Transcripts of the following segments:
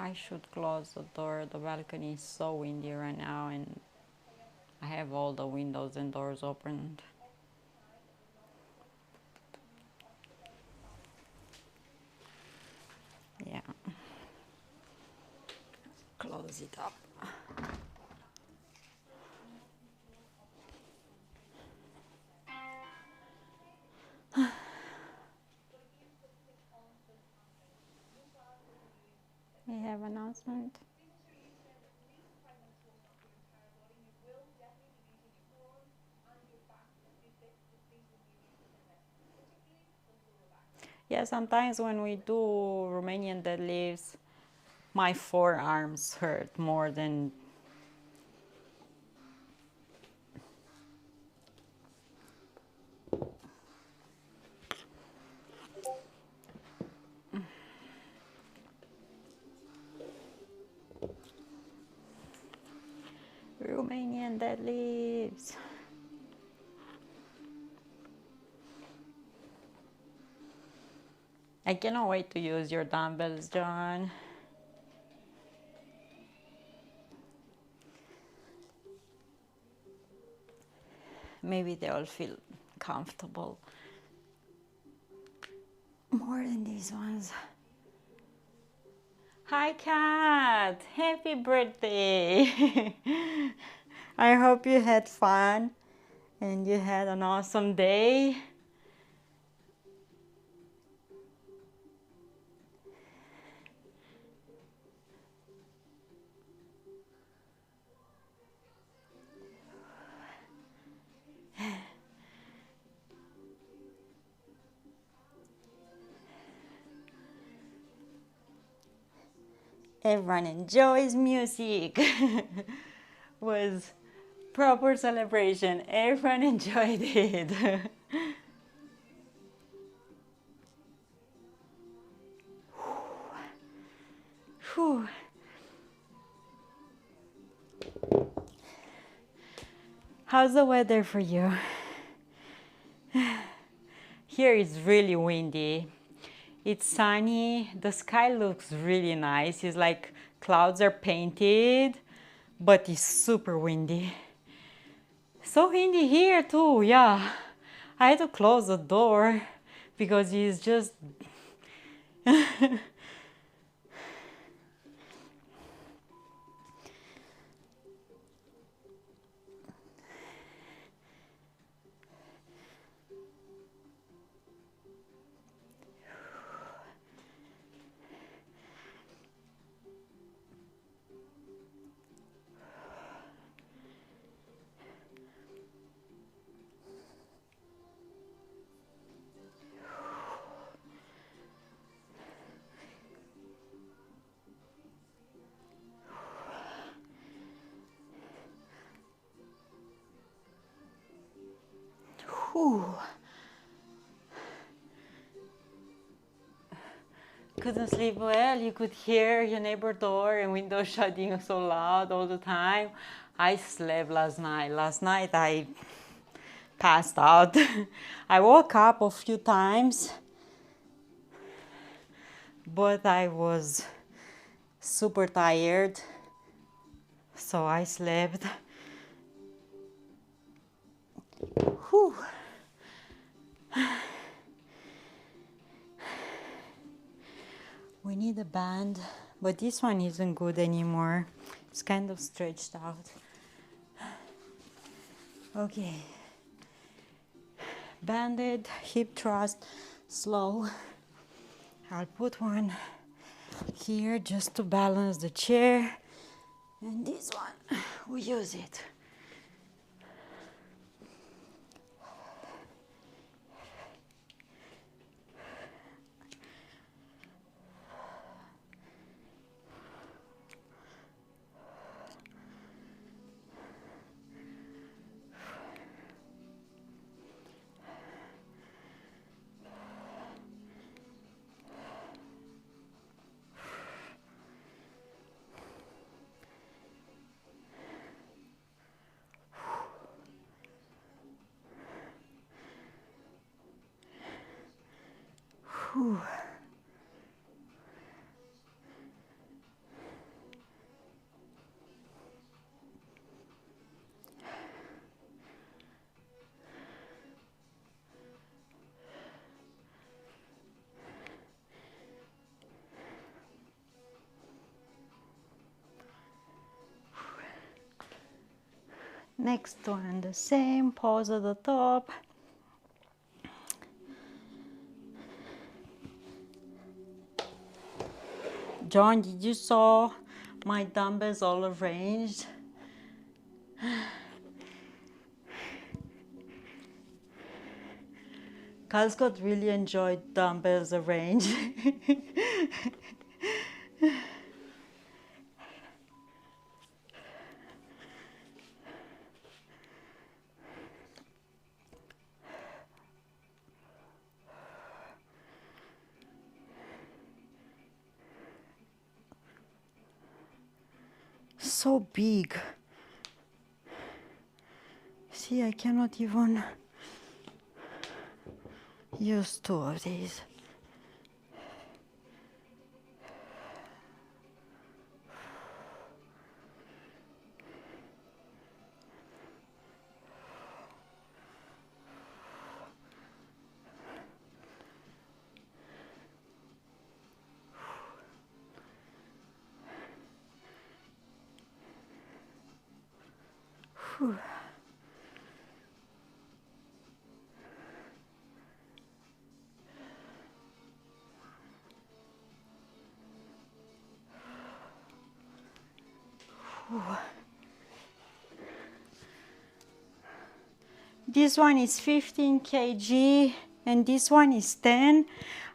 I should close the door. The balcony is so windy right now, and I have all the windows and doors opened. Yeah, close it up. We have announcement. Yeah, sometimes when we do Romanian deadlifts, my forearms hurt more than. Romanian deadlifts. I cannot wait to use your dumbbells, John. Maybe they'll feel comfortable more than these ones. Hi, Kat! Happy birthday! I hope you had fun and you had an awesome day. Everyone enjoys music. Was proper celebration. Everyone enjoyed it. Whew. How's the weather for you? Here it's really windy. It's sunny. The sky looks really nice. It's like clouds are painted, but it's super windy. So windy here too, yeah. I had to close the door because it's just whew. Couldn't sleep well. You could hear your neighbor door and window shutting so loud all the time. I slept last night. Last night I passed out. I woke up a few times, but I was super tired, so I slept. Whew. We need a band, but this one isn't good anymore. It's kind of stretched out. Okay. Banded, hip thrust, slow. I'll put one here just to balance the chair. And this one, we use it. Whew. Next one, the same, pause at the top. John, did you saw my dumbbells all arranged? Kyle Scott really enjoyed dumbbells arranged. So big. See, I cannot even use two of these. Whew. This one is 15 kg and this one is 10.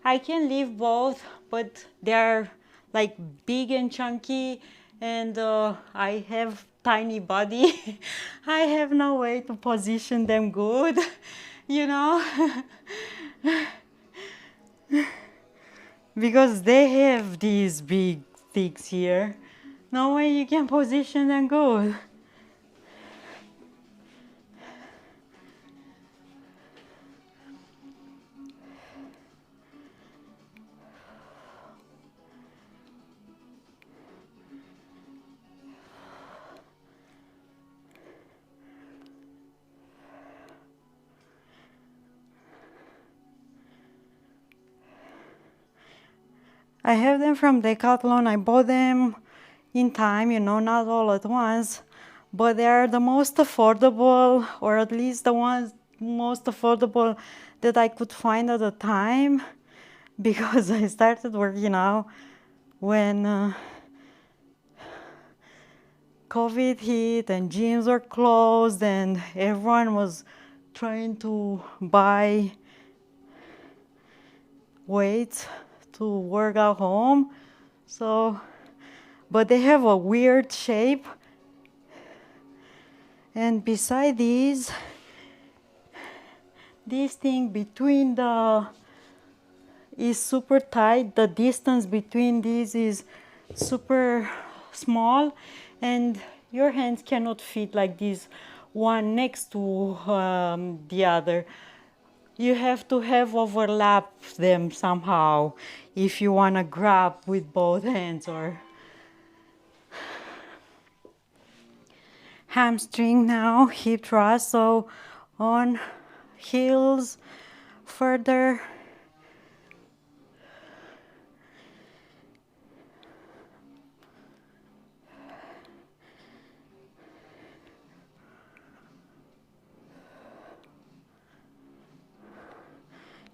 I can lift both, but they're like big and chunky, and I have tiny body. I have no way to position them good, you know, because they have these big things here. No way you can position them good. I have them from Decathlon. I bought them in time, you know, not all at once, but they are the most affordable, or at least the ones most affordable that I could find at the time, because I started working out when COVID hit and gyms were closed and everyone was trying to buy weights to work out home. So, but they have a weird shape, and beside these, this thing between the is super tight. The distance between these is super small, and your hands cannot fit like this, one next to the other. You have to have overlap them somehow if you want to grab with both hands. Or hamstring now, hip thrust, so on heels further.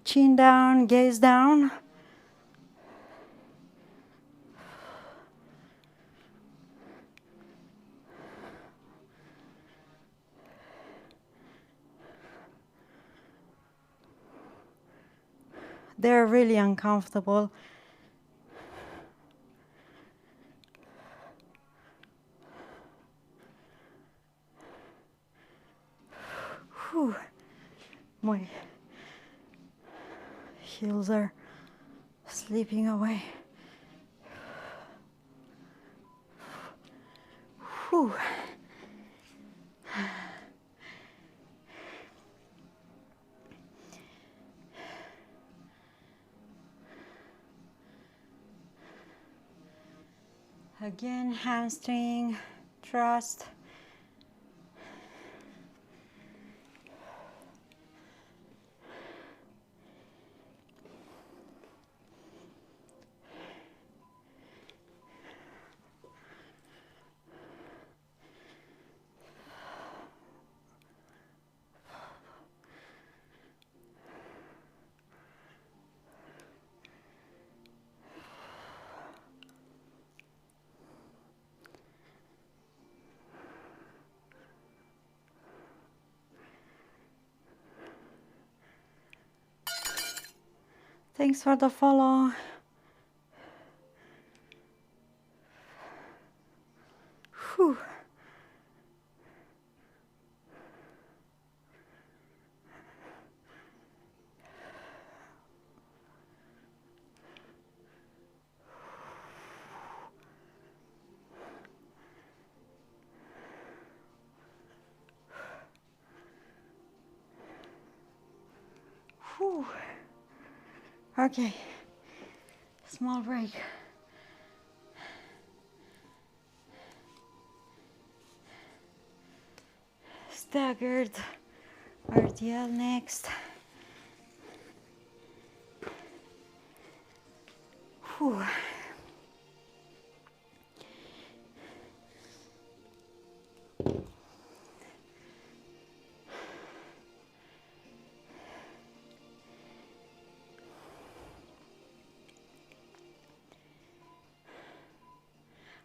Chin down, gaze down. They're really uncomfortable. Whew. My heels are slipping away. Whew. Again, hamstring, thrust. Thanks for the follow. Whew. Whew. Okay, small break. Staggered RDL next. Whew.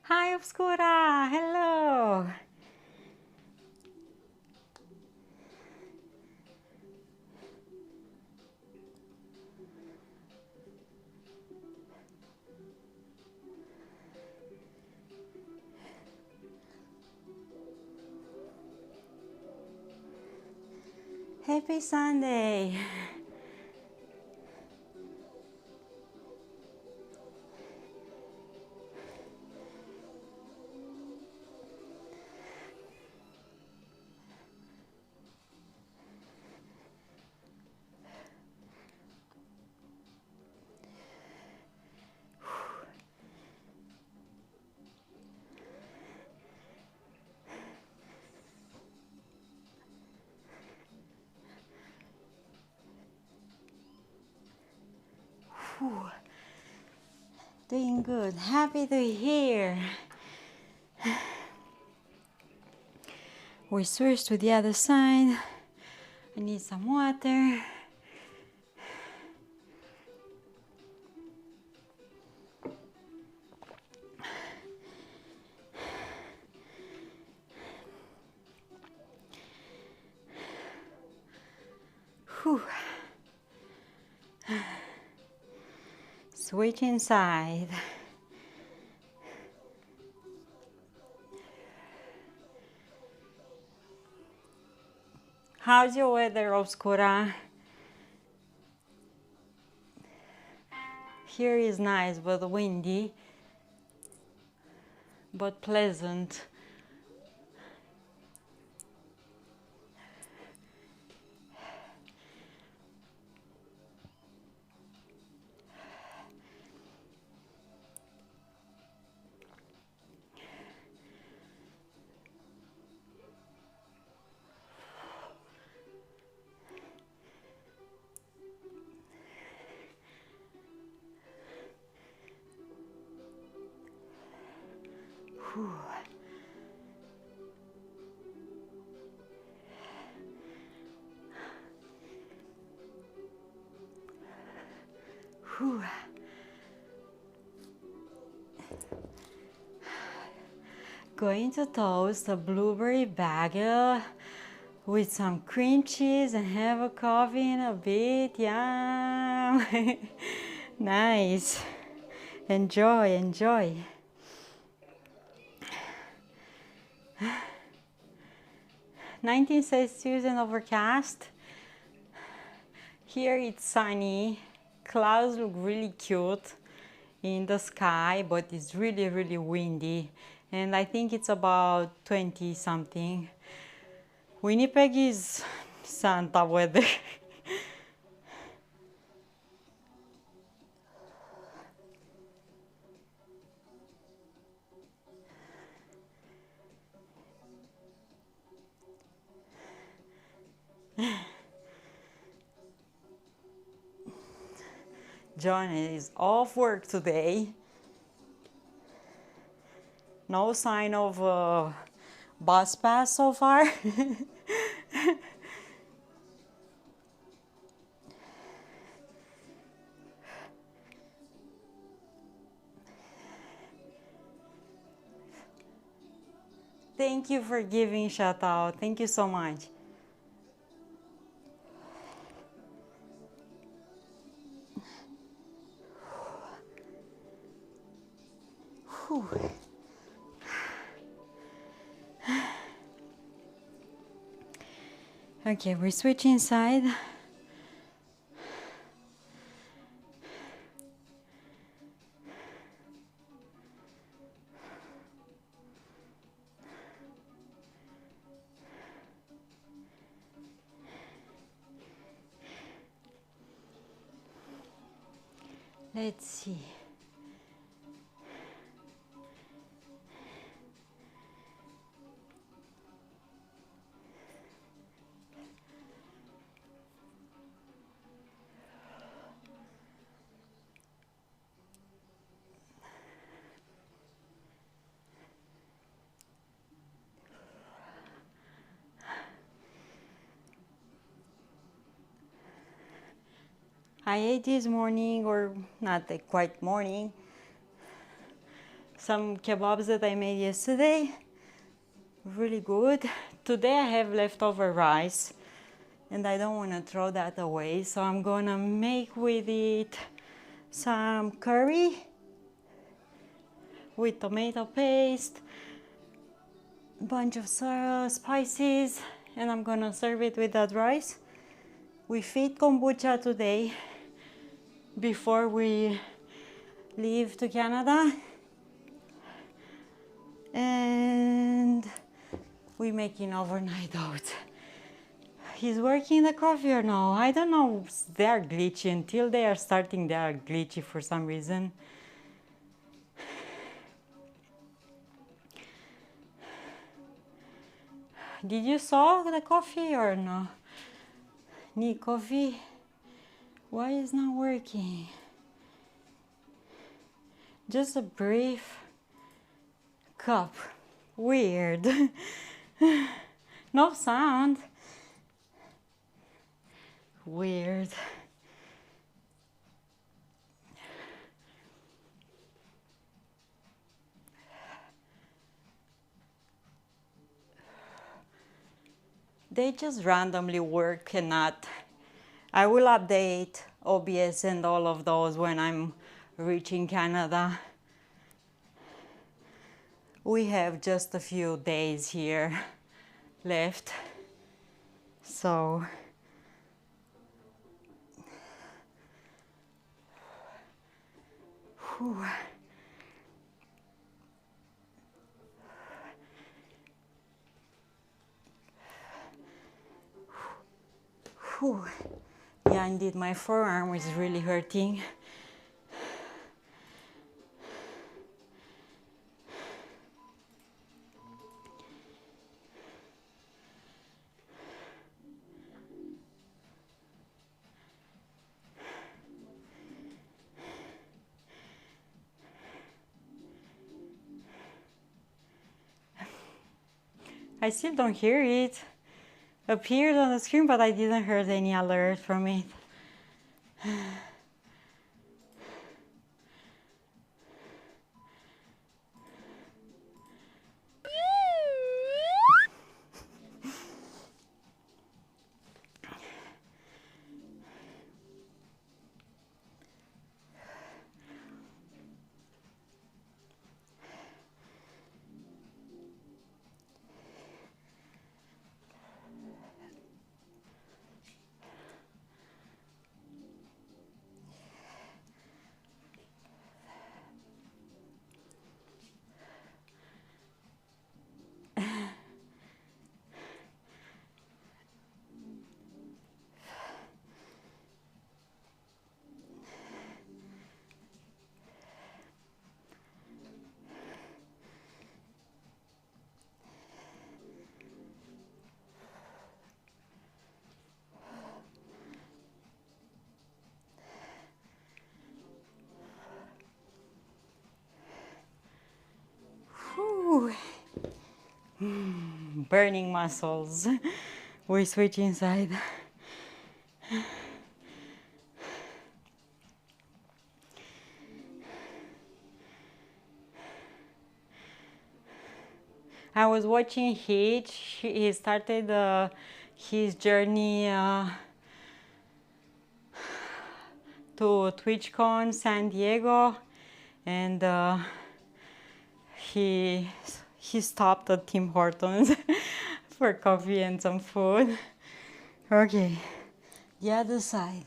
Hi, Obscura. Hello. Happy Sunday. Whew. Doing good. Happy to hear. We switch to the other side. I need some water. Whew. Switch inside. How's your weather, Obscura? Here is nice but windy, but pleasant. Whew. Whew. Going to toast a blueberry bagel with some cream cheese and have a coffee in a bit. Yum! Nice. Enjoy, enjoy. $19 and overcast. Here it's sunny. Clouds look really cute in the sky, but it's really, really windy. And I think it's about 20 something. Winnipeg is Santa weather. John is off work today. No sign of bus pass so far. Thank you for giving shout out. Thank you so much. Whew. Okay, we switch inside. Let's see. I ate this morning, or not quite morning, some kebabs that I made yesterday. Really good. Today I have leftover rice and I don't want to throw that away, so I'm gonna make with it some curry with tomato paste, bunch of spices, and I'm gonna serve it with that rice. We feed kombucha today before we leave to Canada, and we're making overnight oats. He's working the coffee or no? I don't know. They are glitchy. Until they are starting, they are glitchy for some reason. Did you saw the coffee or no? Need coffee? Why is not working? Just a brief cup. Weird. No sound. Weird. They just randomly work and not. I will update OBS and all of those when I'm reaching Canada. We have just a few days here left, so whew. Whew. Yeah, indeed, my forearm is really hurting. I still don't hear it. Appeared on the screen, but I didn't hear any alert from it. Whew. Burning muscles. We switch inside. I was watching Hitch. He started his journey to TwitchCon San Diego, and he stopped at Tim Hortons for coffee and some food. Okay, the other side.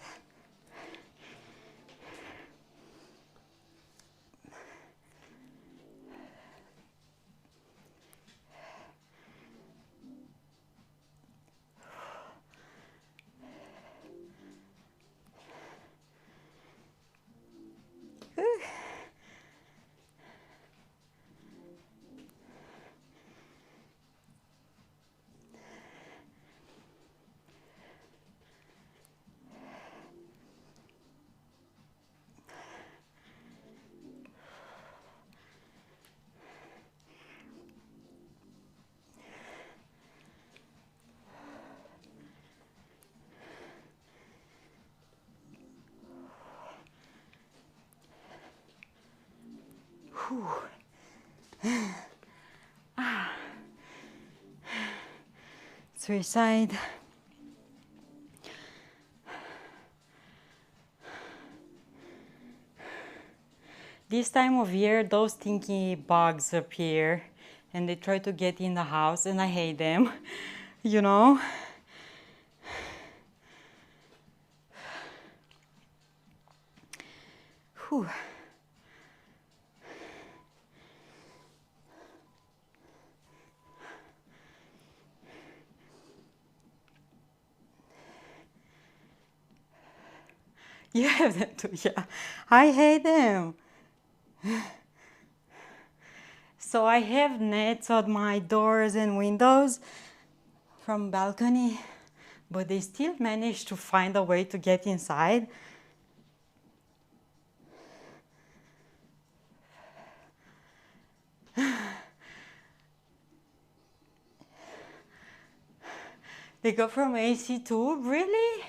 Suicide. This time of year, those stinky bugs appear and they try to get in the house, and I hate them, you know? Whew. You have them too, yeah. I hate them. So I have nets on my doors and windows from balcony, but they still manage to find a way to get inside. They go from AC too? Really?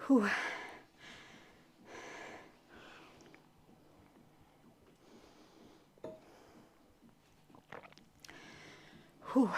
Whew. Whew.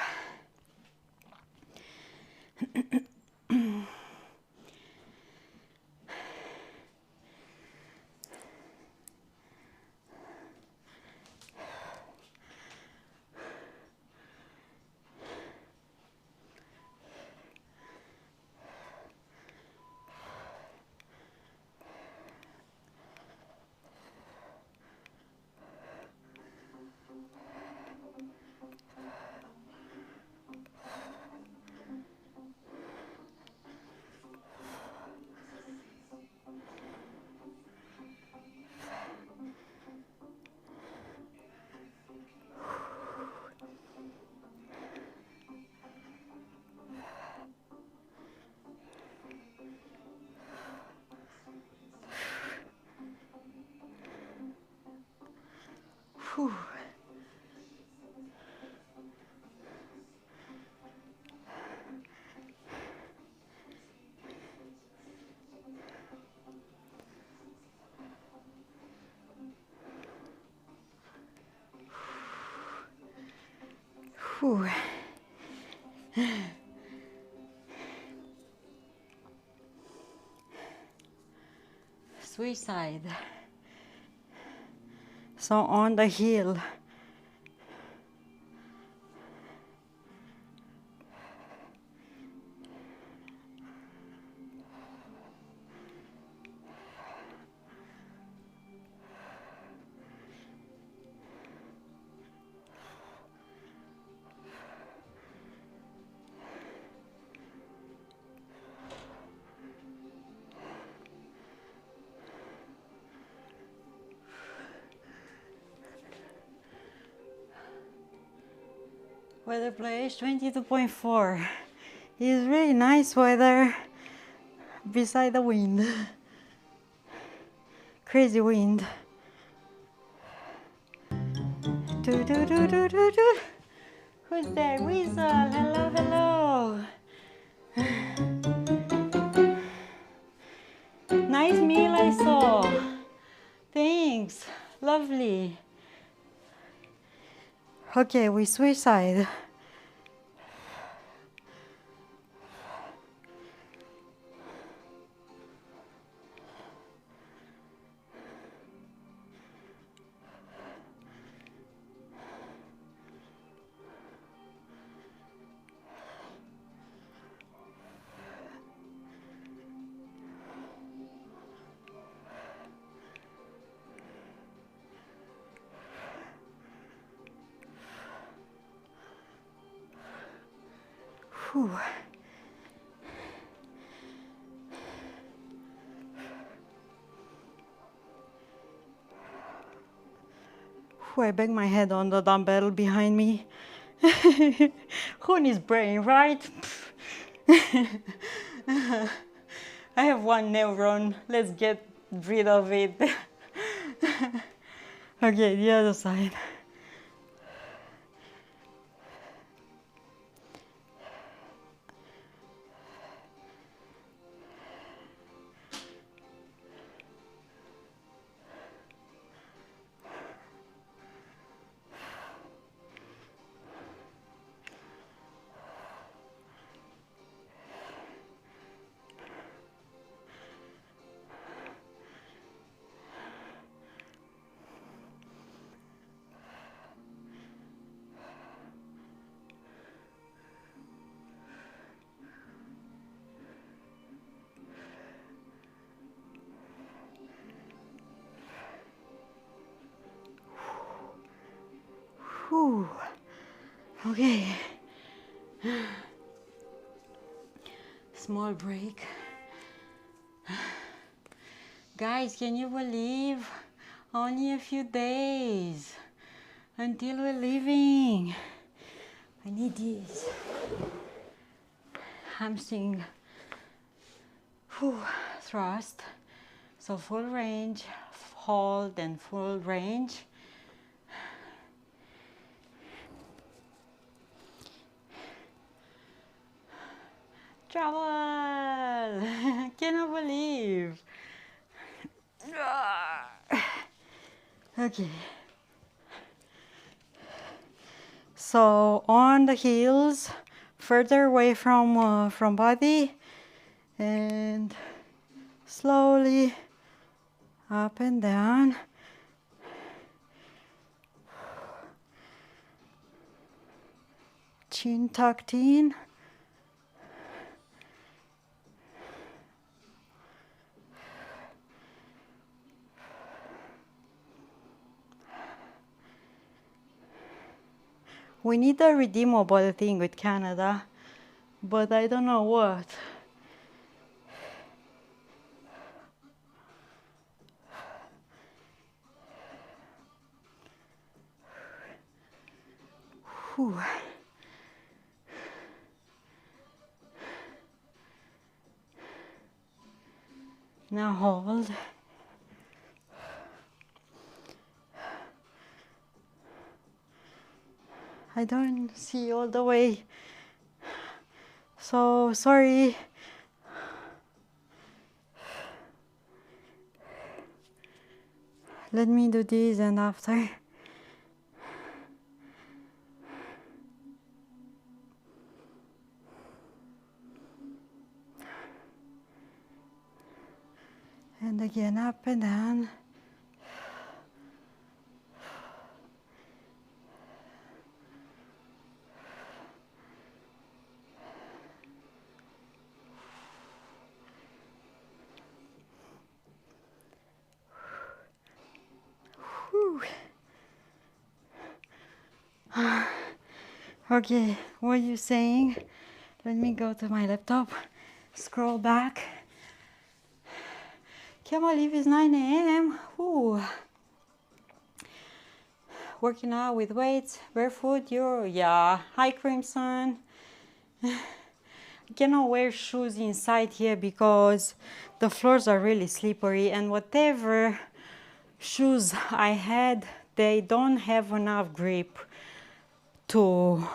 Whew. Whew. Suicide. So on the hill. Weather place 22.4. It's really nice weather beside the wind. Crazy wind. Do, do, do, do, do, do. Who's there? Weasel. Hello, hello. Okay, we switch side. Whew. Whew, I bang my head on the dumbbell behind me. Who needs brain, right? I have one neuron. Let's get rid of it. Okay, the other side. Whew. Okay. Small break. Guys, can you believe? Only a few days until we're leaving. I need this. Hamstring. Whew. Thrust. So full range, hold and full range. Travel! Cannot believe. Okay. So on the heels, further away from body, and slowly up and down. Chin tucked in. We need a redeemable thing with Canada, but I don't know what. Whew. Now hold. I don't see all the way, so sorry. Let me do this and after. And again, up and down. Whew. Okay, what are you saying? Let me go to my laptop, scroll back. Can't believe it's 9 a.m. Ooh. Working out with weights, barefoot, yeah. Hi, Crimson. I cannot wear shoes inside here because the floors are really slippery, and whatever shoes I had, they don't have enough grip for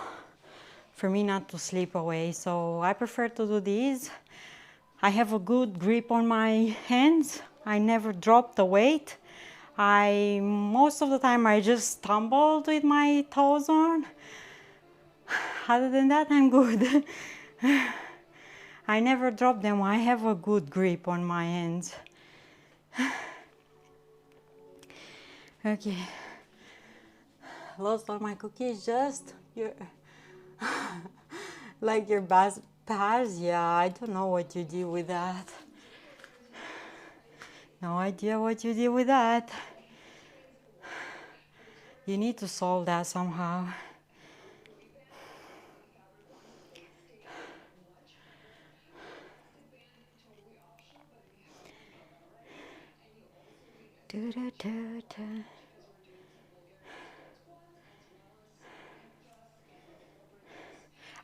me not to slip away. So I prefer to do these. I have a good grip on my hands. I never drop the weight. Most of the time I just stumbled with my toes on. Other than that, I'm good. I never drop them. I have a good grip on my hands. Okay. Lost all my cookies, just your like your pass. Yeah, I don't know what you did with that. No idea what you did with that. You need to solve that somehow.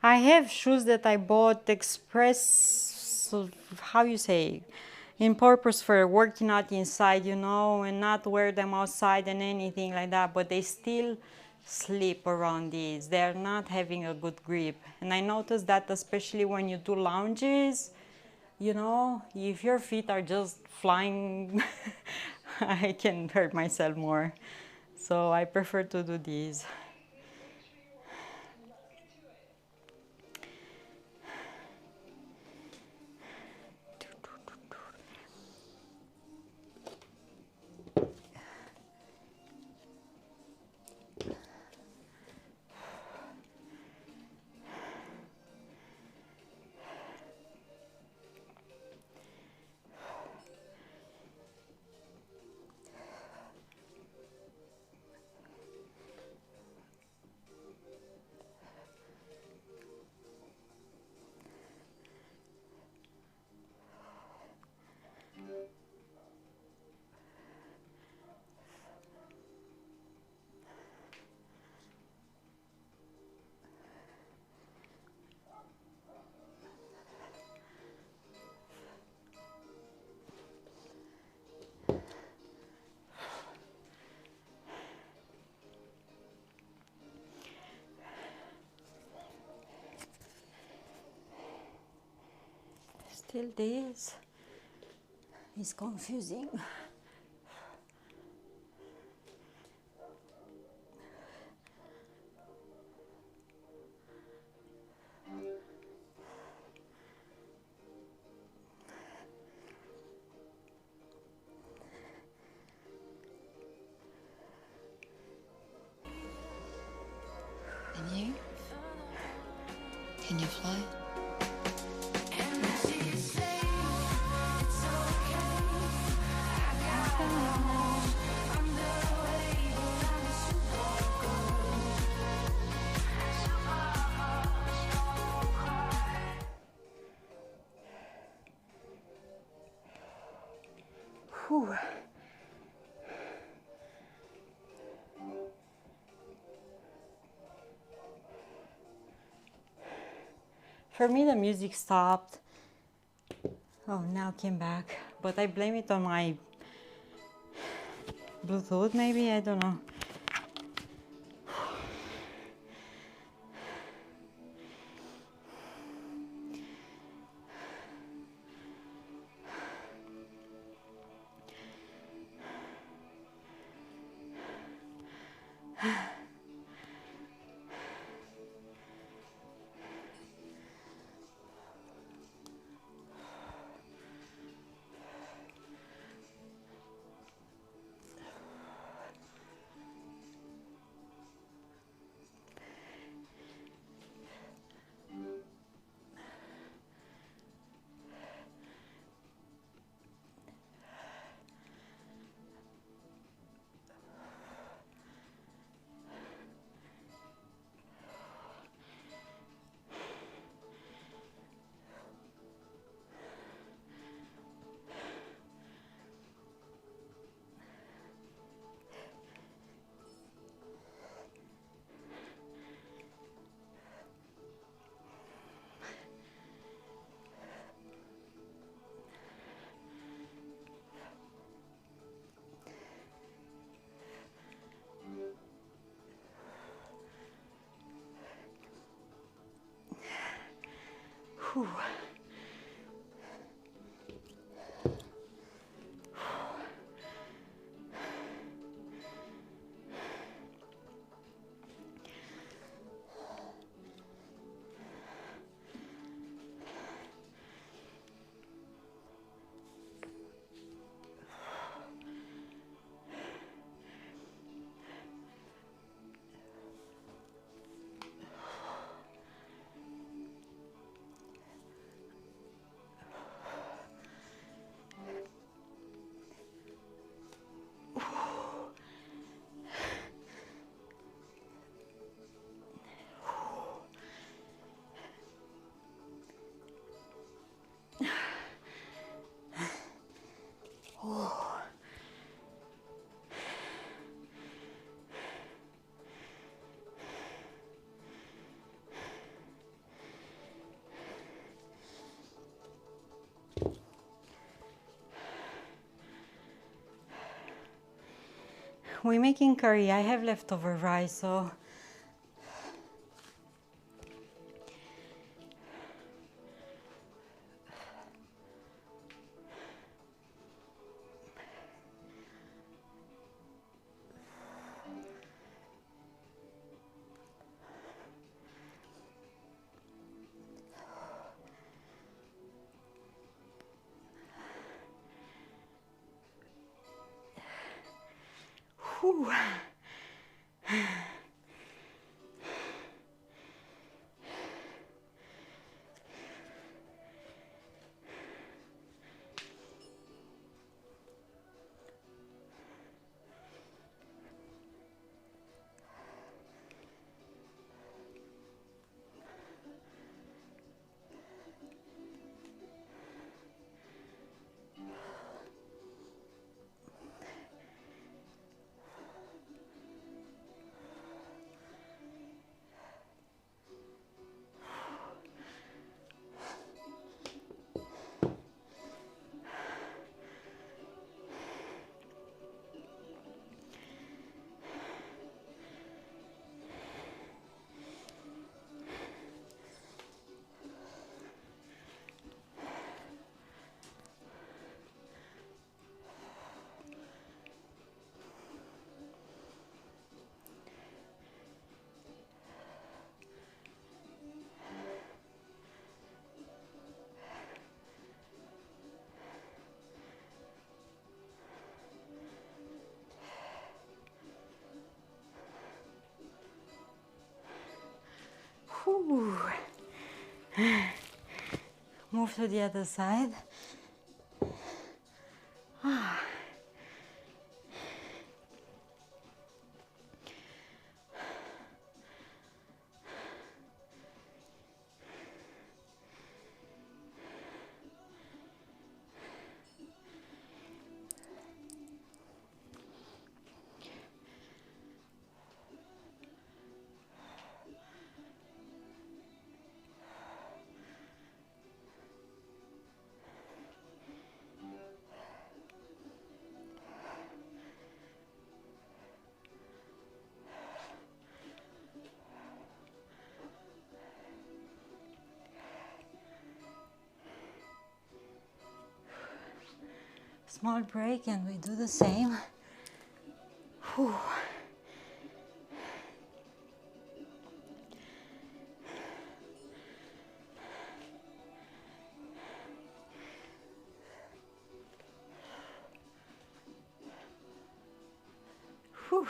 I have shoes that I bought express, how you say, in purpose for working out inside, you know, and not wear them outside and anything like that, but they still slip around these. They're not having a good grip. And I noticed that especially when you do lunges, you know, if your feet are just flying, I can hurt myself more. So I prefer to do these. Still this is confusing. And you? Can you fly? Whew. For me, the music stopped. Oh, now came back. But I blame it on my Bluetooth, maybe? I don't know. Whew. we're making curry. I have leftover rice, so whew. Whew. Move to the other side. Small break and we do the same. Whew. Whew.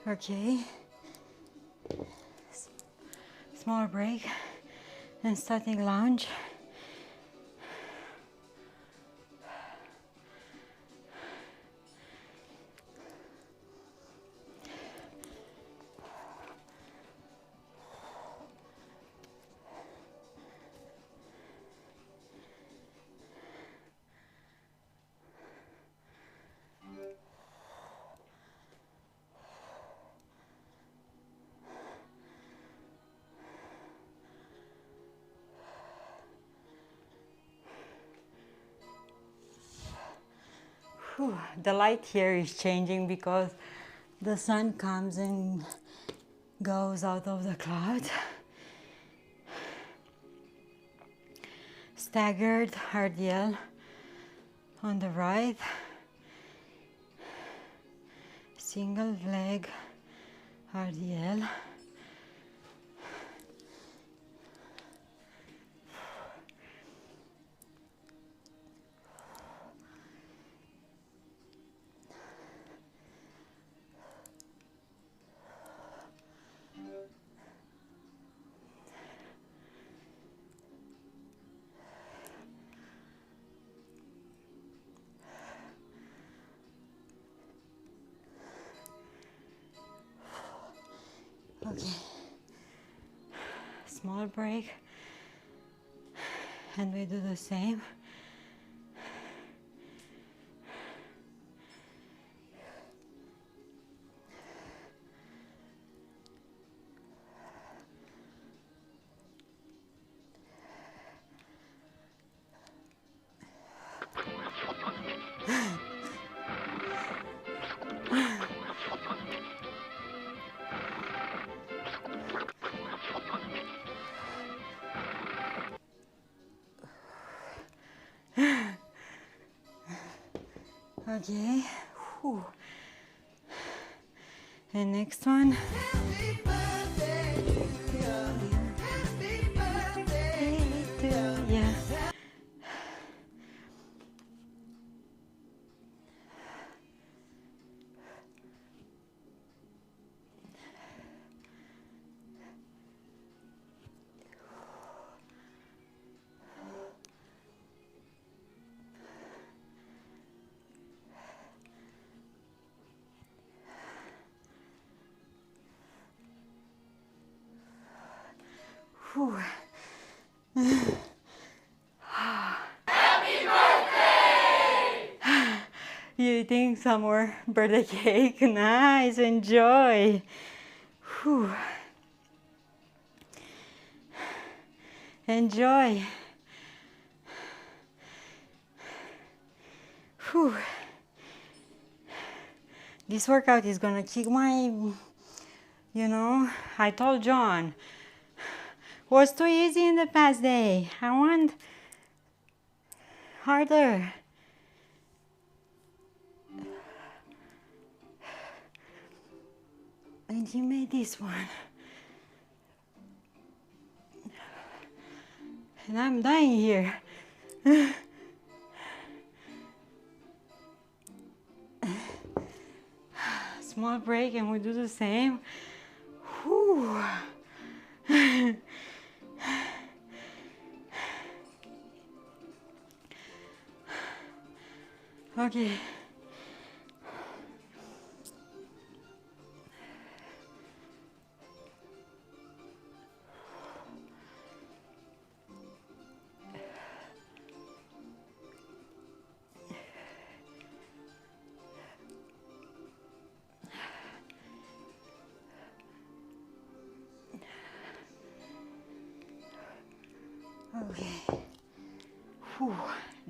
Okay. Small break and starting lunge. Whew. The light here is changing because the sun comes and goes out of the clouds. Staggered RDL on the right. Single leg RDL. Okay, small break, and we do the same. Okay. Whew. And next one. Happy birthday to you. Happy birthday to you. Yeah. Whew. You eating some more birthday cake? Nice, enjoy. Whew. Enjoy. Whew. This workout is gonna kick my, I told John, was too easy in the past day. I want harder. And he made this one. And I'm dying here. Small break and we do the same. Whew. Okay. Okay. Whew.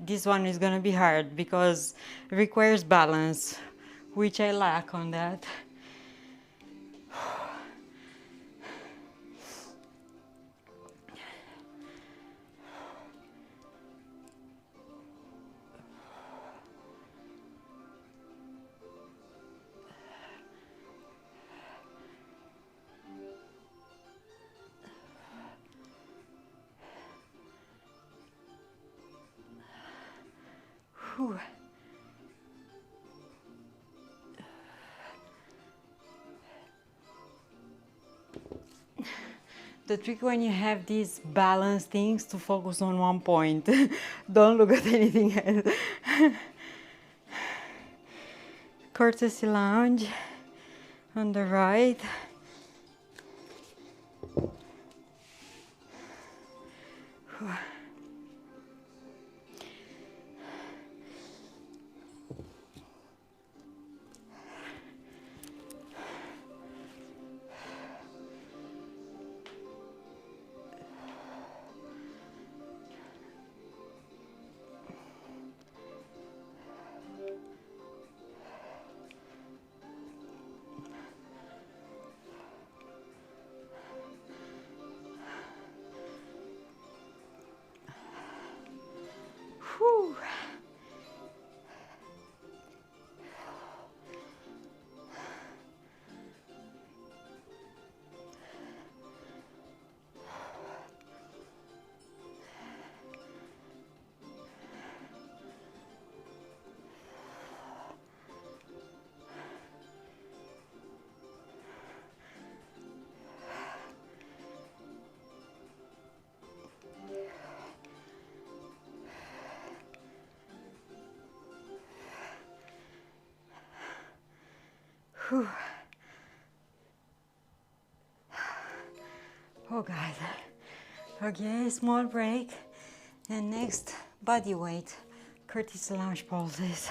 This one is gonna be hard because it requires balance, which I lack on that. Whew. The trick when you have these balance things to focus on one point. Don't look at anything else. Courtesy lounge on the right. Whew. Whew. Oh God. Okay, small break. And next, body weight. Curtis lunge pulses.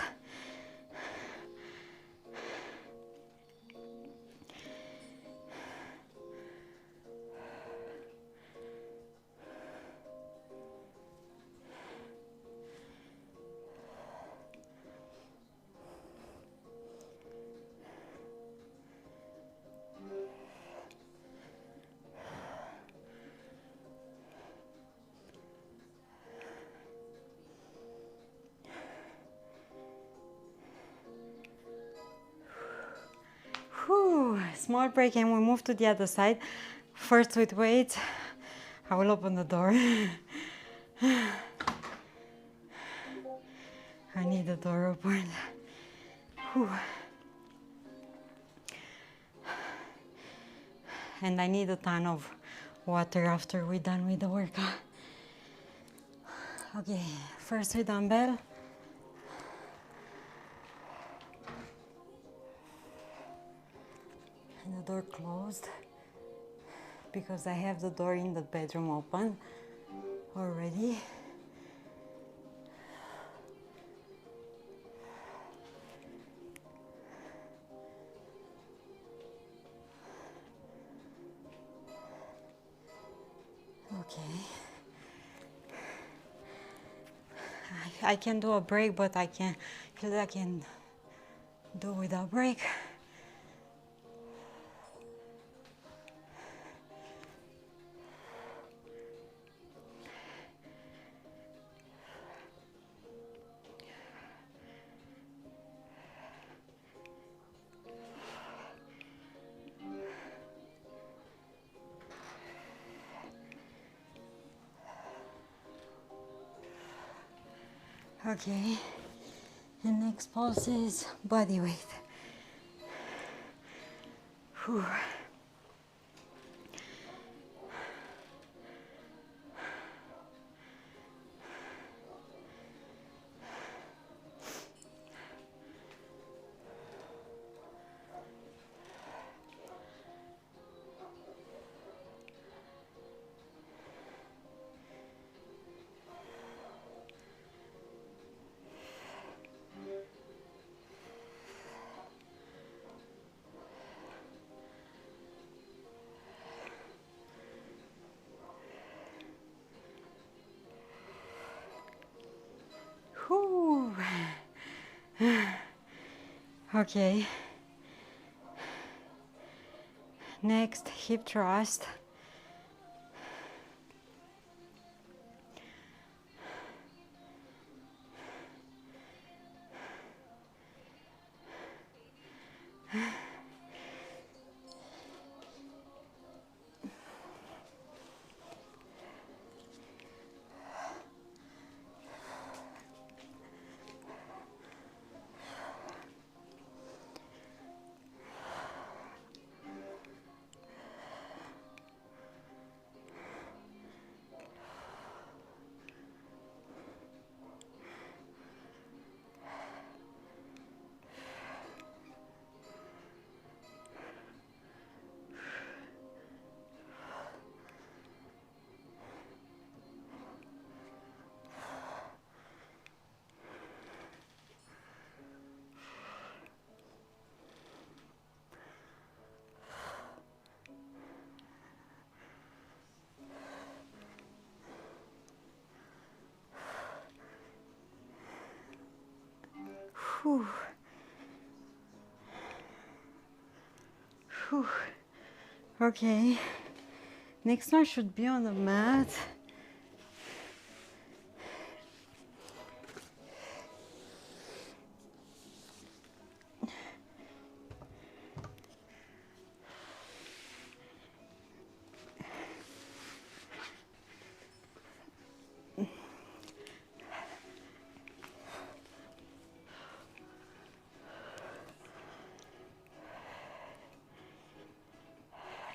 small break and we move to the other side. First with weights. I will open the door. I need the door open. Whew. And I need a ton of water after we're done with the workout. Okay, first with dumbbell. And the door closed because I have the door in the bedroom open already. Okay. I can do a break, but I can do without break. Okay, and next pulse is body weight. Whew. Whew. Okay. Next, hip thrust. Whew. Whew. Okay, next one should be on the mat.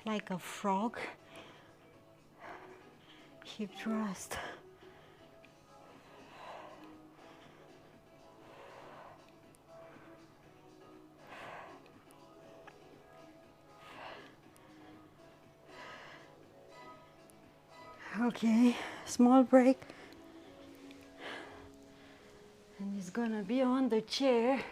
Like a frog. Hip thrust. Okay, small break. And it's gonna be on the chair.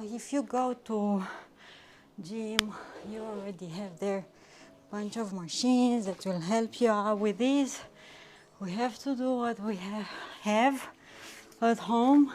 If you go to gym, you already have there bunch of machines that will help you out with this. We have to do what we have at home.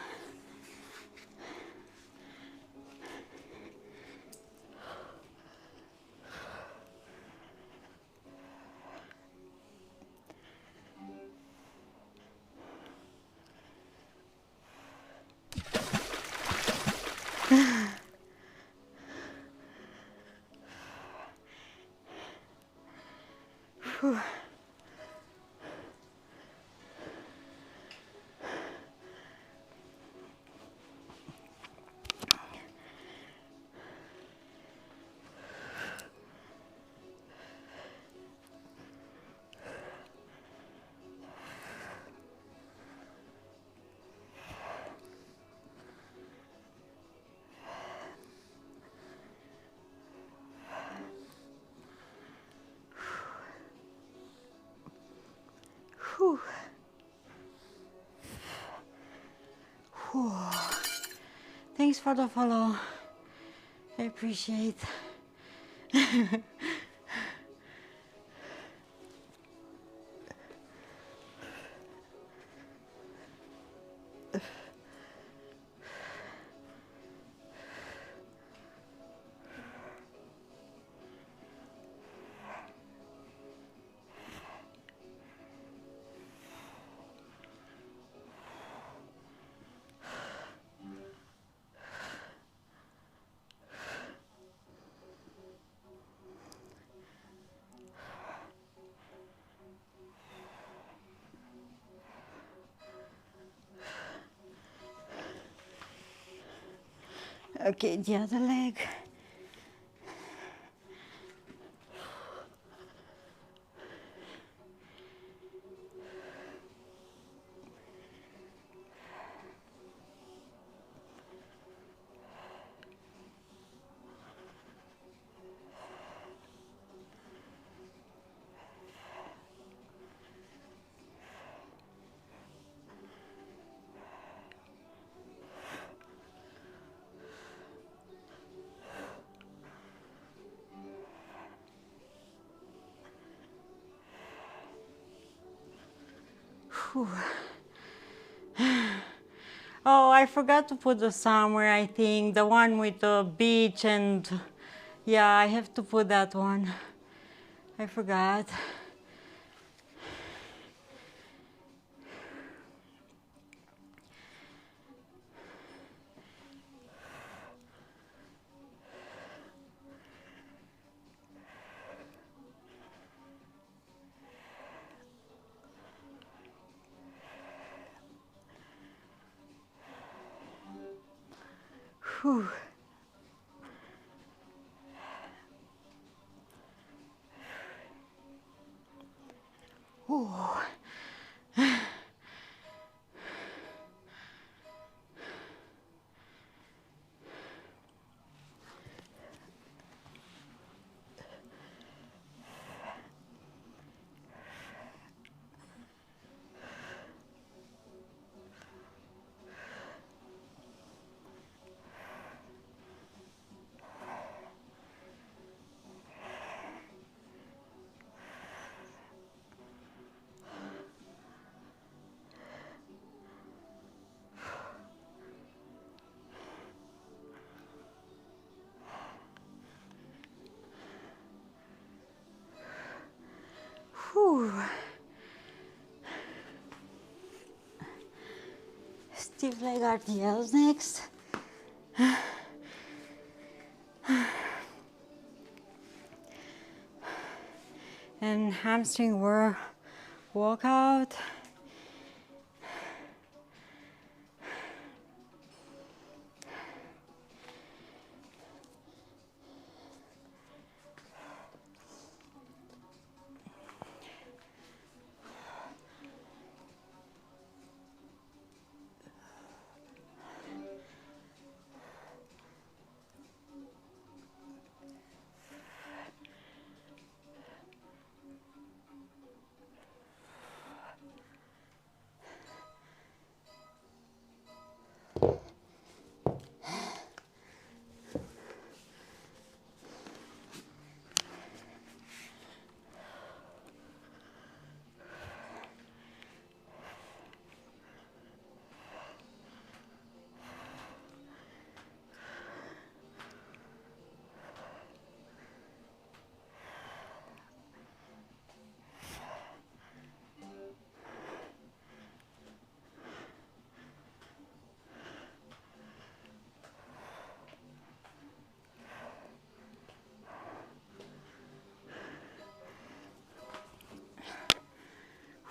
thanks for the follow. I appreciate. Okay, the other leg. Whew. Oh, I forgot to put the somewhere, I think. The one with the beach and yeah, I have to put that one. I forgot. Whew. Ooh. Whew. Stiff leg RDLs next. And hamstring workout.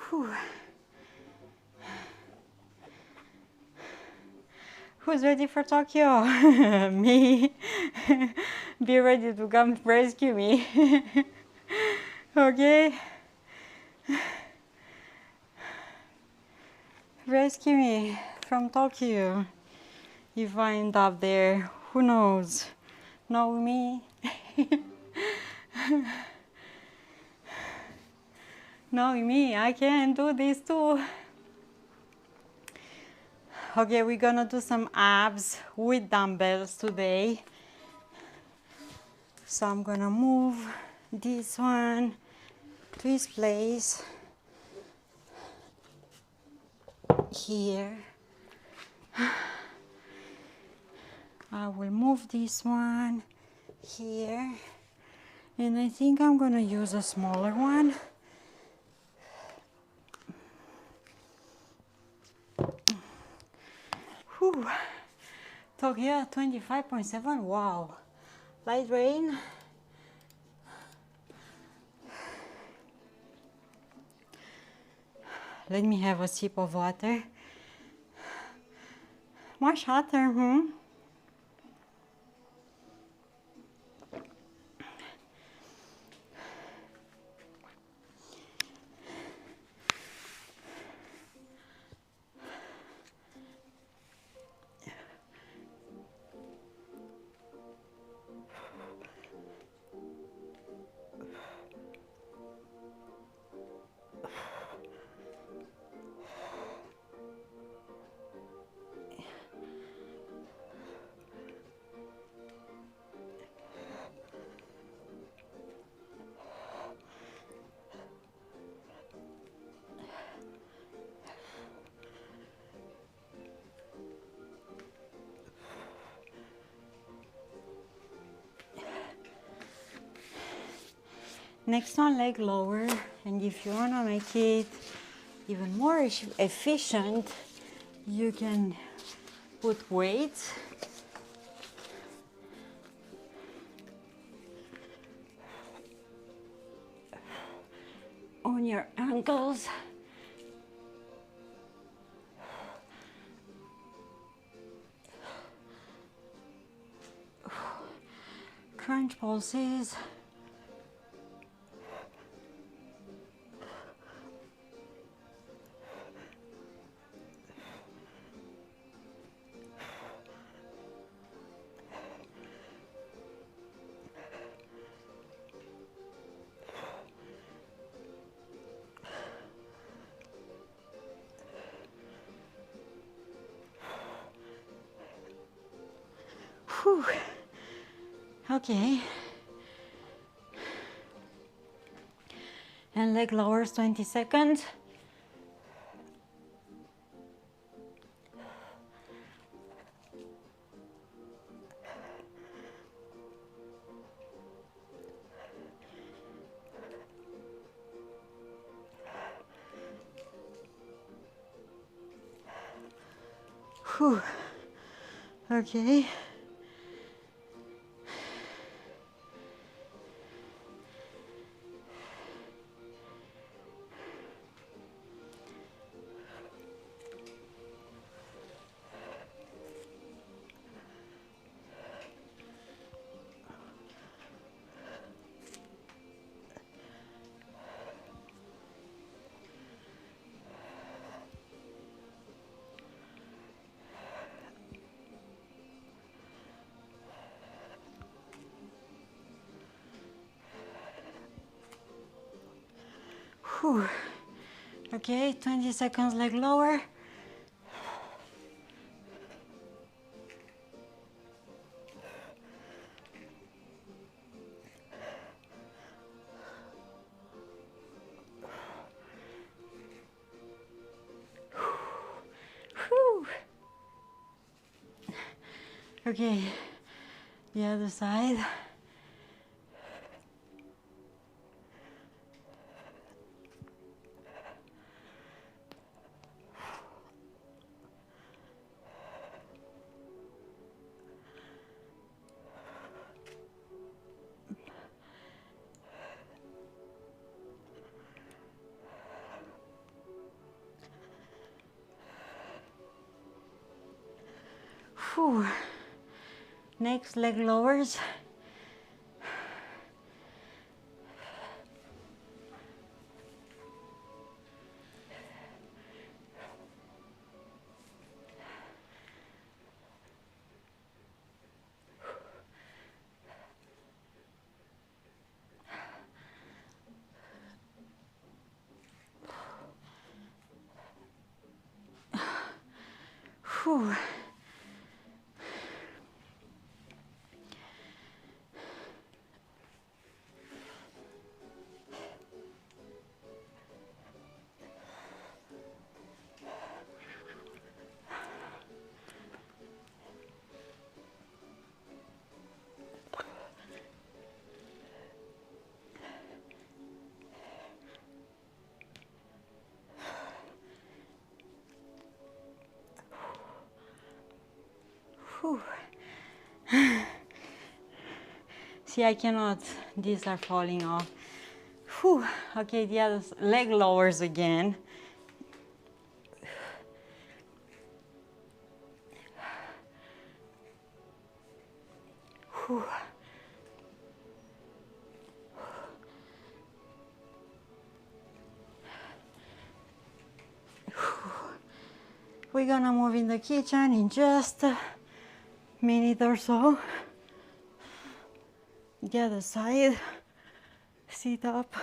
Whew. Who's ready for Tokyo? Me. Be ready to come rescue me. Okay? Rescue me from Tokyo. If I end up there, who knows? Know me? Knowing me, I can do this too. Okay, we're gonna do some abs with dumbbells today. So I'm gonna move this one to its place here. I will move this one here, and I think I'm gonna use a smaller one. Whew. So here, 25.7, wow. Light rain. Let me have a sip of water. Much hotter, hmm? Next one, leg lower, and if you wanna make it even more efficient, you can put weights on your ankles. Crunch pulses. Whew. Okay. And leg lowers 20 seconds. Whew. Okay. Whew. Okay, 20 seconds leg lower. Whew. Okay, the other side. Whew. Next, leg lowers. Whew. Whew. Whew. See, I cannot, these are falling off. Whew. Okay, the other leg lowers again. Whew. We're gonna move in the kitchen in just a minute or so. The other side, sit up.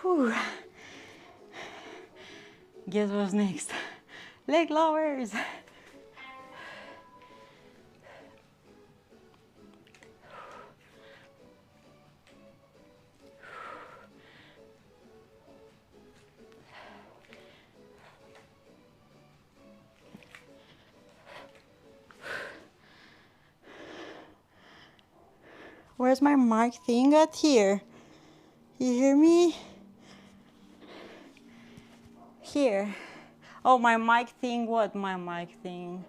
Whew. Guess what's next? Leg lowers. Where's my mic thing at here? You hear me? Here. Oh, my mic thing, what my mic thing?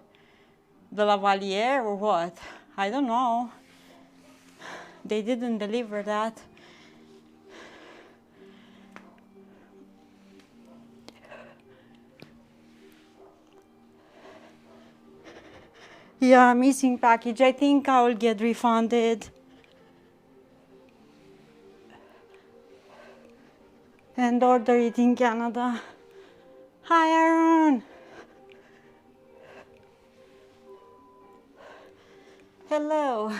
The lavalier or what? I don't know. They didn't deliver that. Yeah, missing package. I think I will get refunded. And order it in Canada. Hi, Aaron. Hello.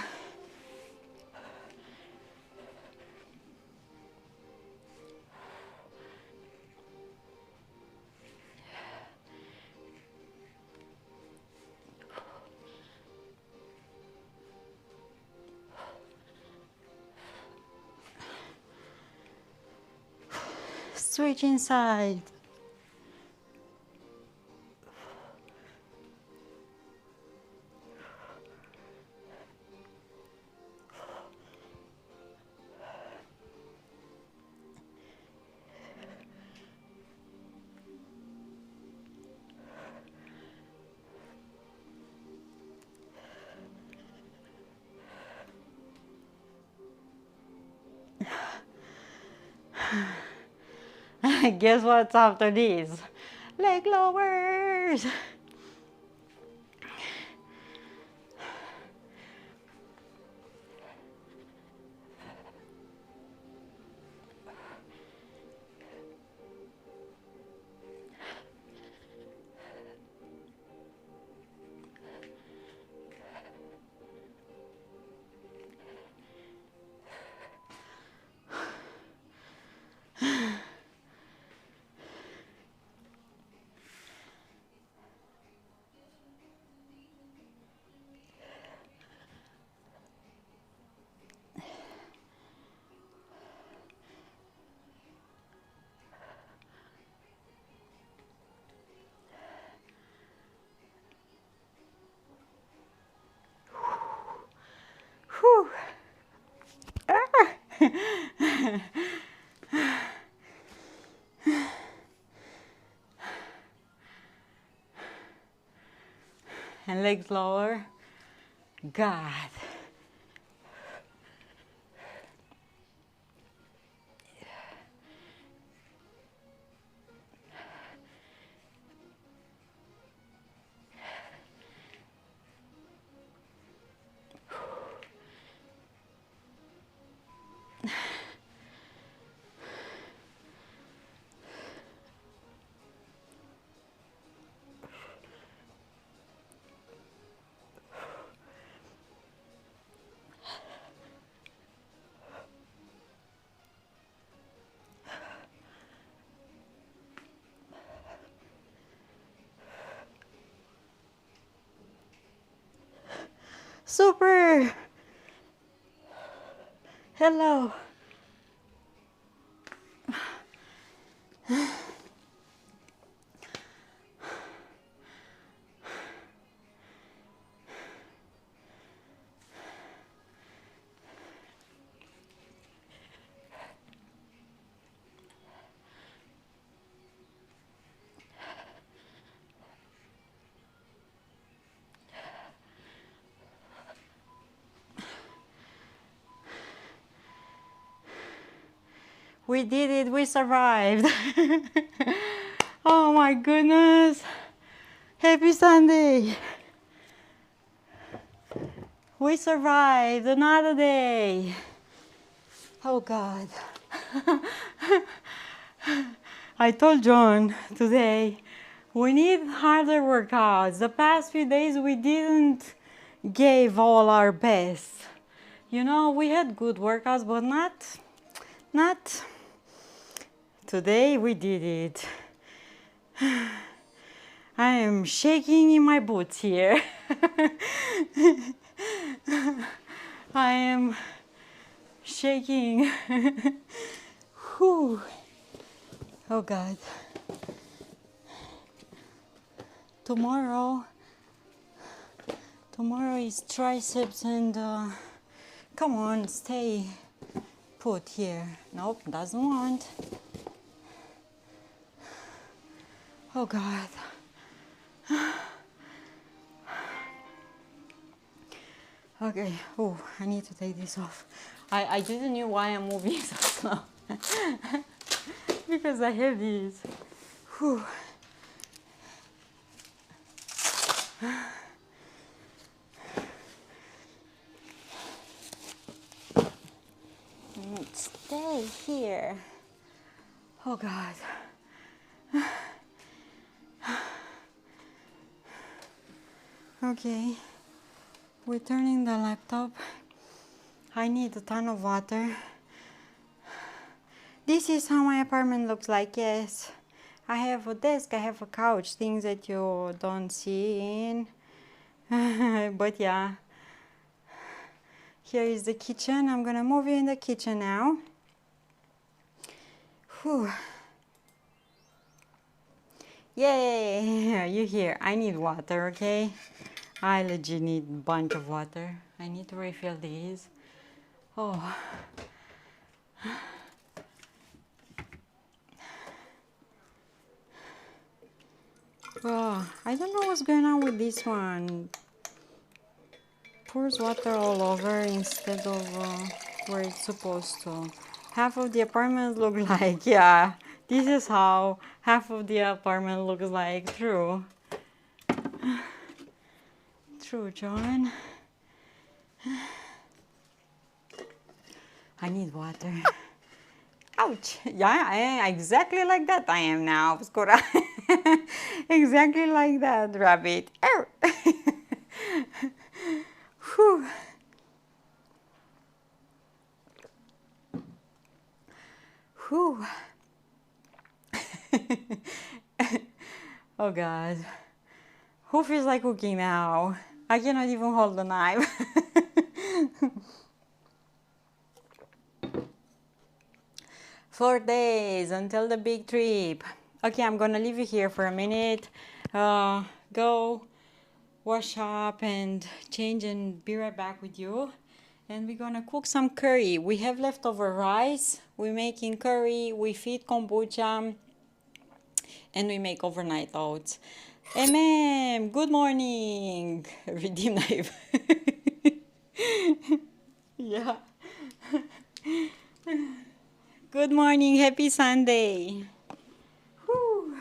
Switch inside. Guess what's after this? Leg lowers. Whew. Ah. And legs lower. God. Super. Hello. We did it, we survived. Oh my goodness. Happy Sunday. We survived another day. Oh God. I told John today, we need harder workouts. The past few days we didn't give all our best. You know, we had good workouts, but not today we did it. I am shaking in my boots here. I am shaking. Whew. Oh God. Tomorrow is triceps and come on, stay put here. Nope, doesn't want. Oh God. Okay, oh, I need to take this off. I didn't know why I'm moving so slow. Because I have these. Whew. Stay here. Oh God. Okay, we're turning the laptop. I need a ton of water. This is how my apartment looks like, yes. I have a desk, I have a couch, things that you don't see in. But yeah. Here is the kitchen. I'm gonna move you in the kitchen now. Whew. Yay! You here? I need water, okay? I legit need a bunch of water. I need to refill these. Oh. Oh, I don't know what's going on with this one. Pours water all over instead of where it's supposed to. Half of the apartment look like, yeah, this is how half of the apartment looks like. True. True, John. I need water. Ouch. Yeah, exactly like that I am now. Skora. Exactly like that, rabbit. Ow. Whew. Whew. Oh God. Who feels like cooking now? I cannot even hold the knife. 4 days until the big trip. Okay, I'm gonna leave you here for a minute. Go wash up and change and be right back with you. And we're gonna cook some curry. We have leftover rice. We're making curry. We feed kombucha. And we make overnight oats. Good morning. Redeem knife. Yeah. Good morning. Happy Sunday. Whew.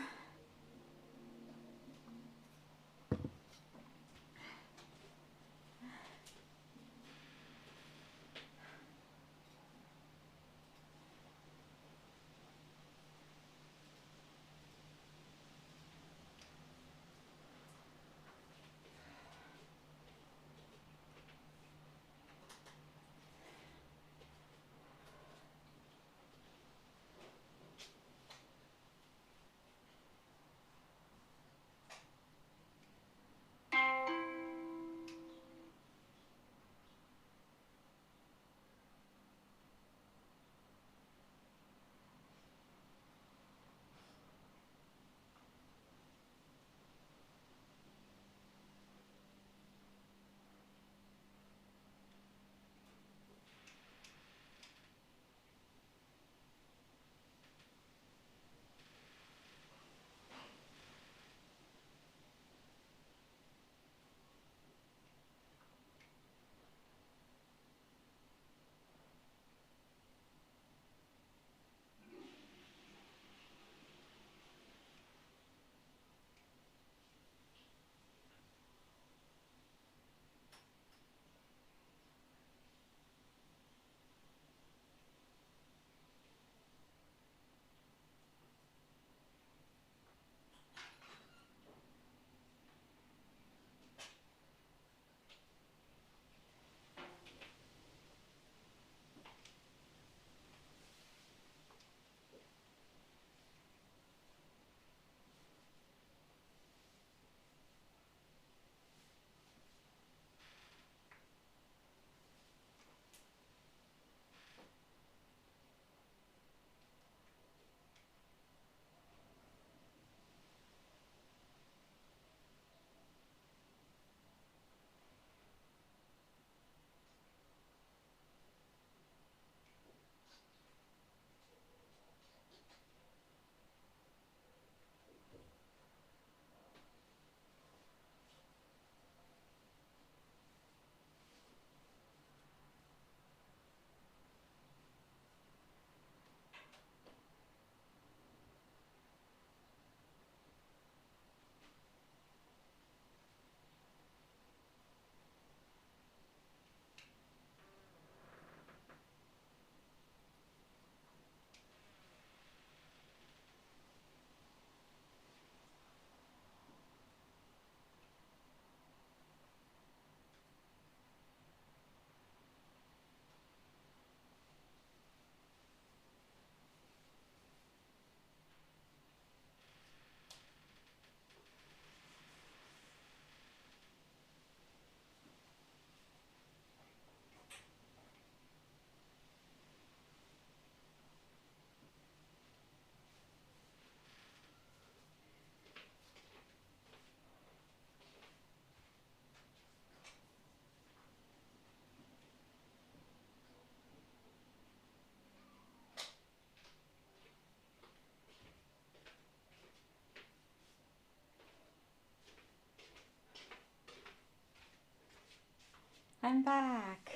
I'm back.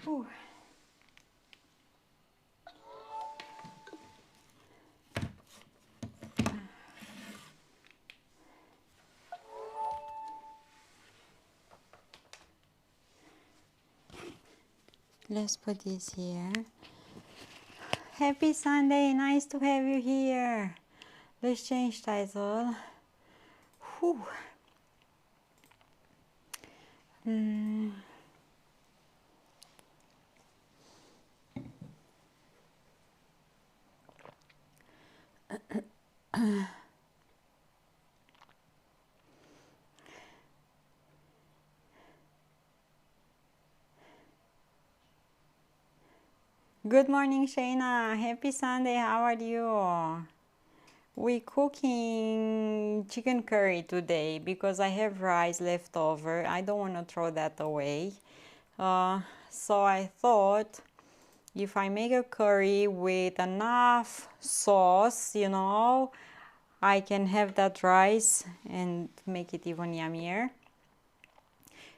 Whew. Let's put this here. Happy Sunday, nice to have you here. Let's change title. Whew. Good morning, Shayna. Happy Sunday. How are you? We cooking chicken curry today because I have rice left over. I don't want to throw that away. So I thought if I make a curry with enough sauce, you know, I can have that rice and make it even yummier.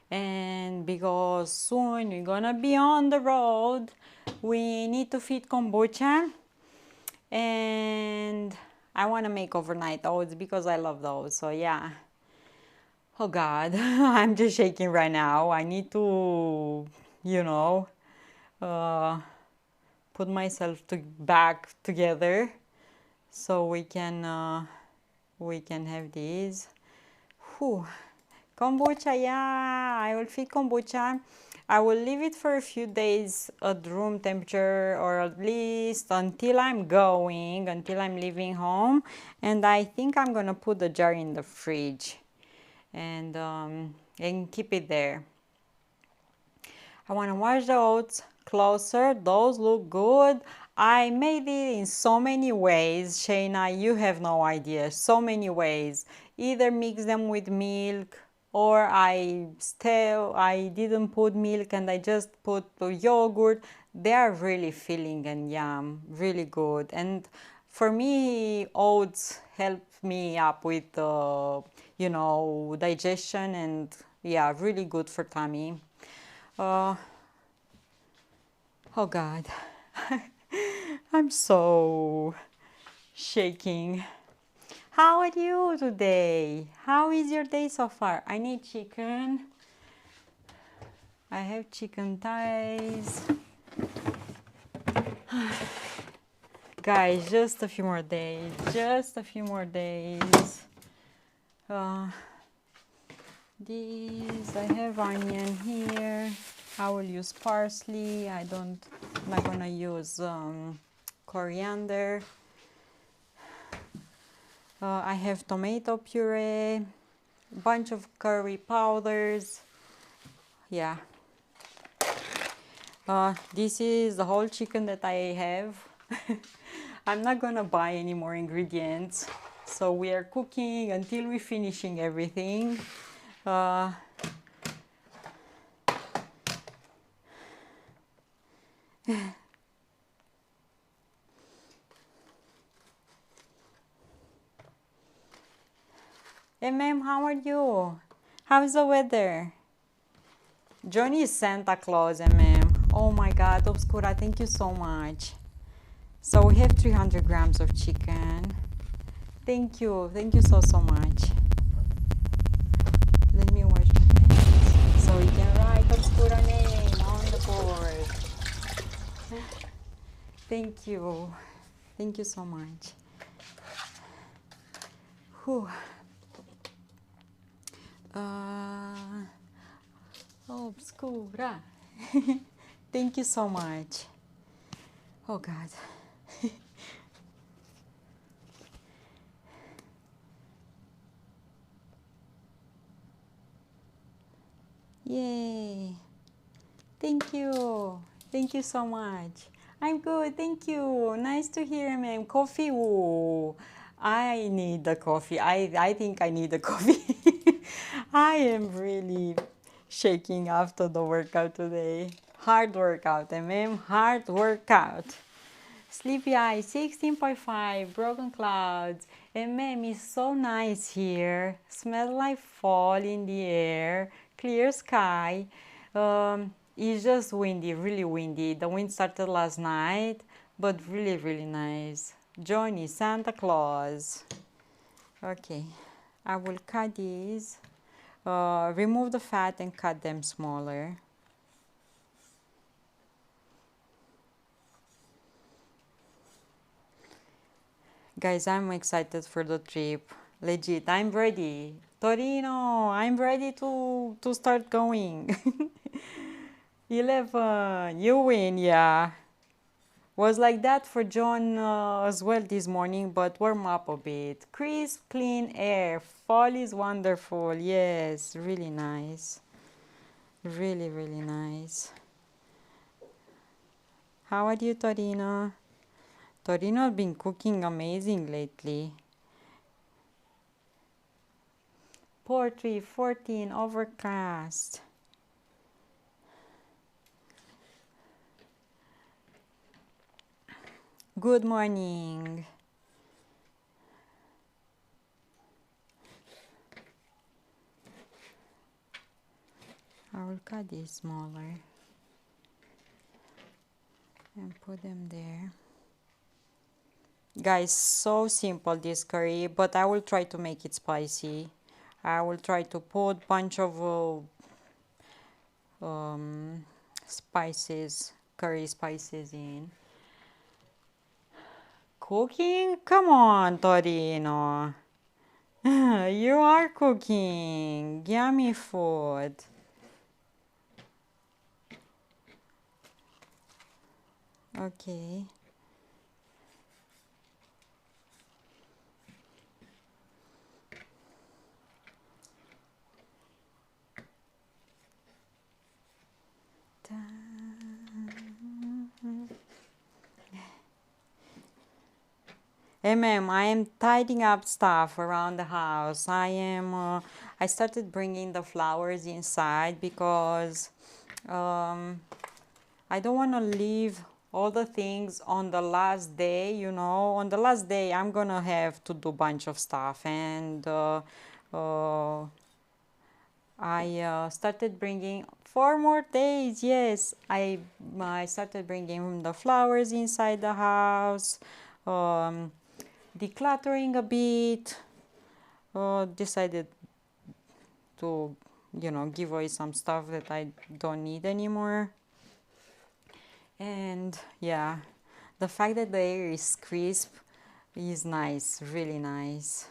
And because soon we're gonna be on the road, we need to feed kombucha, and I want to make overnight oats because I love those. So yeah. Oh God, I'm just shaking right now. I need to, you know, put myself back together so we can have these. Whew. Kombucha, yeah, I will feed kombucha. I will leave it for a few days at room temperature, or at least until I'm leaving home. And I think I'm gonna put the jar in the fridge and keep it there. I want to wash the oats closer. Those look good. I made it in so many ways. Shayna, you have no idea. So many ways. Either mix them with milk, or I didn't put milk and I just put yogurt. They are really filling and yum, really good. And for me, oats help me up with you know, digestion, and yeah, really good for tummy. Oh God, I'm so shaking. How are you today? How is your day so far? I need chicken. I have chicken thighs. Guys, just a few more days. Just a few more days. These, I have onion here. I will use parsley. I'm not gonna use coriander. I have tomato puree, bunch of curry powders. Yeah. This is the whole chicken that I have. I'm not gonna buy any more ingredients. So we are cooking until we're finishing everything. Hey ma'am, how are you? How's the weather? Johnny is Santa Claus, ma'am. Oh my God, Obscura, thank you so much. So we have 300 grams of chicken. Thank you so much. Let me wash my hands so we can write Obscura name on the board. Thank you so much. Whew. Obscura. Thank you so much. Oh God. Yay. Thank you so much. I'm good, thank you. Nice to hear, ma'am. Coffee, ooh. I need the coffee. I think I need the coffee. I am really shaking after the workout today. Hard workout, ma'am. Hard workout. Sleepy Eye 16.5, Broken Clouds. And ma'am, it's so nice here. Smells like fall in the air. clear sky. It's just windy, really windy. The wind started last night, but really, really nice. Johnny, Santa Claus. Okay, I will cut these. Remove the fat and cut them smaller. Guys, I'm excited for the trip. Legit, I'm ready. Torino, I'm ready to start going. 11, you win, yeah. Was like that for John as well this morning, but warm up a bit. Crisp, clean air. Fall is wonderful. Yes, really nice. Really, really nice. How are you, Torino? Torino has been cooking amazing lately. Poetry 14, overcast. Good morning. I will cut these smaller and put them there. Guys, so simple this curry, but I will try to make it spicy. I will try to put bunch of spices, curry spices in. Cooking? Come on, Torino. You are cooking. Yummy food. Okay. I am tidying up stuff around the house. I started bringing the flowers inside because I don't want to leave all the things on the last day, you know. On the last day, I'm gonna have to do a bunch of stuff, and I started bringing 4 more days. Yes, I started bringing the flowers inside the house, decluttering a bit. Decided to, give away some stuff that I don't need anymore. And yeah, the fact that the air is crisp is nice, really nice.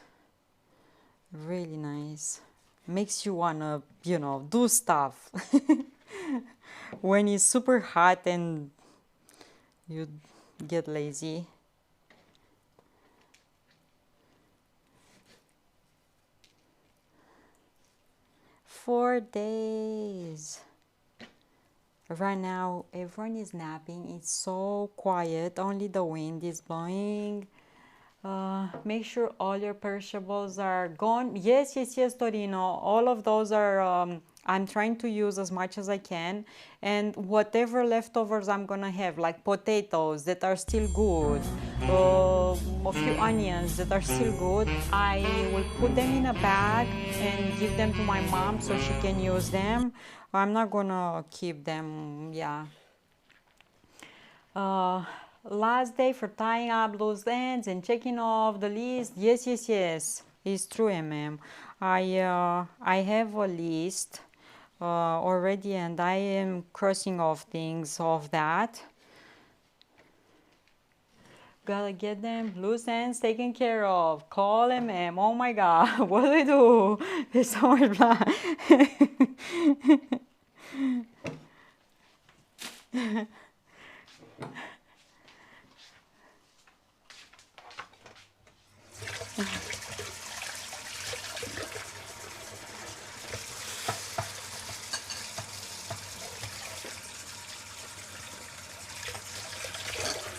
Really nice. Makes you wanna, do stuff. When it's super hot and you get lazy. Four days. Right now, everyone is napping. It's so quiet. Only the wind is blowing. Make sure all your perishables are gone. Yes, yes, yes, Torino. All of those are, I'm trying to use as much as I can. And whatever leftovers I'm gonna have, like potatoes that are still good, a few onions that are still good, I will put them in a bag and give them to my mom so she can use them. I'm not gonna keep them, yeah. Last day for tying up loose ends and checking off the list. Yes, yes, yes. It's true, I have a list already, and I am crossing off things of that. Gotta get them loose ends taken care of. Call MM. Oh my God, what do I do? There's so much blood.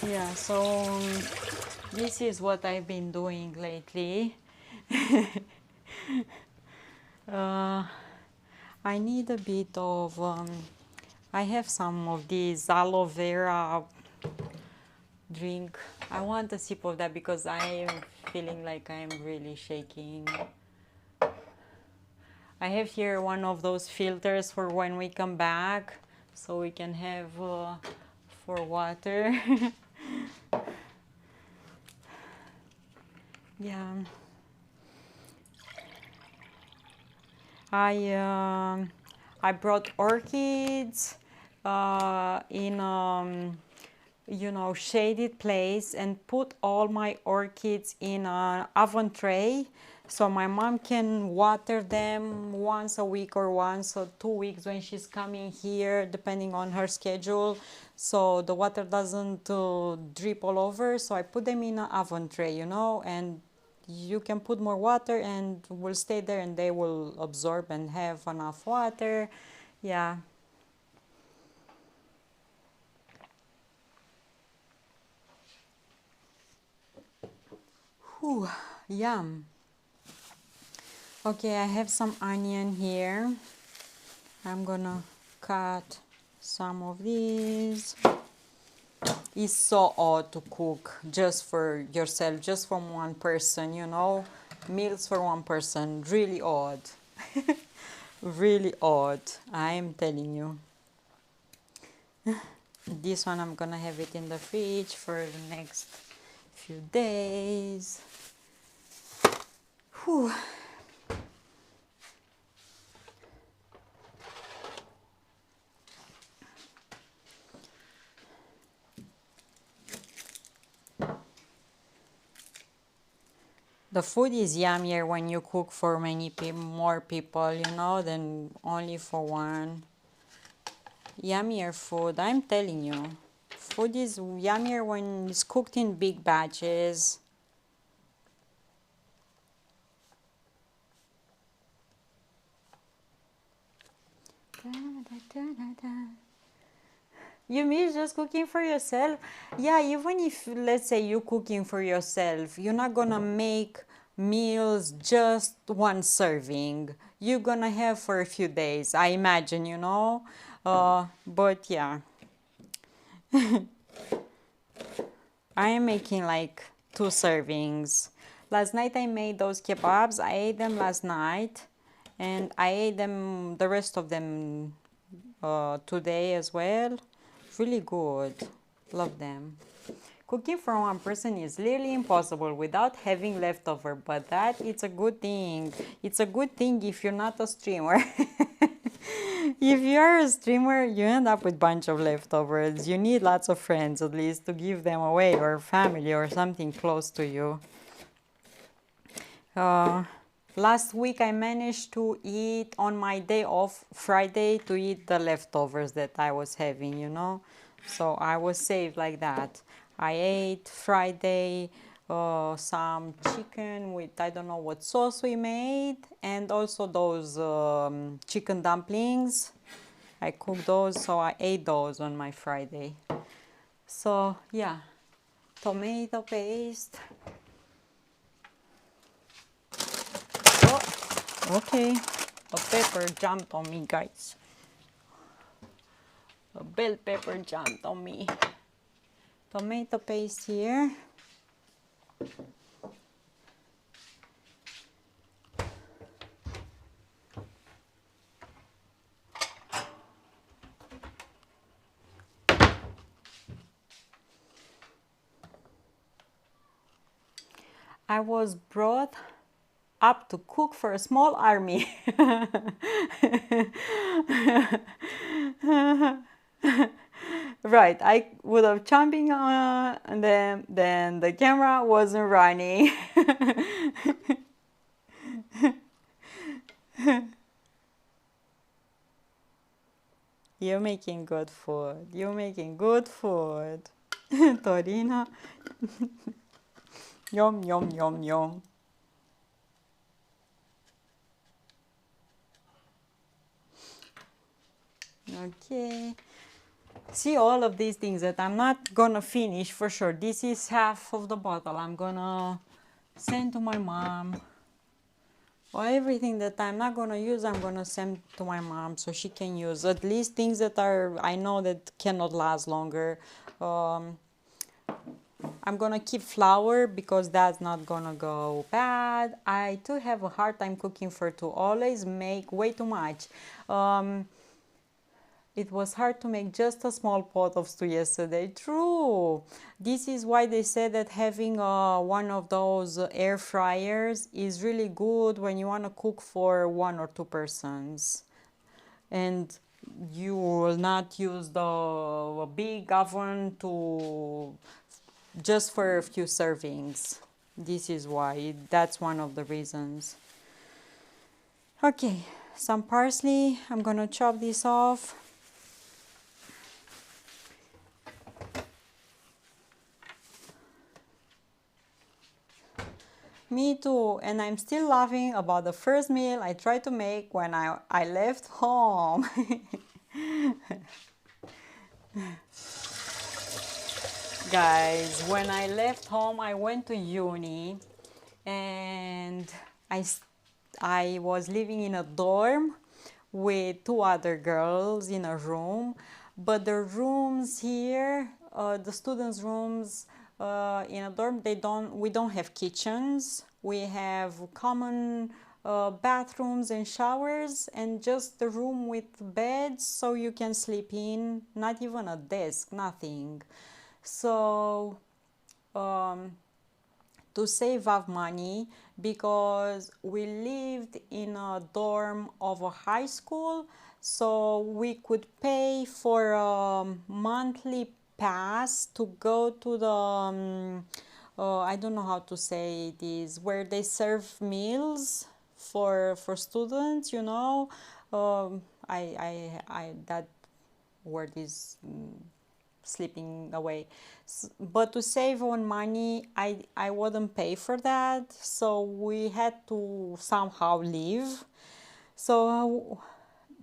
Yeah, so this is what I've been doing lately. I need a bit of, I have some of these aloe vera drink. I want a sip of that because I am feeling like I'm really shaking. I have here one of those filters for when we come back, so we can have for water. Yeah. I brought orchids in shaded place and put all my orchids in an oven tray, so my mom can water them once a week or once or 2 weeks when she's coming here, depending on her schedule, so the water doesn't drip all over. So I put them in an oven tray, and you can put more water and will stay there, and they will absorb and have enough water. Yeah. Whew, yum. Okay, I have some onion here. I'm gonna cut some of these. It's so odd to cook just for yourself, just from one person, meals for one person. Really odd. Really odd, I am telling you. This one I'm gonna have it in the fridge for the next few days. Whew. The food is yummier when you cook for more people, than only for one. Yummier food, I'm telling you. Food is yummier when it's cooked in big batches. You miss just cooking for yourself? Yeah, even if, let's say, you're cooking for yourself, you're not gonna make meals just one serving. You're gonna have for a few days, I imagine, but yeah. I am making like 2 servings. Last night I made those kebabs. I ate them last night, and I ate them, the rest of them, today as well. Really good. Love them. Cooking for one person is literally impossible without having leftover, but that it's a good thing. It's a good thing if you're not a streamer. If you're a streamer, you end up with a bunch of leftovers. You need lots of friends at least to give them away, or family or something close to you. Last week I managed to eat on my day off, Friday, to eat the leftovers that I was having, So I was saved like that. I ate Friday some chicken with, I don't know what sauce we made, and also those chicken dumplings. I cooked those, so I ate those on my Friday. So yeah, tomato paste. Oh, okay, a pepper jumped on me, guys. A bell pepper jumped on me. Tomato paste here. I was brought up to cook for a small army. Right, I would have jumping on, and then the camera wasn't running. You're making good food. You're making good food. Torina. Yum, yum, yum, yum. Okay. See, all of these things that I'm not gonna finish for sure. This is half of the bottle. I'm gonna send to my mom. Or everything that I'm not gonna use, I'm gonna send to my mom so she can use. At least things that I know that cannot last longer. I'm gonna keep flour because that's not gonna go bad. I too have a hard time cooking for two. Always make way too much. It was hard to make just a small pot of stew yesterday. True. This is why they say that having one of those air fryers is really good when you want to cook for one or two persons. And you will not use the big oven to just for a few servings. This is why. That's one of the reasons. Okay, some parsley. I'm gonna chop this off. Me too, and I'm still laughing about the first meal I tried to make when I left home. Guys, when I left home, I went to uni and I was living in a dorm with two other girls in a room, but the rooms here, the students' rooms in a dorm, we don't have kitchens. We have common bathrooms and showers, and just the room with beds so you can sleep in. Not even a desk, nothing. So to save up money, because we lived in a dorm of a high school, so we could pay for a monthly pass to go to the I don't know how to say it is, where they serve meals for students, you know. I that word is slipping away. But to save on money, I wouldn't pay for that, so we had to somehow live. So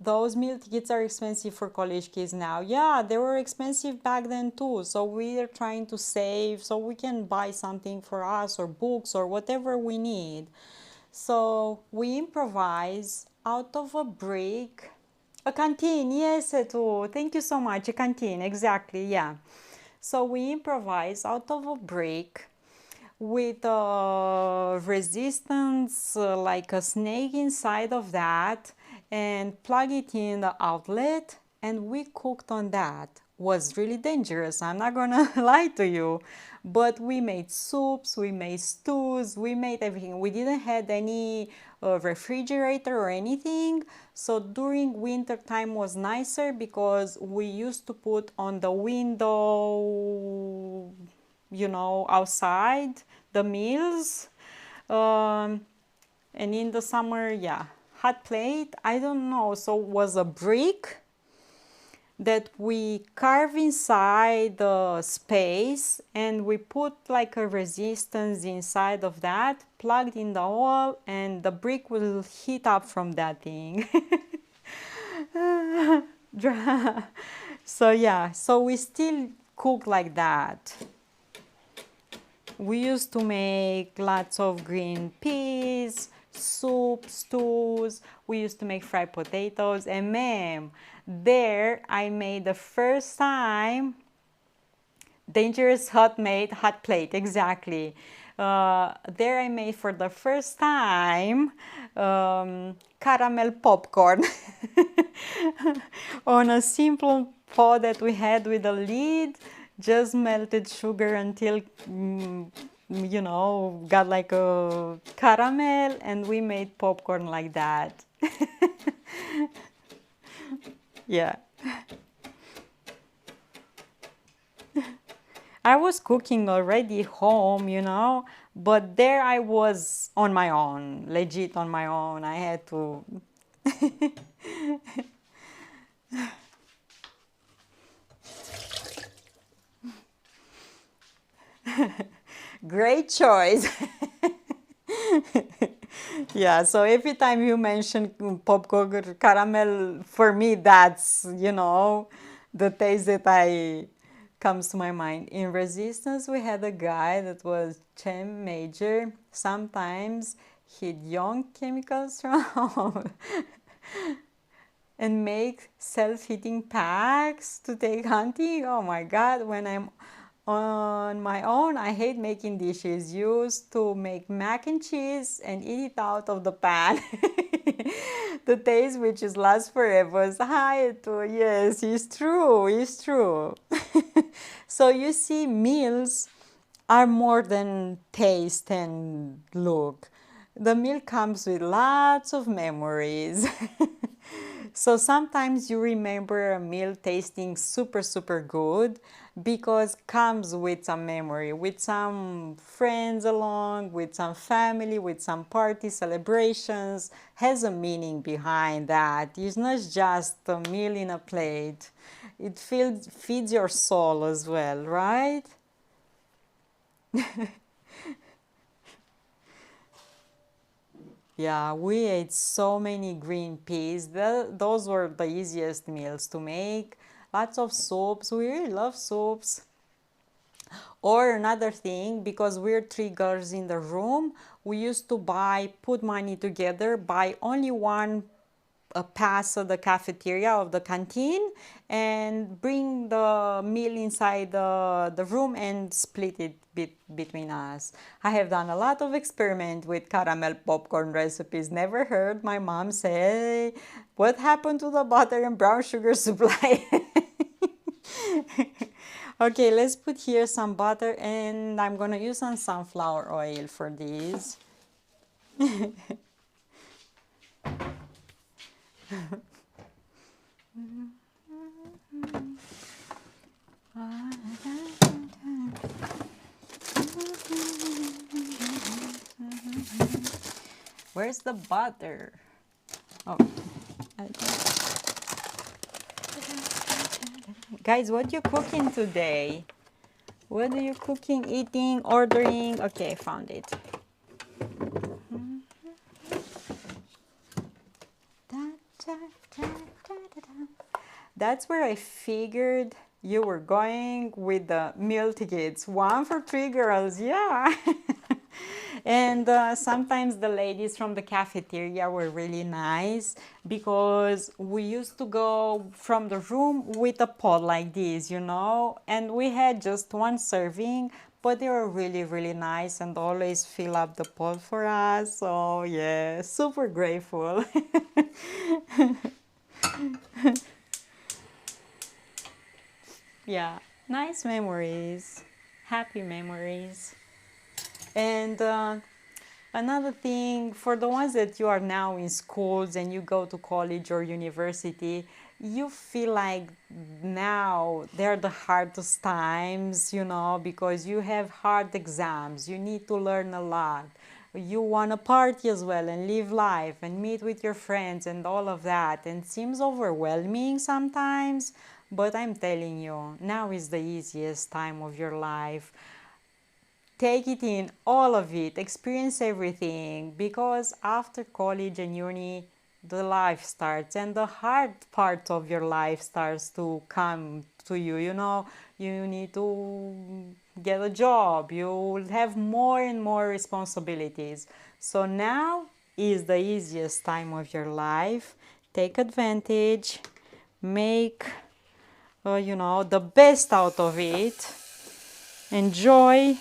those meal tickets are expensive for college kids now. Yeah, they were expensive back then too. So we are trying to save so we can buy something for us or books or whatever we need. So we improvise out of a brick. A canteen, yes, too. Thank you so much. A canteen, exactly, yeah. So we improvise out of a brick with a resistance like a snake inside of that, and plug it in the outlet, and we cooked on that. Was really dangerous, I'm not gonna lie to you, but we made soups, we made stews, we made everything. We didn't have any refrigerator or anything, so during winter time was nicer because we used to put on the window, you know, outside the meals. And in the summer, yeah, hot plate, I don't know, so was a brick that we carve inside the space, and we put like a resistance inside of that, plugged in the wall, and the brick will heat up from that thing. So yeah, so we still cook like that. We used to make lots of green peas, soup, stews. We used to make fried potatoes. And ma'am, there I made the first time dangerous hot plate, exactly. There I made for the first time caramel popcorn on a simple pot that we had with a lid. Just melted sugar until you know, got like a caramel, and we made popcorn like that. Yeah. I was cooking already home, you know, but there I was on my own, legit on my own. I had to. Great choice. Yeah, so every time you mention popcorn or caramel, for me that's, you know, the taste that I comes to my mind. In Resistance, we had a guy that was Chem Major. Sometimes he'd young chemicals from and make self-heating packs to take hunting. Oh my God, when I'm On my own, I hate making dishes. Used to make mac and cheese and eat it out of the pan. The taste which is lasts forever. Hi, yes, it's true, it's true. So you see, meals are more than taste and look. The meal comes with lots of memories. So sometimes you remember a meal tasting super, super good because comes with some memory, with some friends along, with some family, with some party celebrations, has a meaning behind that. It's not just a meal in a plate. It feeds your soul as well, right? Yeah, we ate so many green peas. Those were the easiest meals to make. Lots of soups. We really love soups. Or another thing, because we're three girls in the room, we used to put money together, buy only one pass of the cafeteria of the canteen and bring the meal inside the room and split it between us. I have done a lot of experiment with caramel popcorn recipes. Never heard my mom say, what happened to the butter and brown sugar supply? Okay, let's put here some butter and I'm gonna use some sunflower oil for this. Where's the butter? Oh, guys, what you cooking today? What are you cooking, eating, ordering? Okay, I found it. That's where I figured you were going with the meal tickets. One for three girls, yeah. And sometimes the ladies from the cafeteria were really nice because we used to go from the room with a pot like this, and we had just one serving, but they were really, really nice and always fill up the pot for us. So, yeah, super grateful. Yeah, nice memories, happy memories. And another thing, for the ones that you are now in schools and you go to college or university, you feel like now they're the hardest times, because you have hard exams, you need to learn a lot. You want to party as well and live life and meet with your friends and all of that. And it seems overwhelming sometimes, but I'm telling you, now is the easiest time of your life. Take it in, all of it, experience everything, because after college and uni, the life starts and the hard part of your life starts to come to you. You need to get a job, you will have more and more responsibilities. So now is the easiest time of your life. Take advantage, make the best out of it, enjoy.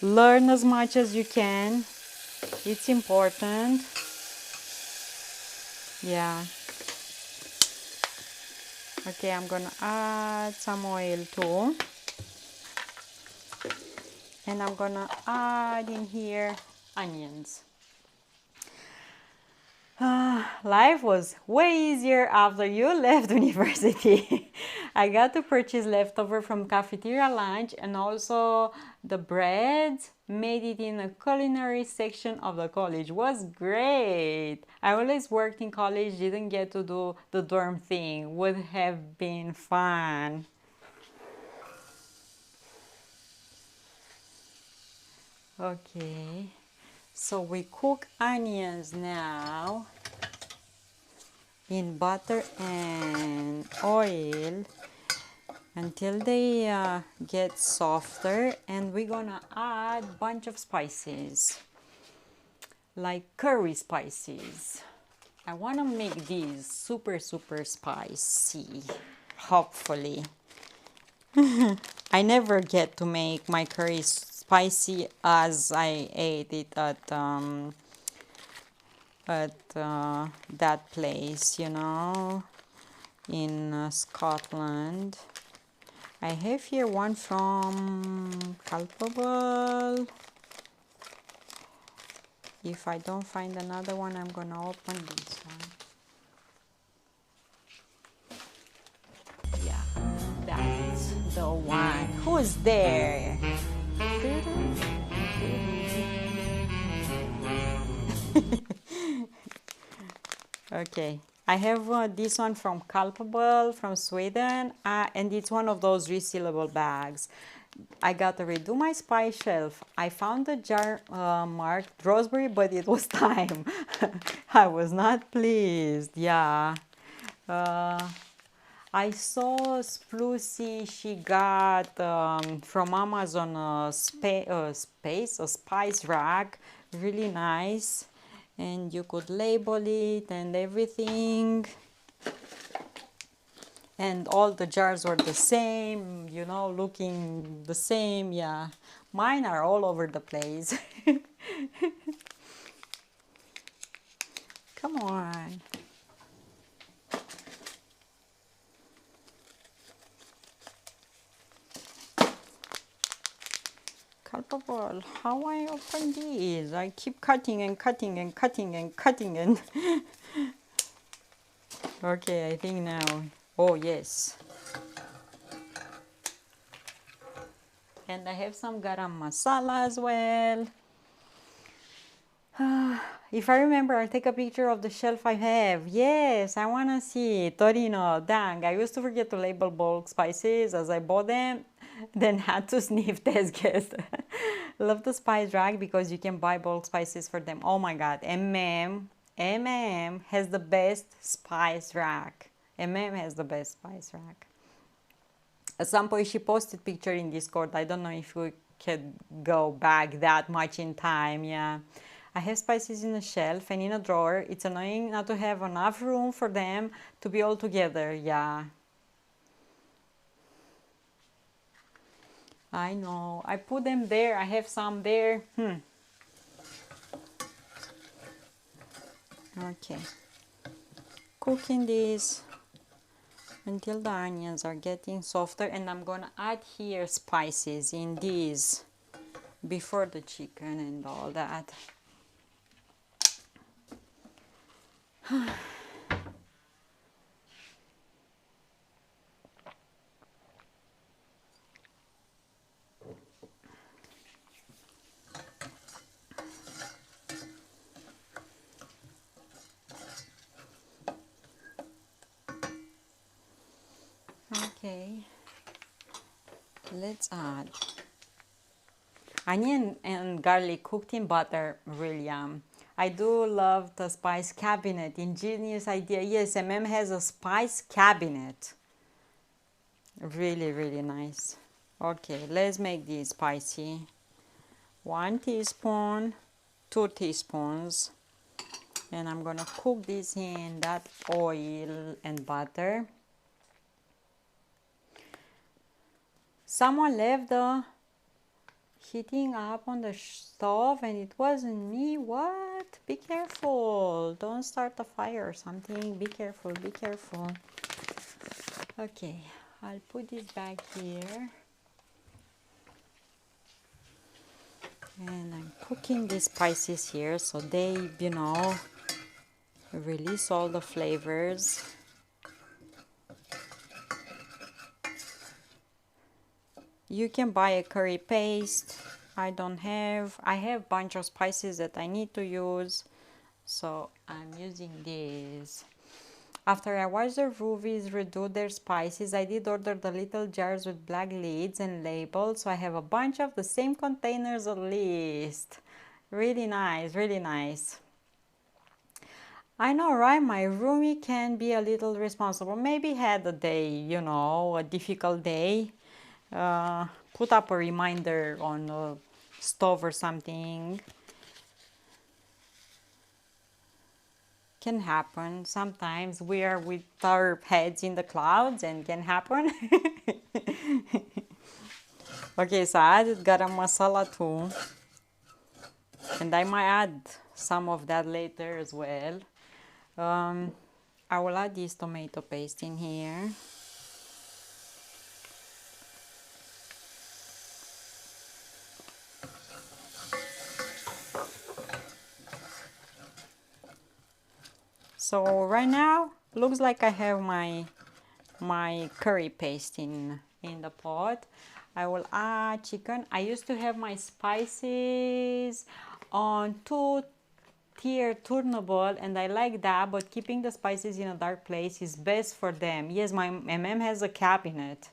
Learn as much as you can. It's important. Yeah. Okay, I'm gonna add some oil too. And I'm gonna add in here onions. Life was way easier after you left university. I got to purchase leftover from cafeteria lunch, and also the bread made it in a culinary section of the college. Was great. I always worked in college, didn't get to do the dorm thing. Would have been fun. Okay, so we cook onions now in butter and oil until they get softer, and we're gonna add bunch of spices like curry spices. I want to make these super, super spicy, hopefully. I never get to make my curry spicy as I ate it at that place, you know, in Scotland. I have here one from Culpable. If I don't find another one, I'm gonna open this one. Yeah, that's the one. Who's there? Okay, I have this one from Culpable from Sweden, and it's one of those resealable bags. I got to redo my spice shelf. I found the jar marked raspberry, but it was thyme. I was not pleased. Yeah. Uh, I saw Splucy, she got from Amazon a spice rack, really nice, and you could label it and everything. And all the jars were the same, you know, looking the same, yeah. Mine are all over the place. Come on. Culpable, how I open these? I keep cutting and cutting and cutting and cutting and okay, I think now. Oh yes. And I have some garam masala as well. If I remember, I'll take a picture of the shelf I have. Yes, I want to see. Torino, dang. I used to forget to label bulk spices as I bought them, then had to sniff test guess. Love the spice rack because you can buy bulk spices for them. Oh my god, MM has the best spice rack. Has the best spice rack. At some point she posted picture in Discord. I don't know if we can go back that much in time. Yeah, I have spices in a shelf and in a drawer. It's annoying not to have enough room for them to be all together. Yeah, I know. I put them there. I have some there. Okay, cooking this until the onions are getting softer, and I'm gonna add here spices in these before the chicken and all that. Okay, let's add onion and garlic cooked in butter, really yum. I do love the spice cabinet, ingenious idea. Yes, has a spice cabinet. Really, really nice. Okay, let's make this spicy. 1 teaspoon, 2 teaspoons, and I'm gonna cook this in that oil and butter. Someone left the heating up on the stove and it wasn't me. What? Be careful. Don't start a fire or something. Be careful, be careful. Okay, I'll put this back here. And I'm cooking the spices here so they, you know, release all the flavors. You can buy a curry paste. I don't have. I have bunch of spices that I need to use, so I'm using this. After I watched the Ruvies redo their spices, I did order the little jars with black lids and labels, so I have a bunch of the same containers at least. Really nice, really nice. I know, right? My roomie can be a little responsible. Maybe had a day, you know, a difficult day. Put up a reminder on the stove or something. can happen. Sometimes we are with our heads in the clouds and can happen. Okay, so I added garam masala too. And I might add some of that later as well. I will add this tomato paste in here. So right now, looks like I have my curry paste in the pot. I will add chicken. I used to have my spices on 2-tier turnable, and I like that, but keeping the spices in a dark place is best for them. Yes, my MM has a cabinet.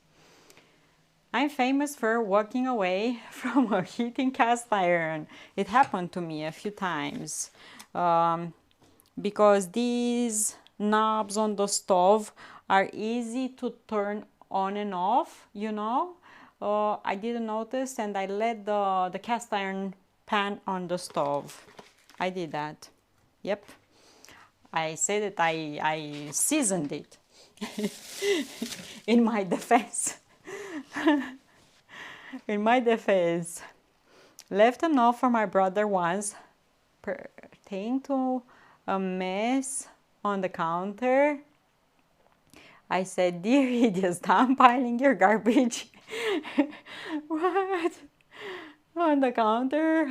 I'm famous for walking away from a heating cast iron. It happened to me a few times. Because these knobs on the stove are easy to turn on and off, you know. I didn't notice, and I let the cast iron pan on the stove. I did that. Yep. I said that I seasoned it in my defense. In my defense. Left a note for my brother once pertaining to a mess on the counter. I said, "Dear idiot, stop piling your garbage." What? On the counter?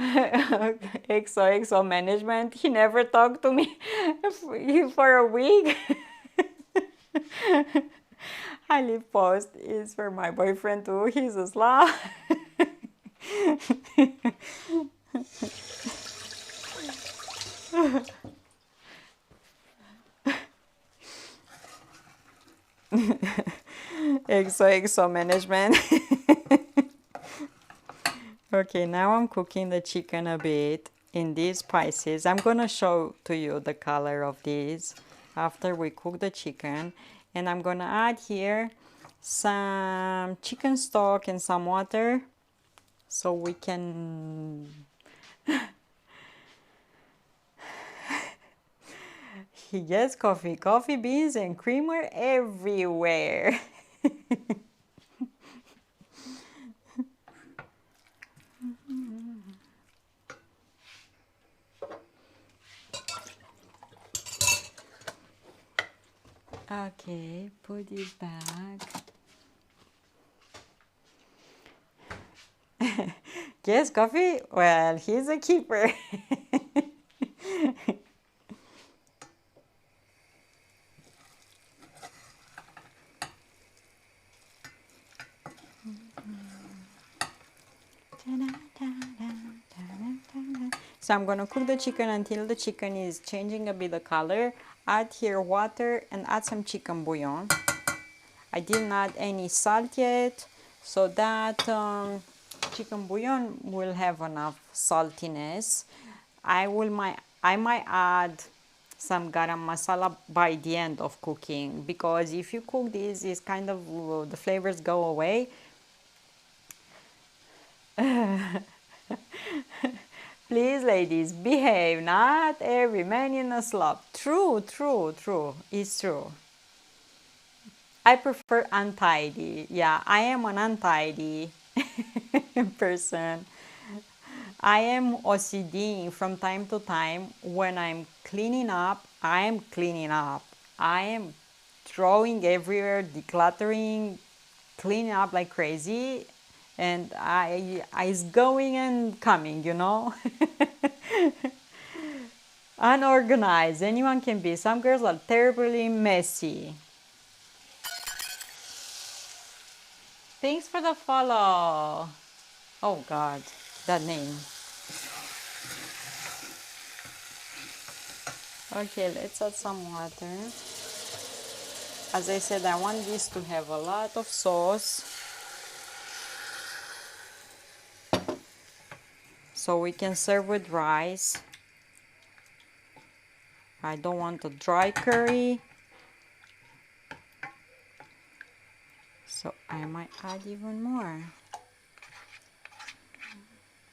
XOXO management. He never talked to me for a week. I leave post is for my boyfriend too. He's a slob. XOXO management. Okay, now I'm cooking the chicken a bit in these spices. I'm gonna show to you the color of these after we cook the chicken. And I'm gonna add here some chicken stock and some water so we can he gets coffee beans and creamer everywhere. Okay, put it back. Yes, coffee? Well, he's a keeper. So I'm gonna cook the chicken until the chicken is changing a bit of color. Add here water and add some chicken bouillon. I didn't add any salt yet, so that chicken bouillon will have enough saltiness. I might add some garam masala by the end of cooking, because if you cook this, it's kind of the flavors go away. Please, ladies, behave. Not every man in a slob. True, true, true. It's true. I prefer untidy. Yeah, I am an untidy person. I am OCD from time to time. When I'm cleaning up, I am cleaning up. I am throwing everywhere, decluttering, cleaning up like crazy, and it's going and coming, you know. Unorganized. Anyone can be. Some girls are terribly messy. Thanks for the follow. Oh God, that name. Okay, let's add some water. As I said, I want this to have a lot of sauce, so we can serve with rice. I don't want a dry curry, so I might add even more.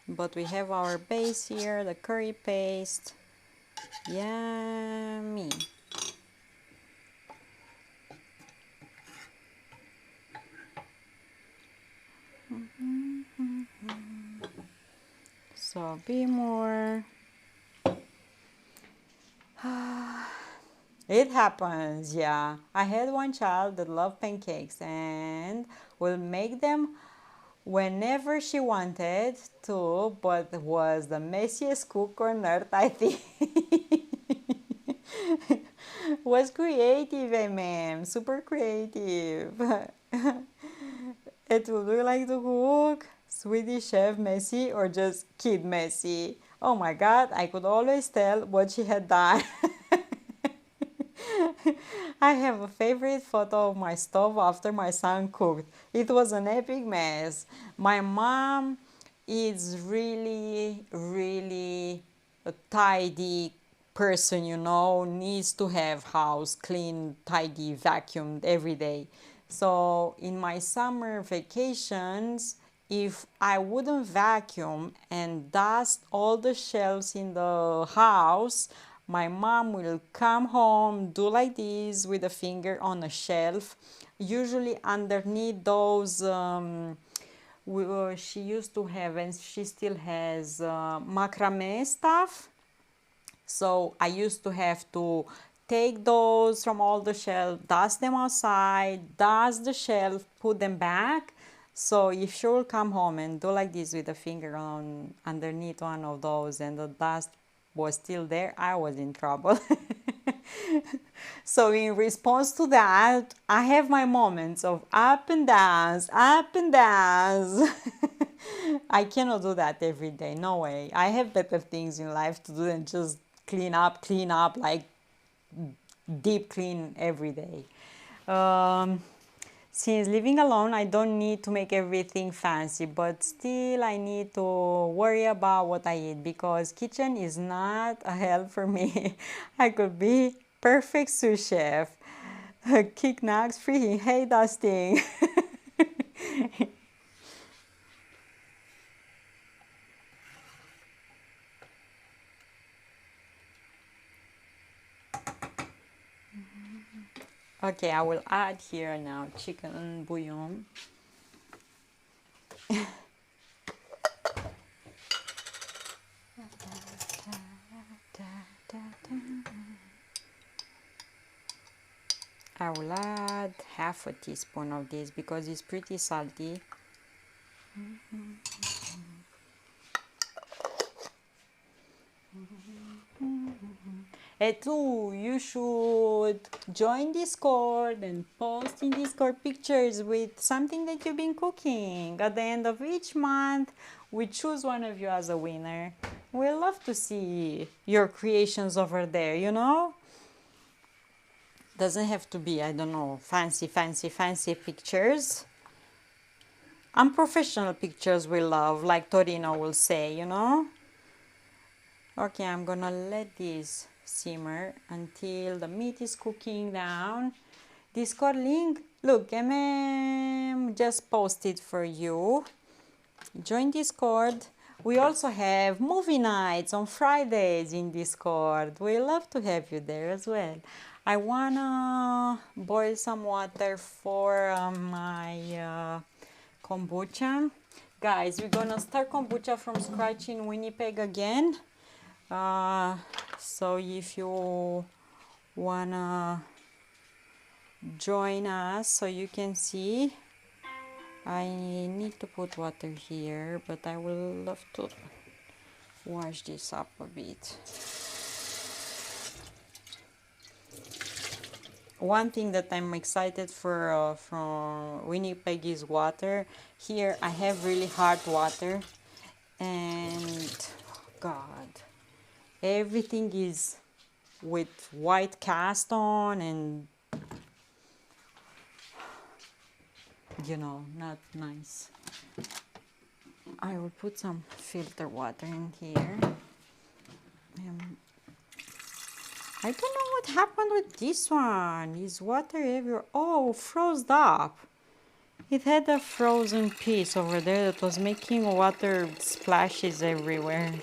But we have our base here, the curry paste. Yummy. So be more. It happens, yeah. I had one child that loved pancakes and will make them whenever she wanted to, but was the messiest cook on earth, I think. Was creative, ma'am. Super creative. It would you like to cook? Swedish chef messy or just kid messy? Oh my god, I could always tell what she had done. I have a favorite photo of my stove after my son cooked. It was an epic mess. My mom is really, really a tidy person, you know, needs to have house clean, tidy, vacuumed every day. So in my summer vacations, if I wouldn't vacuum and dust all the shelves in the house, my mom will come home, do like this with a finger on a shelf, usually underneath those. She used to have, and she still has, macrame stuff. So I used to have to take those from all the shelf, dust them outside, dust the shelf, put them back. So if she will come home and do like this with a finger on underneath one of those and the dust was still there, I was in trouble. So in response to that, I have my moments of up and downs, up and downs. I cannot do that every day. No way. I have better things in life to do than just clean up, like deep clean every day. Um, since living alone, I don't need to make everything fancy, but still I need to worry about what I eat because kitchen is not a help for me. I could be perfect sous chef. Kick knocks free. Hey, Dusting. Okay, I will add here now chicken bouillon. I will add half a teaspoon of this because it's pretty salty. And too, you should join Discord and post in Discord pictures with something that you've been cooking. At the end of each month, we choose one of you as a winner. We love to see your creations over there, you know? Doesn't have to be, I don't know, fancy pictures. Unprofessional pictures we love, like Torino will say, you know? Okay, I'm gonna let this simmer until the meat is cooking down. Discord link, look, just posted for you. Join Discord. We also have movie nights on Fridays in Discord. We love to have you there as well. I wanna boil some water for my kombucha. Guys, we're gonna start kombucha from scratch in Winnipeg again. So if you wanna join us so you can see, I need to put water here, but I will love to wash this up a bit. One thing that I'm excited for from Winnipeg is water. Here I have really hard water and God, everything is with white cast on and you know, not nice. I will put some filter water in here. I don't know what happened with this one. Is water everywhere? Oh, froze up. It had a frozen piece over there that was making water splashes everywhere.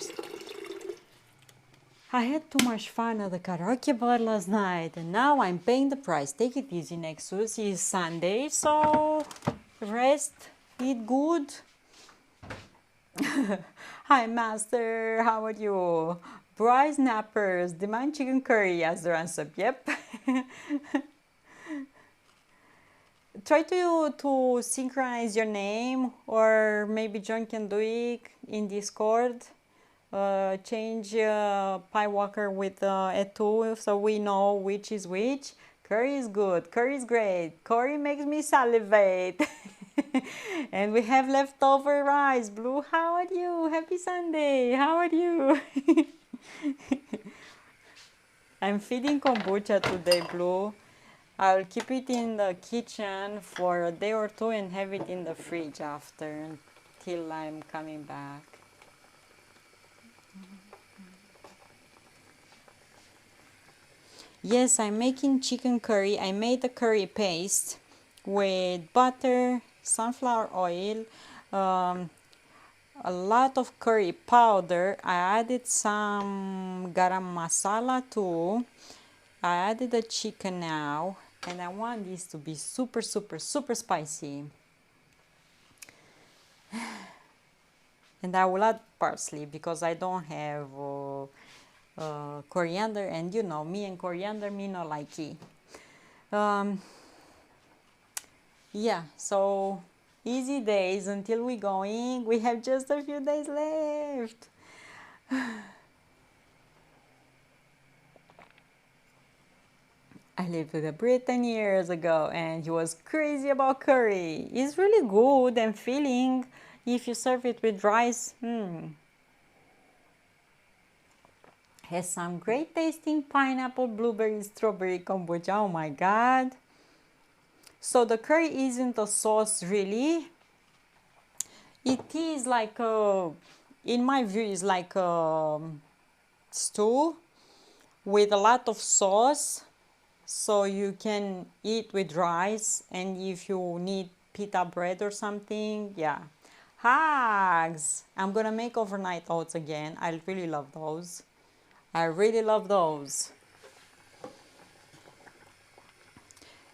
I had too much fun at the karaoke bar last night and now I'm paying the price. Take it easy next Tuesday is Sunday, so rest, eat good. Hi Master, how are you? Bryce Nappers, demand chicken curry as the ransom. Yep. Try to synchronize your name, or maybe John can do it in Discord. Change Pie Walker with Etu so we know which is which. Curry is good, curry is great, curry makes me salivate. And we have leftover rice. Blue, how are you? Happy Sunday, how are you? I'm feeding kombucha today, Blue. I'll keep it in the kitchen for a day or two and have it in the fridge after till I'm coming back. Yes, I'm making chicken curry. I made the curry paste with butter, sunflower oil, a lot of curry powder. I added some garam masala too. I added the chicken now, and I want this to be super, super, super spicy. And I will add parsley because I don't have coriander, and you know me and coriander, me no like it. Yeah, so easy days until we going. We have just a few days left. I lived with a Brit 10 years ago and he was crazy about curry. It's really good and filling if you serve it with rice. Has some great tasting pineapple, blueberry, strawberry kombucha. Oh my god. So the curry isn't a sauce really. It is like a, in my view, is like a stew with a lot of sauce. So you can eat with rice, and if you need pita bread or something, yeah. Hugs! I'm gonna make overnight oats again. I really love those. I really love those.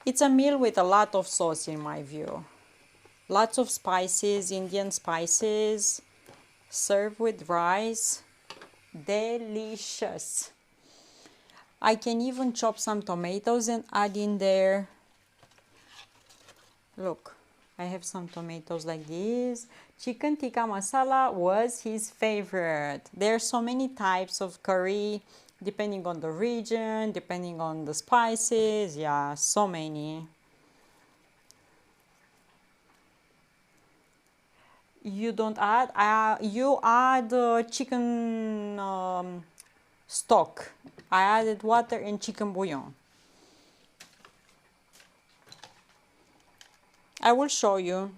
It's a meal with a lot of sauce in my view. Lots of spices, Indian spices, served with rice. Delicious. I can even chop some tomatoes and add in there. Look, I have some tomatoes like this. Chicken tikka masala was his favorite. There are so many types of curry, depending on the region, depending on the spices. Yeah, so many. You don't add, you add chicken stock. I added water and chicken bouillon. I will show you.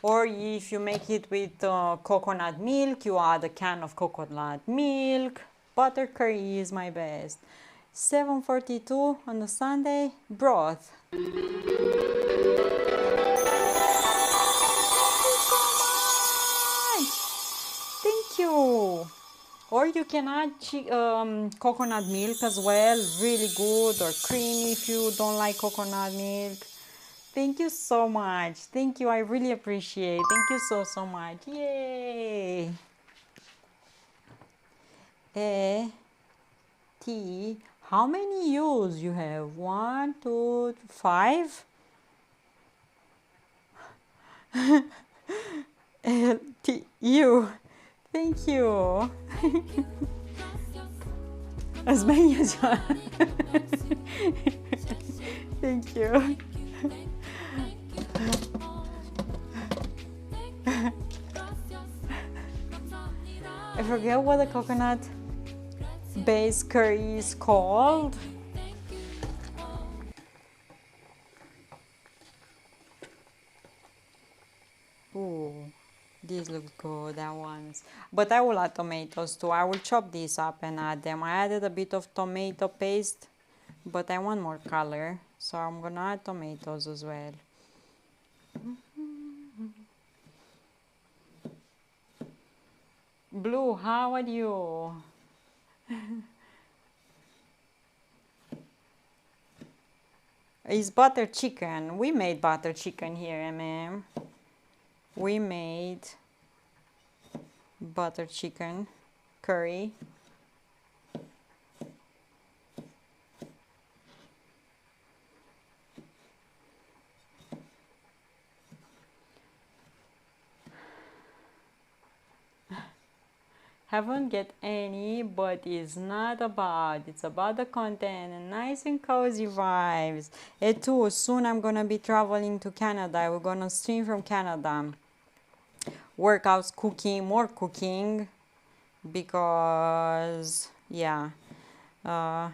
Or if you make it with coconut milk, you add a can of coconut milk. Butter curry is my best. 7:42 on a Sunday, broth. Thank you so much. Thank you. Or you can add coconut milk as well, really good, or cream if you don't like coconut milk. Thank you so much. Thank you. I really appreciate. Thank you so, so much. Yay. T. How many U's you have? 1, 2, 5. L, T, U. Thank you. As many as you want. Thank you. I forget what the coconut based curry is called. Ooh, these look good, that ones. But I will add tomatoes too. I will chop these up and add them. I added a bit of tomato paste, but I want more color, so I'm gonna add tomatoes as well. Blue, how are you? It's butter chicken. We made butter chicken here, MM. We made butter chicken curry. Haven't get any, but it's not about. It's about the content and nice and cozy vibes. And too, soon I'm gonna be traveling to Canada. We're gonna stream from Canada. Workouts, cooking, more cooking, because yeah, uh,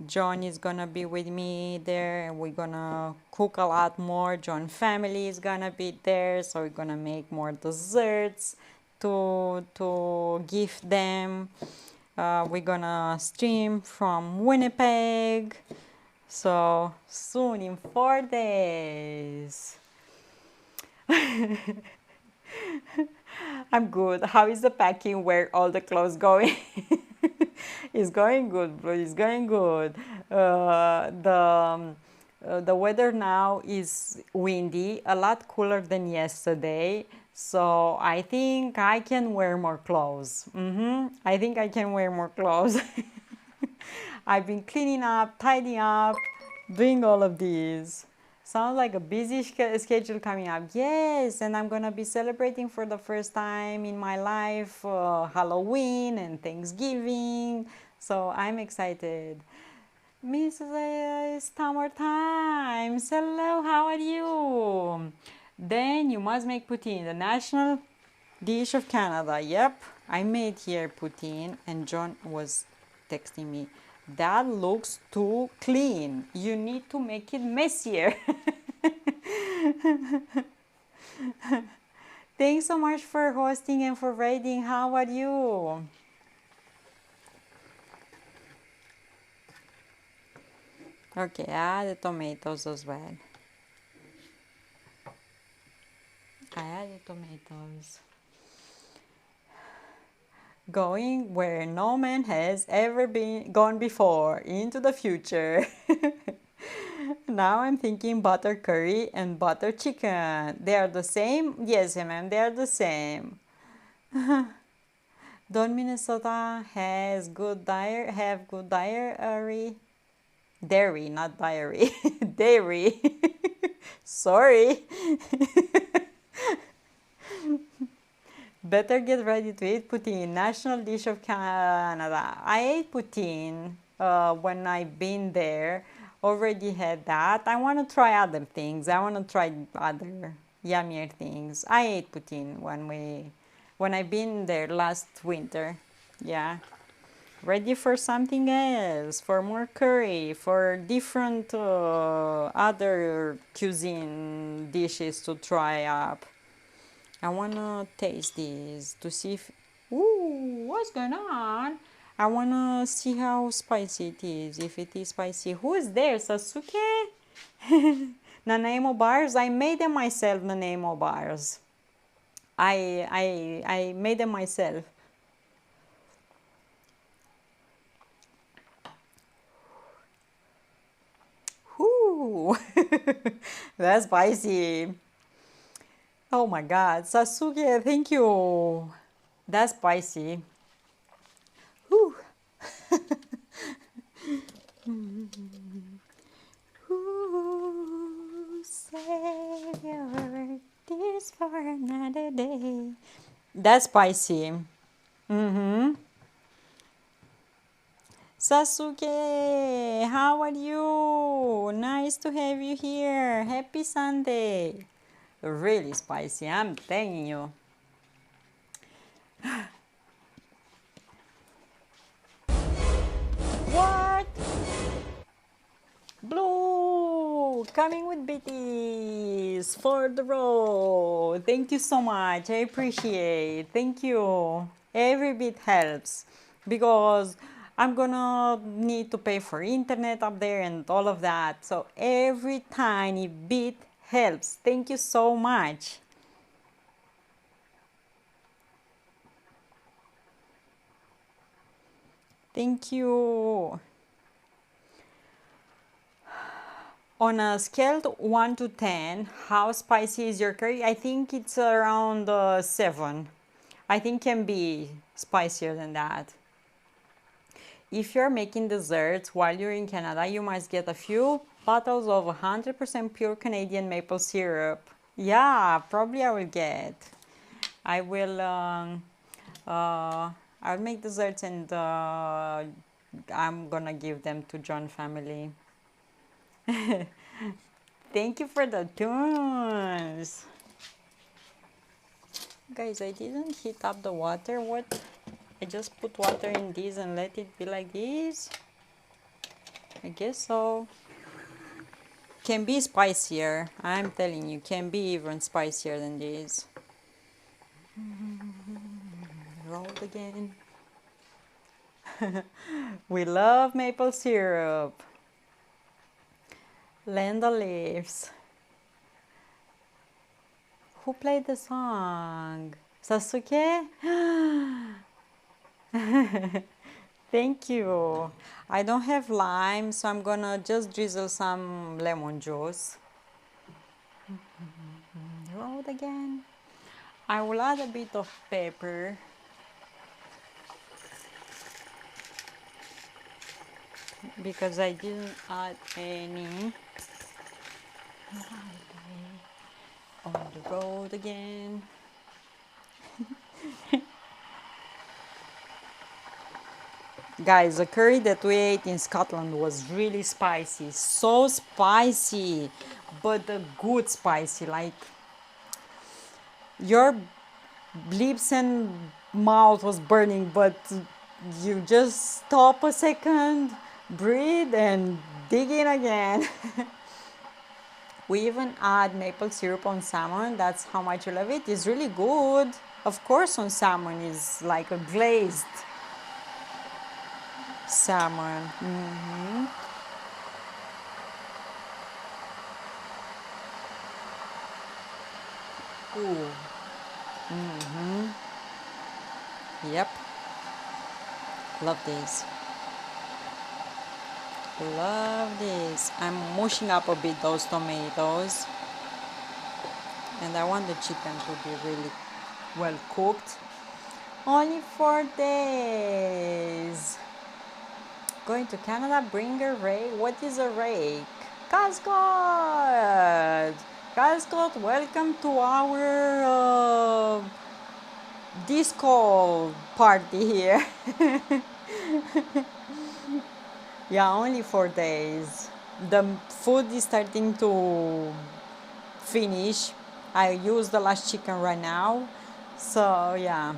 John is gonna be with me there, and we're gonna cook a lot more. John family is gonna be there, so we're gonna make more desserts to give them. We're gonna stream from Winnipeg, so soon in 4 days. I'm good. How is the packing? Where all the clothes going? It's going good, bro. It's going good. The weather now is windy, a lot cooler than yesterday. So I think I can wear more clothes. I think I can wear more clothes. I've been cleaning up, tidying up, doing all of these. Sounds like a busy schedule coming up. Yes, and I'm gonna be celebrating for the first time in my life Halloween and Thanksgiving. So I'm excited. Mrs. Summer Times. Hello, how are you? Then you must make poutine, the national dish of Canada. Yep, I made here poutine, and John was texting me. That looks too clean. You need to make it messier. Thanks so much for hosting and for raiding. How are you? Okay, add the tomatoes as well. I added tomatoes. Going where no man has ever been gone before, into the future. Now I'm thinking butter curry and butter chicken. They are the same? Yes, ma'am, they are the same. Don't Minnesota has good have good diary? Dairy, not diary. Dairy. Sorry. Better get ready to eat poutine, national dish of Canada. I ate poutine when I've been there. Already had that. I want to try other things. I want to try other yummier things. I ate poutine when I've been there last winter. Yeah. Ready for something else, for more curry, for different other cuisine dishes to try up. I wanna taste this to see if. Ooh, what's going on? I wanna see how spicy it is. If it is spicy, who is there? Sasuke? Nanaimo bars. I made them myself. Nanaimo bars. I made them myself. Ooh, that's spicy. Oh my God, Sasuke, thank you. That's spicy. Whew. Ooh, save your tears for another day. That's spicy. Mm-hmm. Sasuke, how are you? Nice to have you here. Happy Sunday. Really spicy, I'm telling you. What? Blue, coming with BTs for the road. Thank you so much. I appreciate. Thank you. Every bit helps because I'm gonna need to pay for internet up there and all of that. So every tiny bit helps. Thank you so much. Thank you. On a scale of 1 to 10, how spicy is your curry? I think it's around 7. I think can be spicier than that. If you're making desserts while you're in Canada, you must get a few bottles of 100% pure Canadian maple syrup. Yeah, probably I will get. I will. I'll make desserts and I'm gonna give them to John family. Thank you for the tunes. Guys, I didn't heat up the water. What? I just put water in this and let it be like this? I guess so. Can be spicier. I'm telling you, can be even spicier than this. Rolled again. We love maple syrup. Land the leaves. Who played the song? Sasuke? Thank you. I don't have lime, so I'm gonna just drizzle some lemon juice. Rolled again. I will add a bit of pepper. Because I didn't add any. On the road again. Guys, the curry that we ate in Scotland was really spicy. So spicy, but the good spicy. Like your lips and mouth was burning, but you just stop a second, breathe, and dig in again. We even add maple syrup on salmon. That's how much you love it. It's really good. Of course, on salmon is like a glazed salmon. Ooh. Yep. Love this. Love this. I'm mushing up a bit those tomatoes. And I want the chicken to be really well cooked. Only 4 days. Going to Canada, bring a rake. What is a rake? Cascot! Cascot, welcome to our disco party here. Yeah, only 4 days. The food is starting to finish. I use the last chicken right now. So yeah.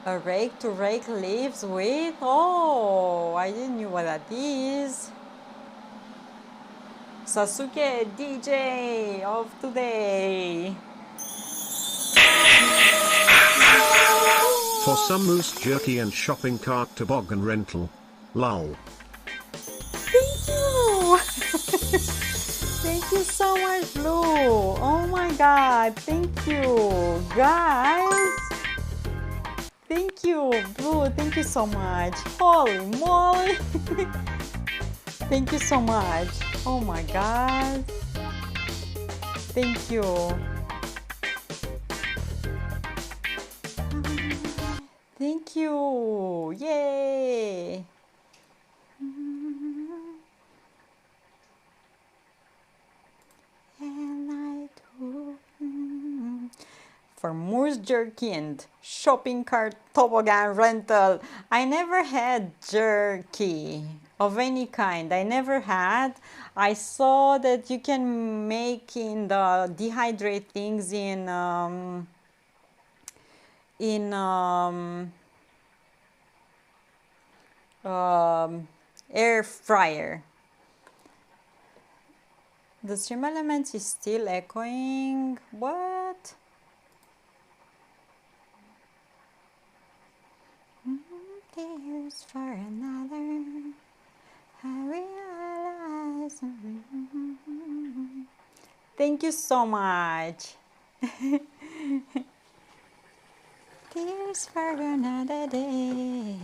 A rake to rake leaves with, oh, I didn't know what that is. Sasuke DJ of today. For some moose jerky and shopping cart toboggan rental. Lol. Thank you. Thank you so much, Lou. Oh my God, thank you, guys. Thank you, Blue. Thank you so much. Holy moly. Thank you so much. Oh my God. Thank you. Thank you. Yay. And I do. For moose jerky and shopping cart toboggan rental. I never had jerky of any kind. I never had. I saw that you can make in the dehydrate things in air fryer. The stream elements is still echoing. What? Tears for another. I realize. Thank you so much. Tears for another day.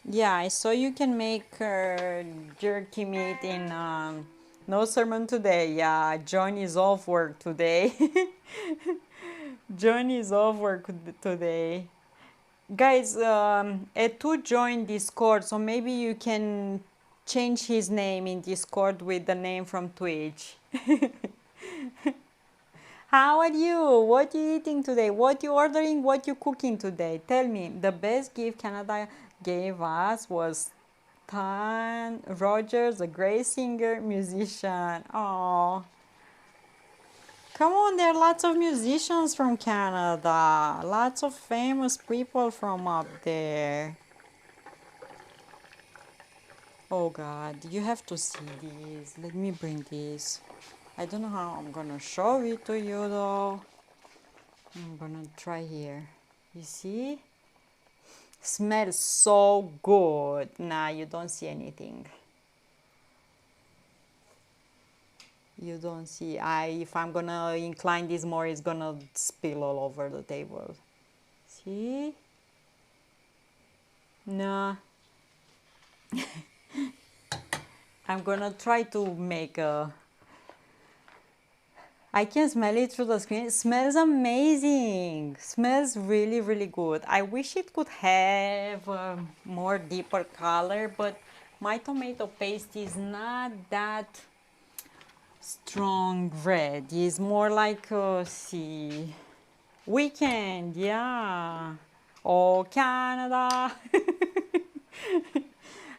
Yeah, so you can make jerky meat in no sermon today. Yeah, John is off work today. John is off work today. Guys, Etu joined Discord, so maybe you can change his name in Discord with the name from Twitch. How are you? What you eating today? What you ordering? What you cooking today? Tell me. The best gift Canada gave us was Tan Rogers, a great singer, musician. Oh, come on, there are lots of musicians from Canada. Lots of famous people from up there. Oh God, you have to see this. Let me bring this. I don't know how I'm gonna show it to you though. I'm gonna try here. You see? Smells so good. Nah, you don't see anything. You don't see. If I'm gonna incline this more, it's gonna spill all over the table. See? Nah. I'm gonna try to make a. I can smell it through the screen. It smells amazing. Smells really, really good. I wish it could have a more deeper color, but my tomato paste is not that strong red. It's more like, see, weekend, yeah. Oh, Canada.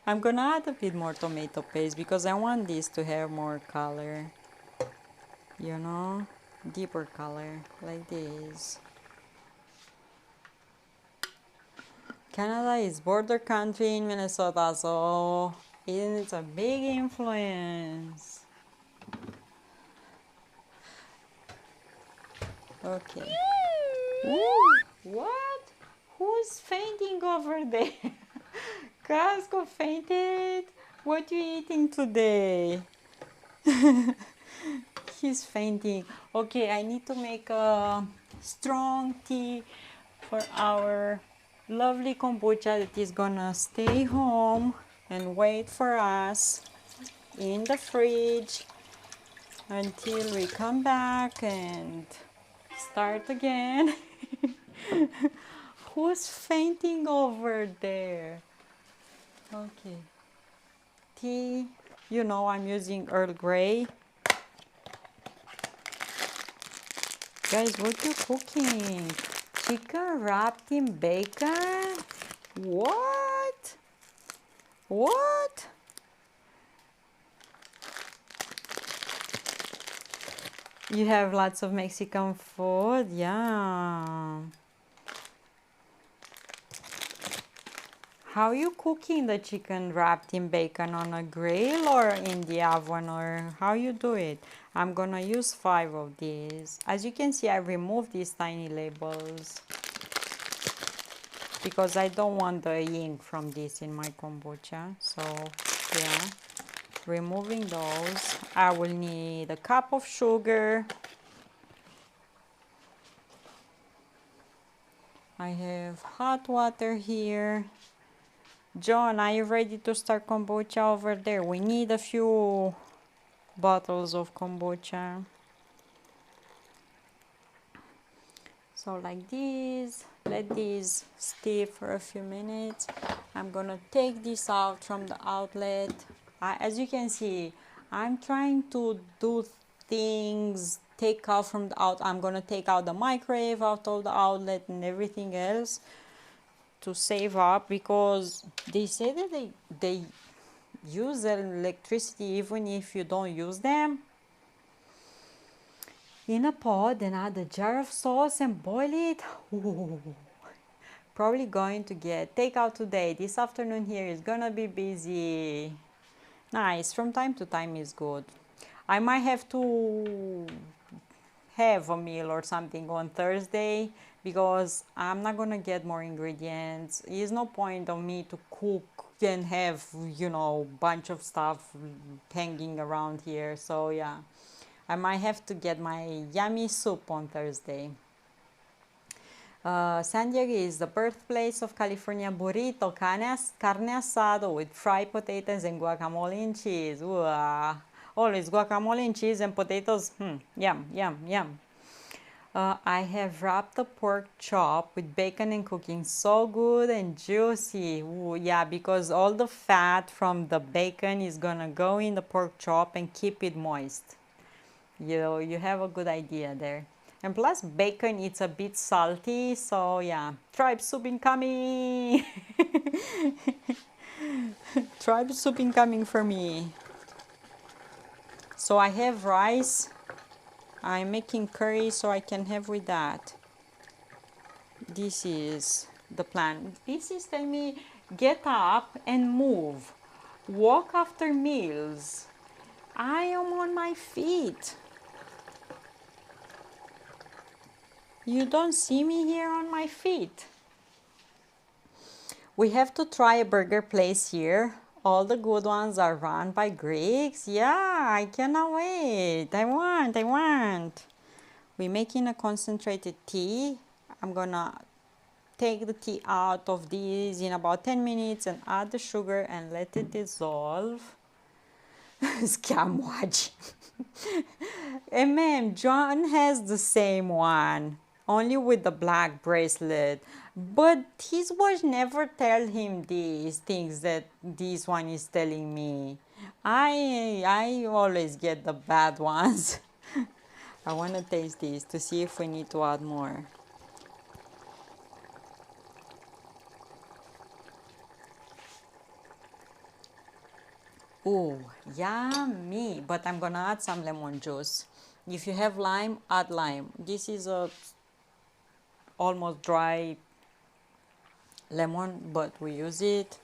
I'm gonna add a bit more tomato paste because I want this to have more color. You know, deeper color like this. Canada is border country in Minnesota, so it's a big influence. Okay. Ooh, what? Who's fainting over there? Casco fainted. What you eating today? He's fainting. Okay, I need to make a strong tea for our lovely kombucha that is gonna stay home and wait for us in the fridge until we come back and start again. Who's fainting over there? Okay. Tea. You know I'm using Earl Grey. Guys, what you cooking? Chicken wrapped in bacon? What? What? You have lots of Mexican food? Yeah. How you cooking the chicken wrapped in bacon, on a grill or in the oven, or how you do it? I'm gonna use 5 of these. As you can see, I removed these tiny labels because I don't want the ink from this in my kombucha. So yeah, removing those. I will need a cup of sugar. I have hot water here. John, are you ready to start kombucha over there? We need a few bottles of kombucha. So like this, let these steep for a few minutes. I'm gonna take this out from the outlet. As you can see, I'm trying to do things, take out from the out. I'm gonna take out the microwave out of the outlet and everything else to save up, because they say that they use electricity even if you don't use them. In a pot, then add a jar of sauce and boil it. Ooh. Probably going to get takeout today. This afternoon here is gonna be busy. Nice, from time to time is good. I might have to have a meal or something on Thursday because I'm not gonna get more ingredients. There's no point of me to cook and have, you know, bunch of stuff hanging around here. So yeah, I might have to get my yummy soup on Thursday. San Diego is the birthplace of California burrito, carne asado with fried potatoes and guacamole and cheese. Ooh, always guacamole and cheese and potatoes. Yum, yum, yum. I have wrapped the pork chop with bacon and cooking so good and juicy. Ooh, yeah, because all the fat from the bacon is gonna go in the pork chop and keep it moist. You have a good idea there. And plus bacon, it's a bit salty, so yeah. Tribe soup incoming! Tribe soup incoming for me. So I have rice. I'm making curry so I can have with that. This is the plan. This is telling me get up and move. Walk after meals. I am on my feet. You don't see me here on my feet. We have to try a burger place here. All the good ones are run by Greeks. Yeah, I cannot wait. I want. We're making a concentrated tea. I'm gonna take the tea out of these in about 10 minutes and add the sugar and let it dissolve. Scam watch. Ma'am, John has the same one, only with the black bracelet. But his watch never tell him these things that this one is telling me. I always get the bad ones. I want to taste this to see if we need to add more. Ooh, yummy! But I'm gonna add some lemon juice. If you have lime, add lime. This is a almost dry lemon, but we use it.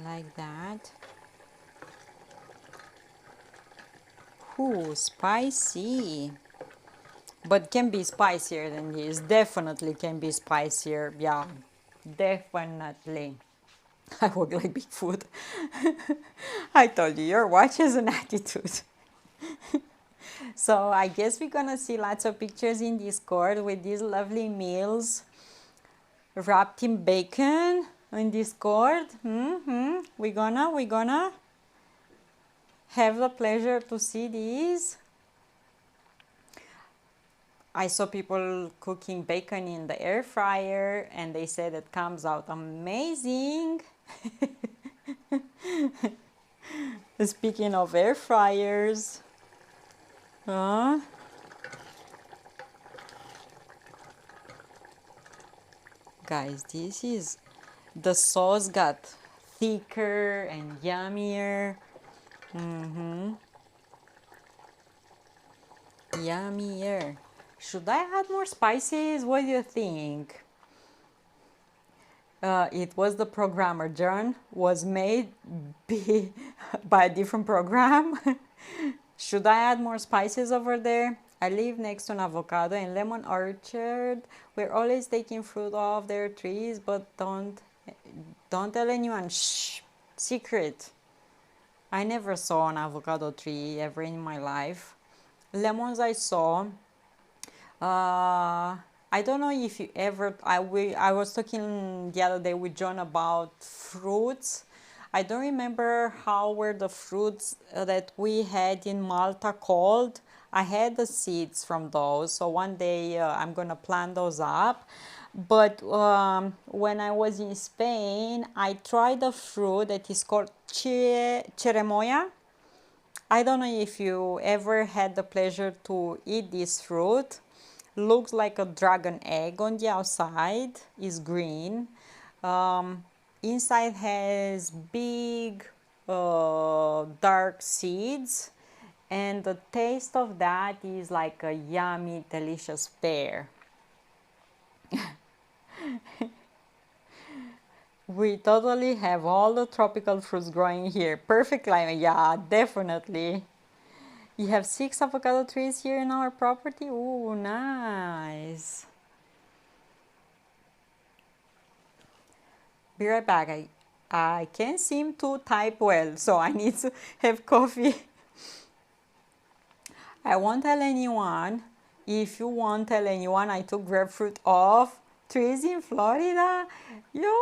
Like that. Ooh, spicy. But can be spicier than this. Definitely can be spicier. Yeah, definitely. I work like Bigfoot. I told you, your watch has an attitude. So I guess we're gonna see lots of pictures in Discord with these lovely meals wrapped in bacon in Discord. We're gonna have the pleasure to see these. I saw people cooking bacon in the air fryer and they said it comes out amazing. Speaking of air fryers, guys, this is the sauce got thicker and yummier. Yummier. Should I add more spices? What do you think? It was the programmer. John was made by a different program. Should I add more spices over there? I live next to an avocado and lemon orchard. We're always taking fruit off their trees, but don't tell anyone. Shh, secret. I never saw an avocado tree ever in my life. Lemons I saw. I don't know if you ever. I was talking the other day with John about fruits. I don't remember how were the fruits that we had in Malta called. I had the seeds from those, so one day I'm gonna plant those up. But when I was in Spain, I tried a fruit that is called cheremoya. I don't know if you ever had the pleasure to eat this fruit. Looks like a dragon egg on the outside, is green. Inside has big dark seeds, and the taste of that is like a yummy, delicious pear. We totally have all the tropical fruits growing here. Perfect climate, yeah, definitely. You have 6 avocado trees here in our property? Ooh, nice. Be right back. I can't seem to type well, so I need to have coffee. I won't tell anyone. If you won't tell anyone, I took grapefruit off trees in Florida. Yo,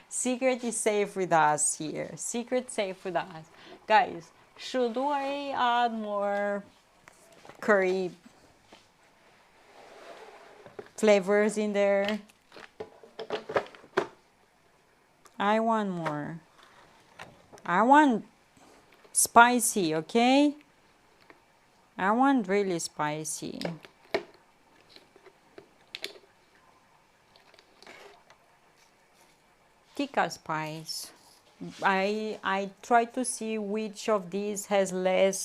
secret is safe with us here. Secret safe with us, guys. Should I add more curry flavors in there? I want more. I want spicy, okay? I want really spicy. Tikka spice. I try to see which of these has less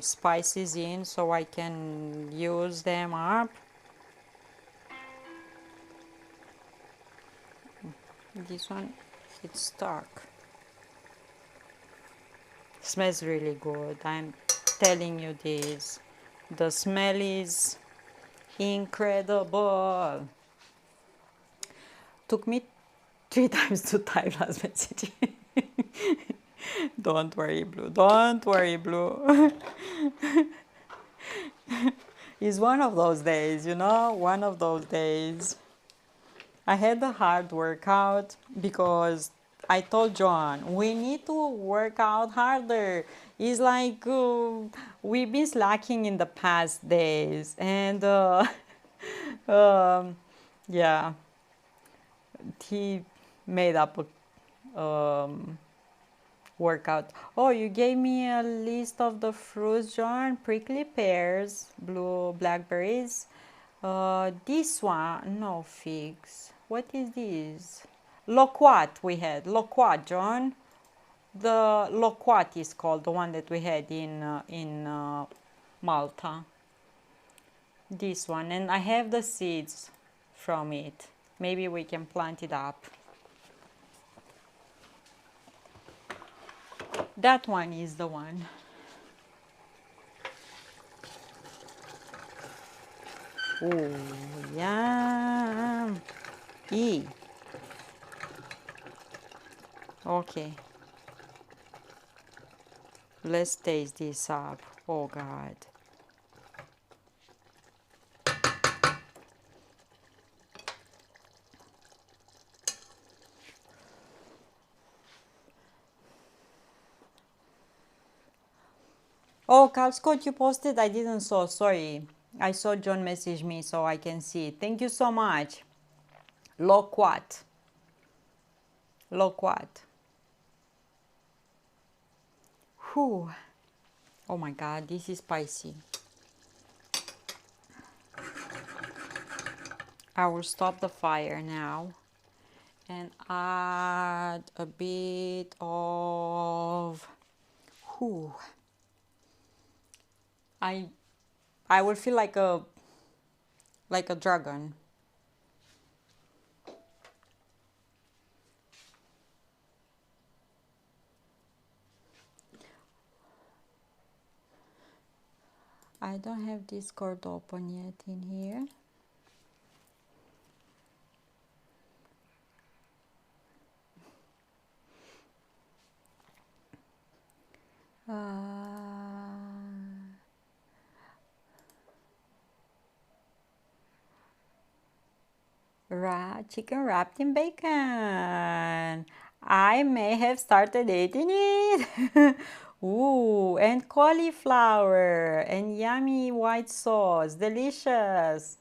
spices in, so I can use them up. This one, it's stuck. Smells really good. I'm telling you this. The smell is incredible. Took me 3 times to type last message. Don't worry, Blue. Don't worry, Blue. It's one of those days, you know? One of those days. I had a hard workout because I told John, we need to work out harder. It's like we've been slacking in the past days. And yeah, he made up a workout. Oh, you gave me a list of the fruits, John. Prickly pears, blue blackberries. This one, no figs. What is this? Loquat we had. Loquat, John. The loquat is called, the one that we had in Malta. This one, and I have the seeds from it. Maybe we can plant it up. That one is the one. Oh, yum. Okay. Let's taste this up. Oh, God. Oh, Carl Scott, you posted? I didn't saw. Sorry. I saw John message me so I can see. Thank you so much. Loquat. Loquat. Whew. Oh my God, this is spicy. I will stop the fire now and add a bit of. Whew. I will feel like a dragon. I don't have Discord open yet in here. Chicken wrapped in bacon. I may have started eating it. Ooh, and cauliflower and yummy white sauce. Delicious.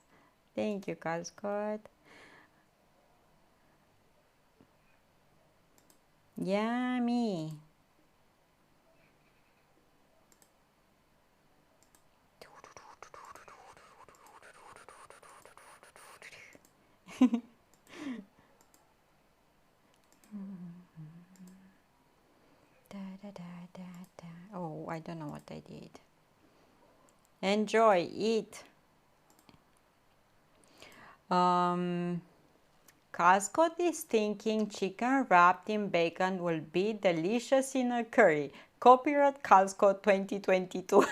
Thank you, Carl Scott. Yummy. Oh, I don't know what I did. Enjoy, eat. Cascot is thinking chicken wrapped in bacon will be delicious in a curry. Copyright Cascot 2022.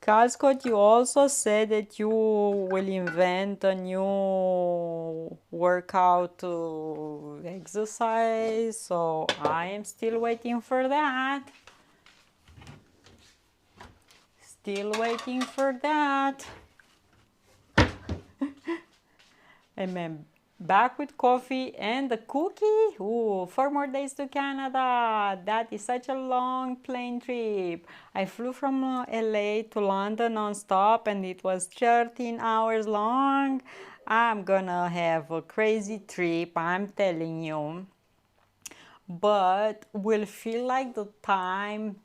Carl Scott, you also said that you will invent a new workout exercise, so I am still waiting for that. Still waiting for that. And then back with coffee and the cookie. Ooh, 4 more days to Canada. That is such a long plane trip. I flew from LA to London non-stop and it was 13 hours long. I'm gonna have a crazy trip, I'm telling you. But will feel like the time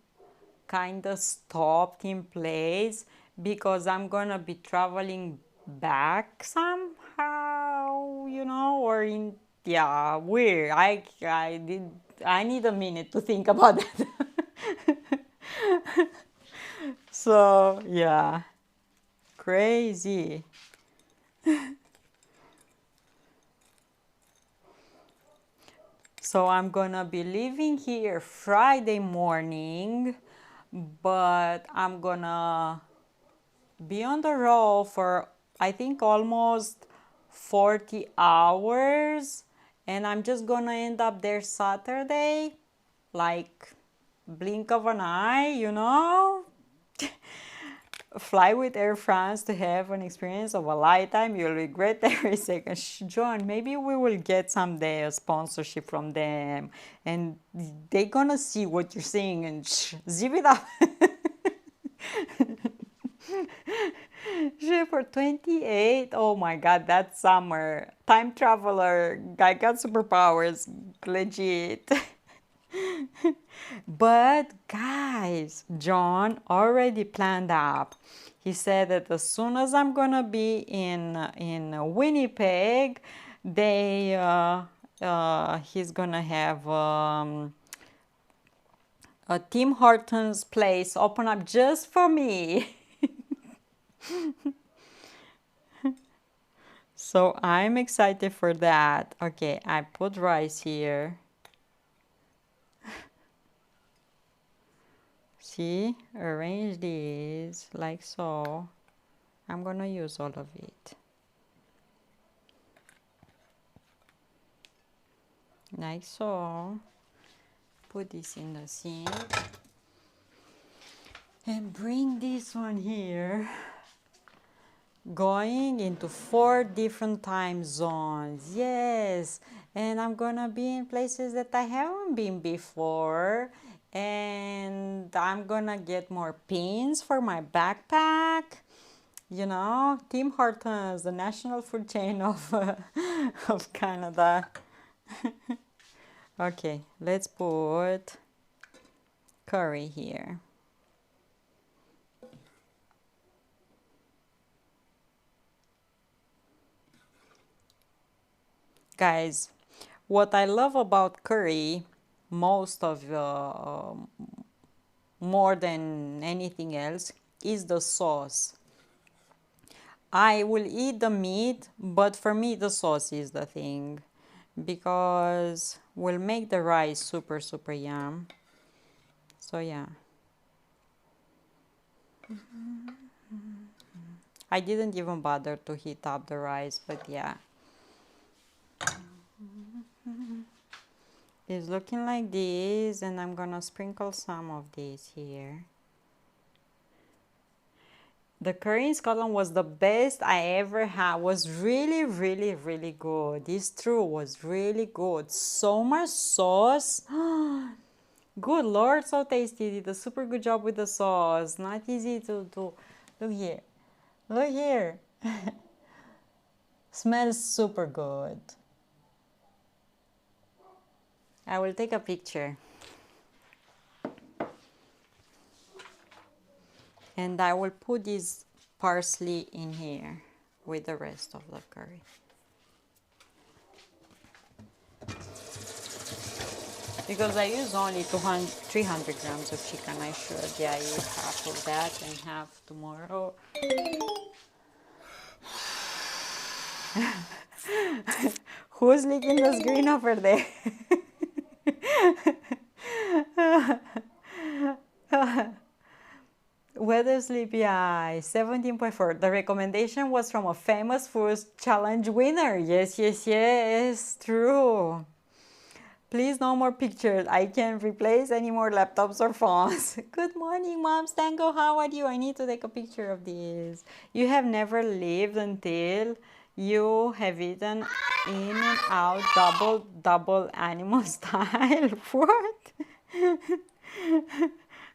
kind of stopped in place because I'm gonna be traveling back somehow, or in yeah, weird. I need a minute to think about that. So yeah, crazy. So I'm gonna be leaving here Friday morning, but I'm gonna be on the road for I think almost 40 hours, and I'm just gonna end up there Saturday, like blink of an eye. Fly with Air France to have an experience of a lifetime. You'll regret every second. John, maybe we will get someday a sponsorship from them, and they gonna see what you're saying and zip it up. Shit, for 28. Oh my god, that summer. Time traveler. Guy got superpowers. Legit. But guys, John already planned out. He said that as soon as I'm gonna be in Winnipeg, he's gonna have a Tim Hortons place open up just for me. So I'm excited for that. Okay, I put rice here. See, arrange these like so. I'm gonna use all of it. Like so. Put this in the sink. And bring this one here. Going into 4 different time zones. Yes. And I'm gonna be in places that I haven't been before. And I'm gonna get more pins for my backpack. Tim Hortons, the national food chain of, of Canada. Okay, let's put curry here. Guys, what I love about curry, more than anything else, is the sauce. I will eat the meat, but for me the sauce is the thing, because will make the rice super super yum. So yeah. I didn't even bother to heat up the rice, but yeah. It's looking like this, and I'm gonna sprinkle some of this here. The curry in Scotland was the best I ever had. Was really, really, really good. It's true, was really good. So much sauce. Good Lord, so tasty. Did a super good job with the sauce. Not easy to do. Look here. Look here. Smells super good. I will take a picture. And I will put this parsley in here with the rest of the curry. Because I use only 300 grams of chicken, I should eat half of that and half tomorrow. Who's licking the screen over there? Whether sleepy eyes. 17.4. The recommendation was from a famous food challenge winner. Yes, yes, yes. True. Please, no more pictures. I can't replace any more laptops or phones. Good morning, Moms Tango. How are you? I need to take a picture of this. You have never lived until you have eaten in and out double animal style. What?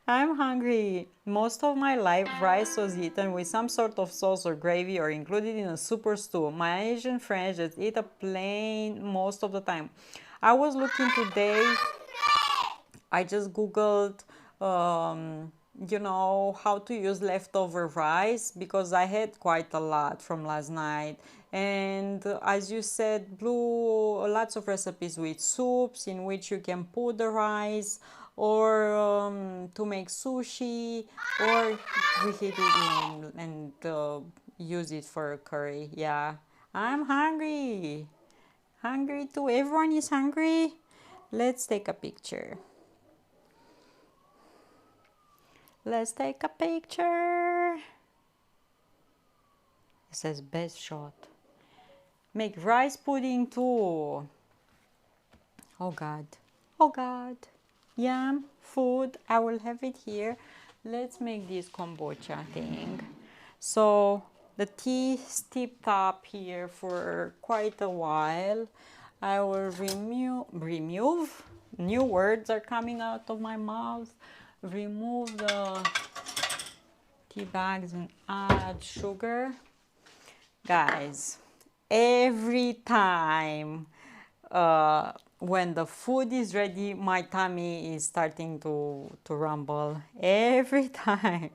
I'm hungry. Most of my life, rice was eaten with some sort of sauce or gravy or included in a soup or stew. My Asian friends just eat a plain most of the time. I was looking today, I just Googled, how to use leftover rice because I had quite a lot from last night. And as you said, Blue, lots of recipes with soups in which you can put the rice or to make sushi or reheat it and use it for curry. Yeah, I'm hungry. Hungry too. Everyone is hungry. Let's take a picture. Let's take a picture. It says best shot. Make rice pudding too. Oh God. Oh God. Yum. Food. I will have it here. Let's make this kombucha thing. So the tea steeped up here for quite a while. I will remove. New words are coming out of my mouth. Remove the tea bags and add sugar. Guys, every time when the food is ready, my tummy is starting to rumble. Every time.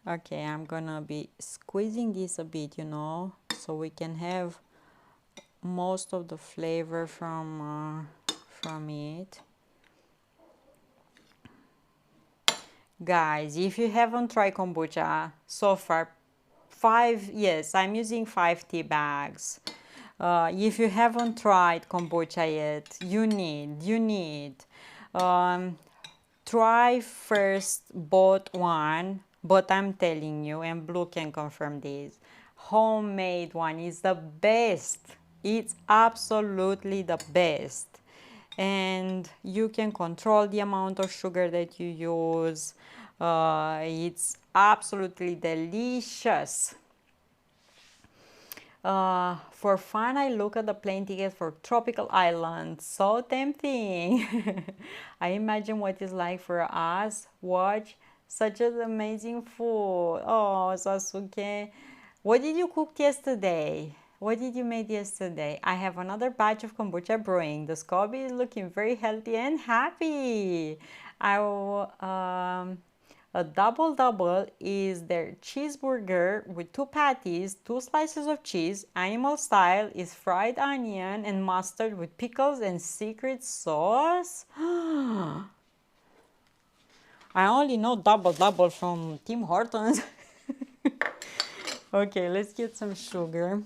Okay, I'm gonna be squeezing this a bit, so we can have most of the flavor from it. Guys, if you haven't tried kombucha so far, I'm using 5 tea bags. If you haven't tried kombucha yet, you need try first both one, but I'm telling you, and Blue can confirm this, homemade one is the best. It's absolutely the best. And you can control the amount of sugar that you use. It's absolutely delicious. For fun, I look at the plane tickets for tropical islands. So tempting. I imagine what it's like for us. Watch such an amazing food. Oh, Sasuke. What did you cook yesterday? What did you make yesterday? I have another batch of kombucha brewing. The SCOBY is looking very healthy and happy. A double is their cheeseburger with 2 patties, 2 slices of cheese. Animal style is fried onion and mustard with pickles and secret sauce. I only know double from Tim Hortons. Okay, let's get some sugar.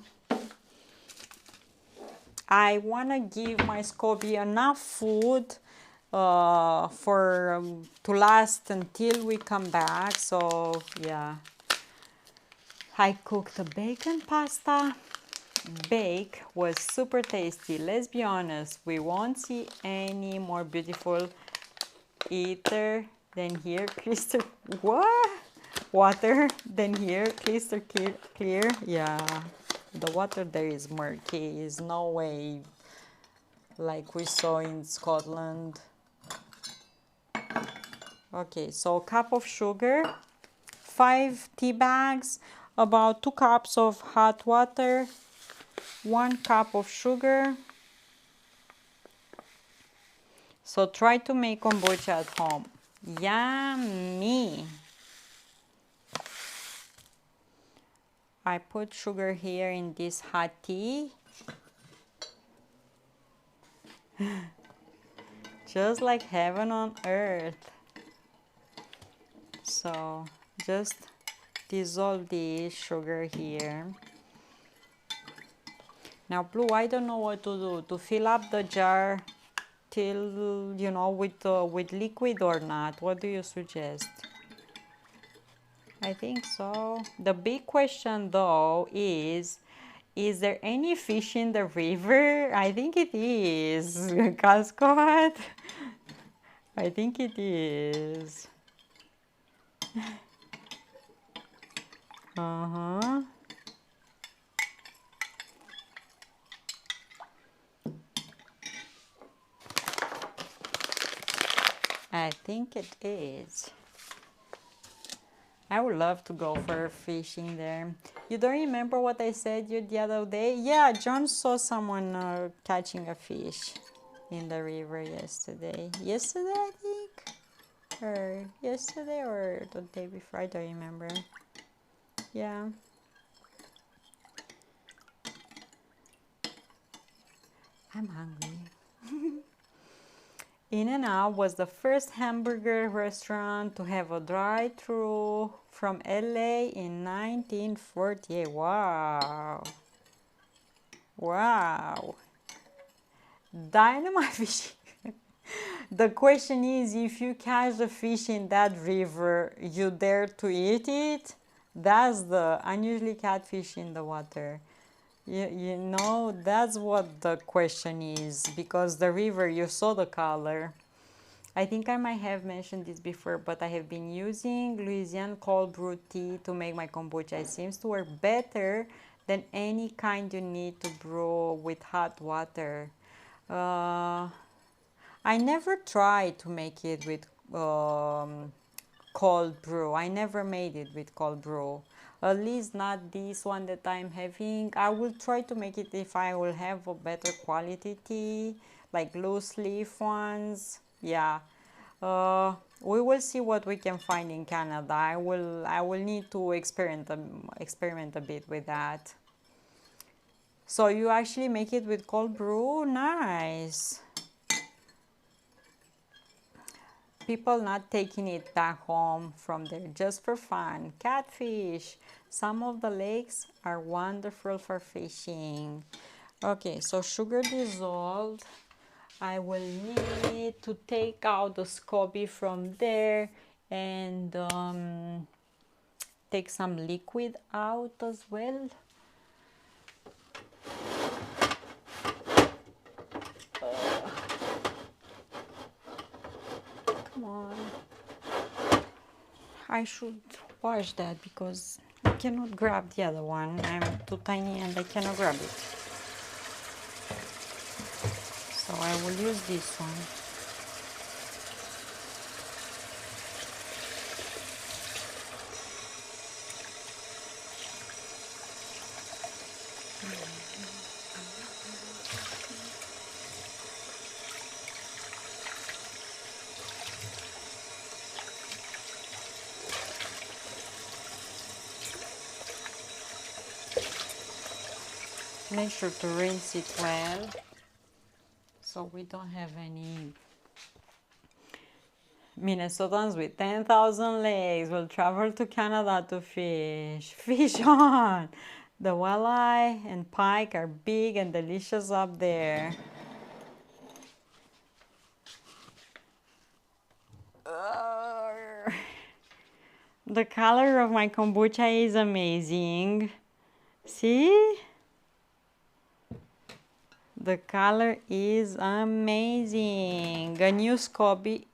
I want to give my SCOBY enough food to last until we come back. So yeah, I cooked a bacon pasta. Bake was super tasty. Let's be honest, we won't see any more beautiful eater than here. Crystal what? Water than here. Crystal clear. Yeah, the water there is murky. Is no way like we saw in Scotland. Okay, so a cup of sugar, 5 tea bags, about 2 cups of hot water, 1 cup of sugar. So try to make kombucha at home. Yummy! I put sugar here in this hot tea. Just like heaven on earth. So just dissolve the sugar here. Now Blue, I don't know what to do, to fill up the jar till, with liquid or not. What do you suggest? I think so. The big question though is there any fish in the river? I think it is. Cascot. I think it is. Uh-huh. I think it is. I would love to go for fishing there. You don't remember what I said you the other day? Yeah, John saw someone catching a fish in the river yesterday. Yesterday, I think? Or yesterday or the day before? I don't remember. Yeah. I'm hungry. In-N-Out was the first hamburger restaurant to have a drive-through from LA in 1948. Wow. Wow. Dynamite fishing. The question is, if you catch the fish in that river, you dare to eat it? That's the unusually catfish in the water. You know, that's what the question is, because the river, you saw the color. I think I might have mentioned this before, but I have been using Louisiana cold brew tea to make my kombucha. It seems to work better than any kind you need to brew with hot water. Uh, I never tried to make it with cold brew. I never made it with cold brew. At least not this one that I'm having. I will try to make it if I will have a better quality tea, like loose leaf ones. Yeah. We will see what we can find in Canada. I will need to experiment a bit with that. So you actually make it with cold brew? Nice. People not taking it back home from there just for fun. Catfish. Some of the lakes are wonderful for fishing. Okay, so sugar dissolved. I will need to take out the SCOBY from there and take some liquid out as well. Come on. I should wash that because I cannot grab the other one. I'm too tiny and I cannot grab it. So I will use this one. Make sure to rinse it well so we don't have any Minnesotans with 10,000 legs will travel to Canada to fish. Fish on! The walleye and pike are big and delicious up there. The color of my kombucha is amazing. See? The color is amazing. A new SCOBY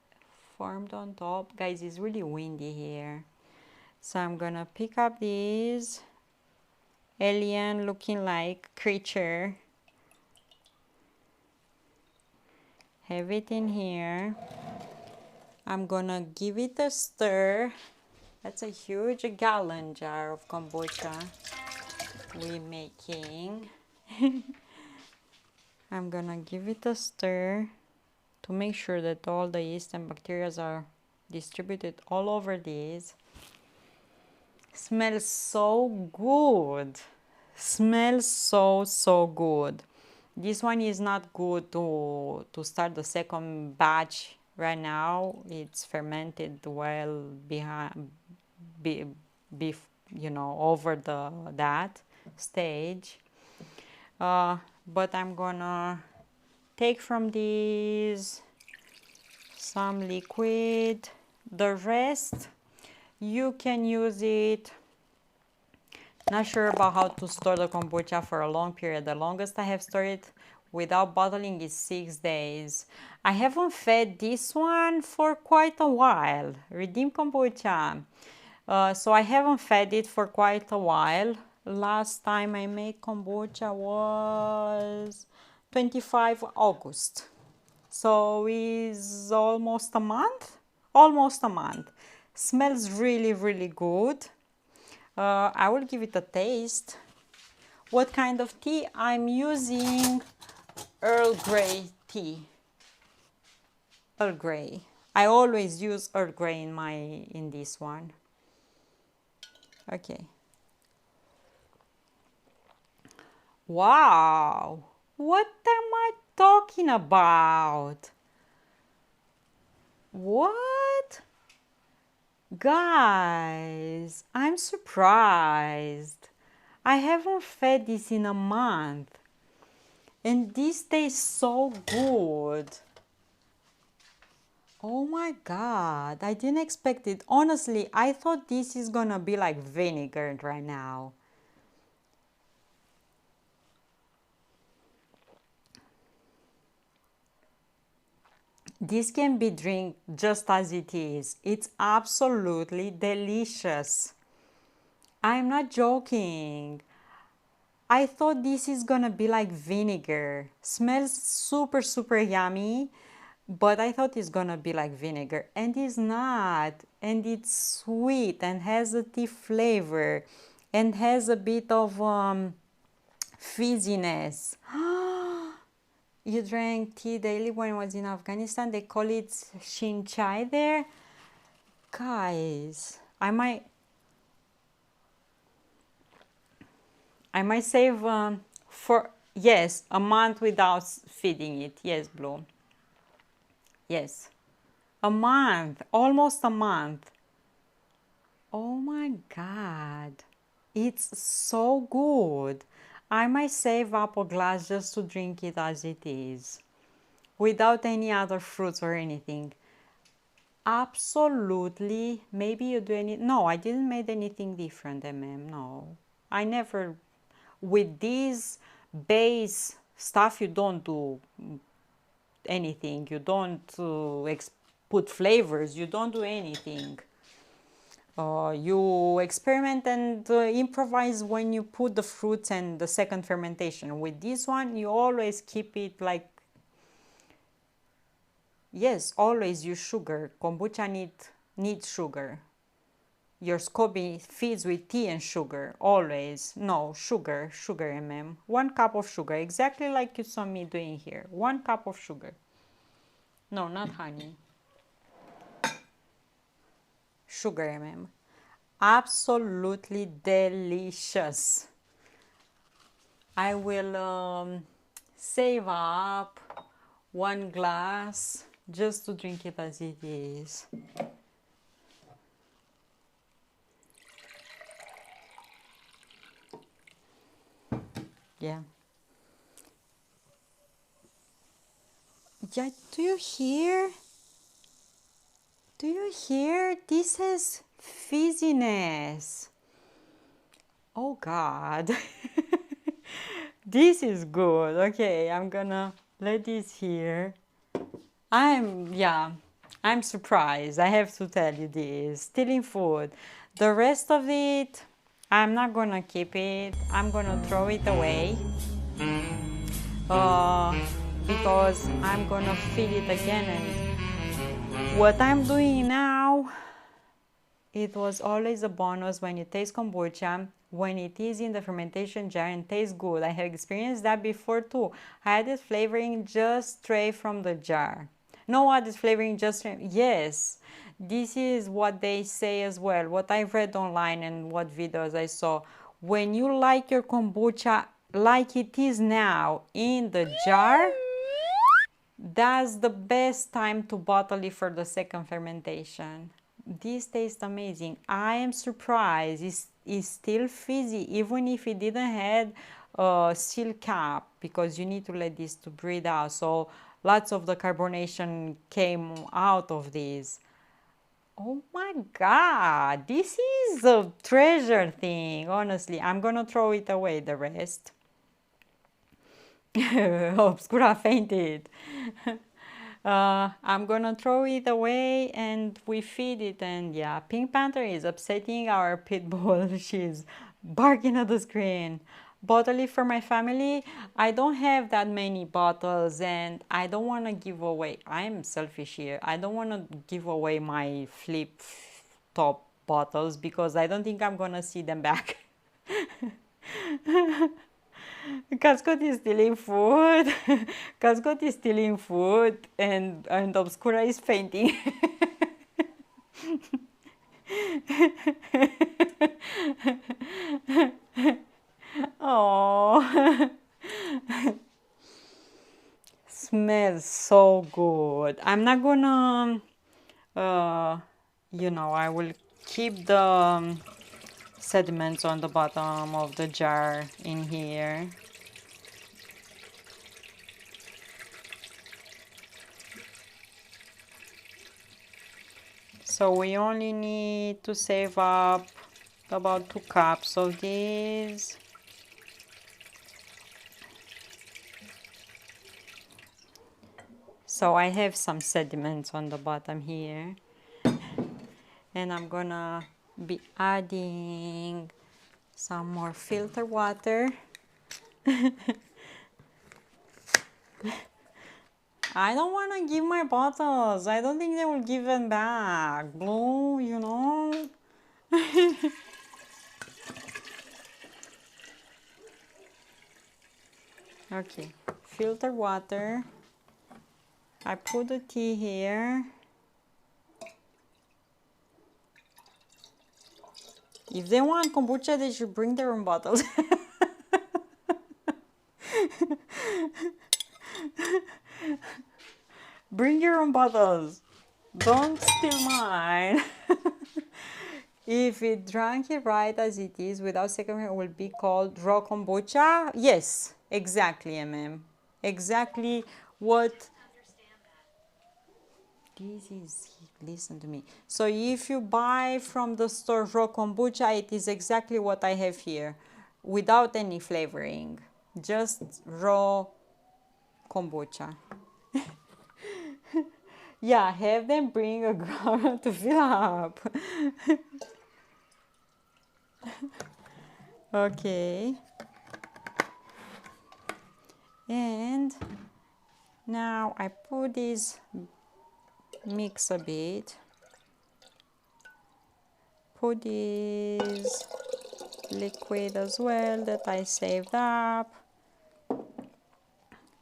formed on top. Guys, it's really windy here. So I'm gonna pick up this alien looking like creature. Have it in here. I'm gonna give it a stir. That's a huge gallon jar of kombucha we're making. I'm gonna give it a stir to make sure that all the yeast and bacteria are distributed all over this. Smells so good. Smells so good. This one is not good to start the second batch right now. It's fermented well behind, over that stage. But I'm gonna take from these some liquid. The rest, You can use it. Not sure about how to store the kombucha for a long period. The longest I have stored it without bottling is 6 days. I haven't fed this one for quite a while. Redeem kombucha. So I haven't fed it for quite a while. Last time I made kombucha was 25 August. So it's almost a month. Almost a month. Smells really, really good. I will give it a taste. What kind of tea? I'm using Earl Grey tea. Earl Grey. I always use Earl Grey in this one. Okay. Wow. What am I talking about? What? Guys, I'm surprised. I haven't fed this in a month. And this tastes so good. Oh my God, I didn't expect it. Honestly, I thought this is gonna be like vinegar right now. This can be drink just as it is. It's absolutely delicious. I'm not joking. I thought this is gonna be like vinegar. Smells super, super yummy, but I thought it's gonna be like vinegar, and it's not. And it's sweet and has a tea flavor and has a bit of fizziness. You drank tea daily when I was in Afghanistan. They call it shin chai there. Guys, I might save for, yes, a month without feeding it. Yes, Blue. Yes. A month, almost a month. Oh my God. It's so good. I might save up a glass just to drink it as it is, without any other fruits or anything. Absolutely. Maybe you do any, no, I didn't make anything different, no. I never, with this base stuff, you don't do anything. You don't put flavors. You don't do anything. You experiment and improvise when you put the fruits and the second fermentation. With this one, you always keep it like, yes, always use sugar. Kombucha needs sugar. Your SCOBY feeds with tea and sugar, always. No, sugar, 1 cup of sugar, exactly like you saw me doing here. 1 cup of sugar. No, not honey. Sugar, absolutely delicious. I will save up 1 glass just to drink it as it is. Yeah. Yeah, do you hear? Do you hear? This has fizziness. Oh God. This is good. Okay, I'm gonna let this here. I'm surprised. I have to tell you this. Stealing food. The rest of it, I'm not gonna keep it. I'm gonna throw it away. Because I'm gonna feed it again. And what I'm doing now, it was always a bonus when you taste kombucha, when it is in the fermentation jar and tastes good. I have experienced that before too. I added flavoring just straight from the jar. No added flavoring, just yes. This is what they say as well, what I read online and what videos I saw. When you like your kombucha like it is now in the jar, that's the best time to bottle it for the second fermentation. This tastes amazing. I am surprised. It's still fizzy, even if it didn't have a seal cap, because you need to let this to breathe out. So lots of the carbonation came out of this. Oh my God, this is a treasure thing. Honestly, I'm gonna throw it away, the rest. Obscura fainted. I'm gonna throw it away and we feed it. And yeah, Pink Panther is upsetting our pit bull. She's barking at the screen. Bottle it for my family. I don't have that many bottles and I don't want to give away. I'm selfish here. I don't want to give away my flip top bottles because I don't think I'm gonna see them back. Cascot is stealing food. Cascot is stealing food, and Obscura is fainting. Oh, smells so good. I'm not gonna, uh, I will keep the sediments on the bottom of the jar in here. So we only need to save up about 2 cups of these. So I have some sediments on the bottom here, and I'm gonna be adding some more filter water. I don't want to give my bottles. I don't think they will give them back. Blue, you know. Okay, filter water. I put the tea here. If they want kombucha, they should bring their own bottles. Bring your own bottles. Don't steal mine. If it drank it right as it is without second, it will be called raw kombucha. Yes, exactly, Exactly what this is. Listen to me. So if you buy from the store raw kombucha, it is exactly what I have here, without any flavoring, just raw kombucha. Yeah, have them bring a growler to fill up. Okay. And now I put this, mix a bit. Put this liquid as well that I saved up.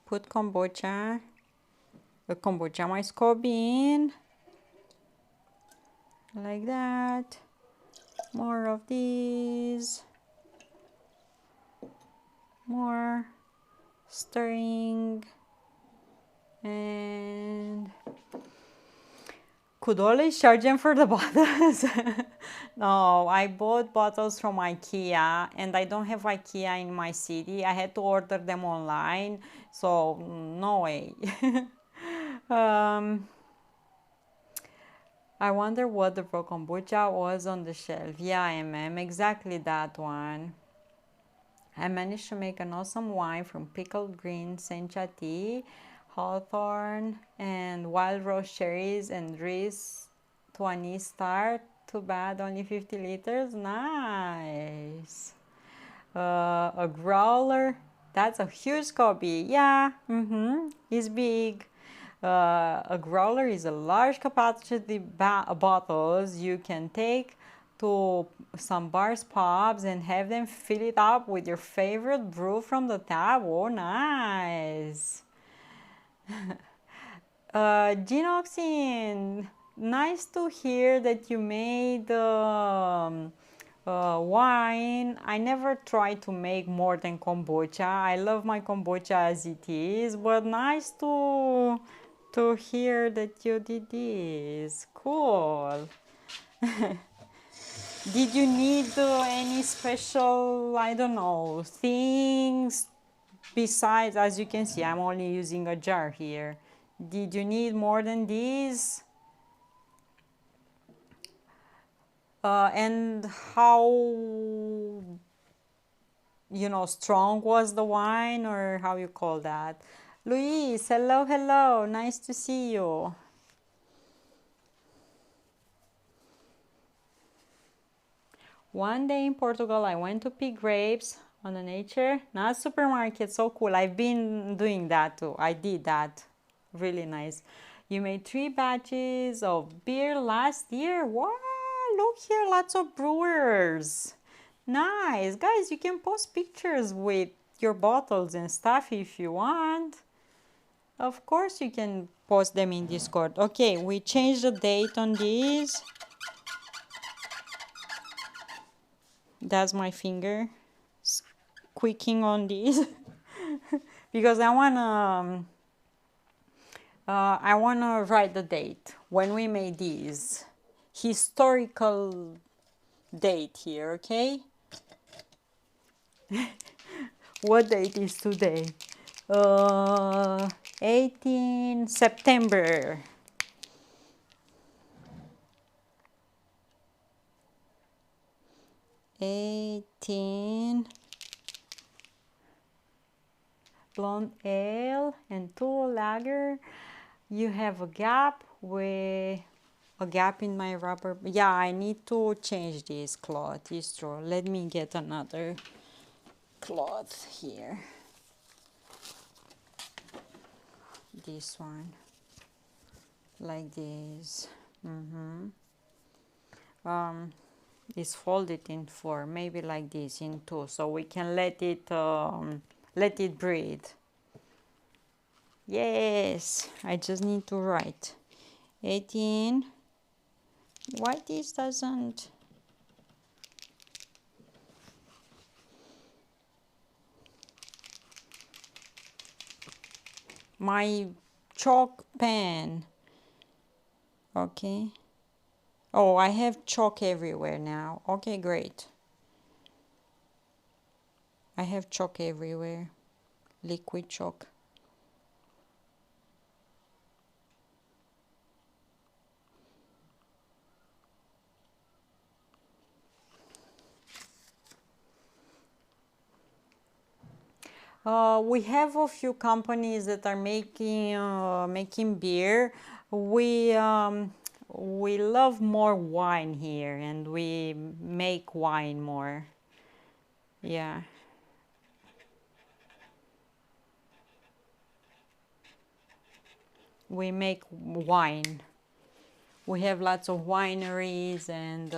Put kombucha. The kombucha my scoby in. Like that. More of these. More stirring. And could always charge them for the bottles. No, I bought bottles from IKEA and I don't have IKEA in my city. I had to order them online, so no way. I wonder what the raw kombucha was on the shelf. Yeah, exactly that one. I managed to make an awesome wine from pickled green sencha tea, hawthorn, and wild rose cherries and Reese to anise start. Too bad, only 50 liters. Nice. A growler. That's a huge copy. Yeah, it's big. A growler is a large capacity bottles you can take to some bars, pubs, and have them fill it up with your favorite brew from the tap. Oh, nice. Genoxin, nice to hear that you made wine. I never tried to make more than kombucha. I love my kombucha as it is, but nice to hear that you did this. Cool. Did you need any special, I don't know, things besides, as you can see, I'm only using a jar here. Did you need more than these? And how, strong was the wine, or how you call that? Luis, hello, hello, nice to see you. One day in Portugal, I went to pick grapes on the nature, not supermarket, so cool. I've been doing that too. I did that. Really nice. You made 3 batches of beer last year. Wow, look here, lots of brewers. Nice. Guys, you can post pictures with your bottles and stuff if you want. Of course, you can post them in Discord. Okay, we changed the date on these. That's my finger squeaking on these because I wanna write the date when we made these, historical date here. Okay, what date is today? 18 September. 18 blonde ale and 2 lager. You have a gap in my rubber. Yeah, I need to change this cloth. It's true. Let me get another cloth here. This one, like this. It's folded in 4, maybe like this in 2, so we can let it breathe. Yes, I just need to write 18. Why this doesn't? My chalk pen. Okay. Oh, I have chalk everywhere now. Okay, great. I have chalk everywhere. Liquid chalk. We have a few companies that are making beer. We love more wine here, and we make wine more. Yeah. We make wine. We have lots of wineries, and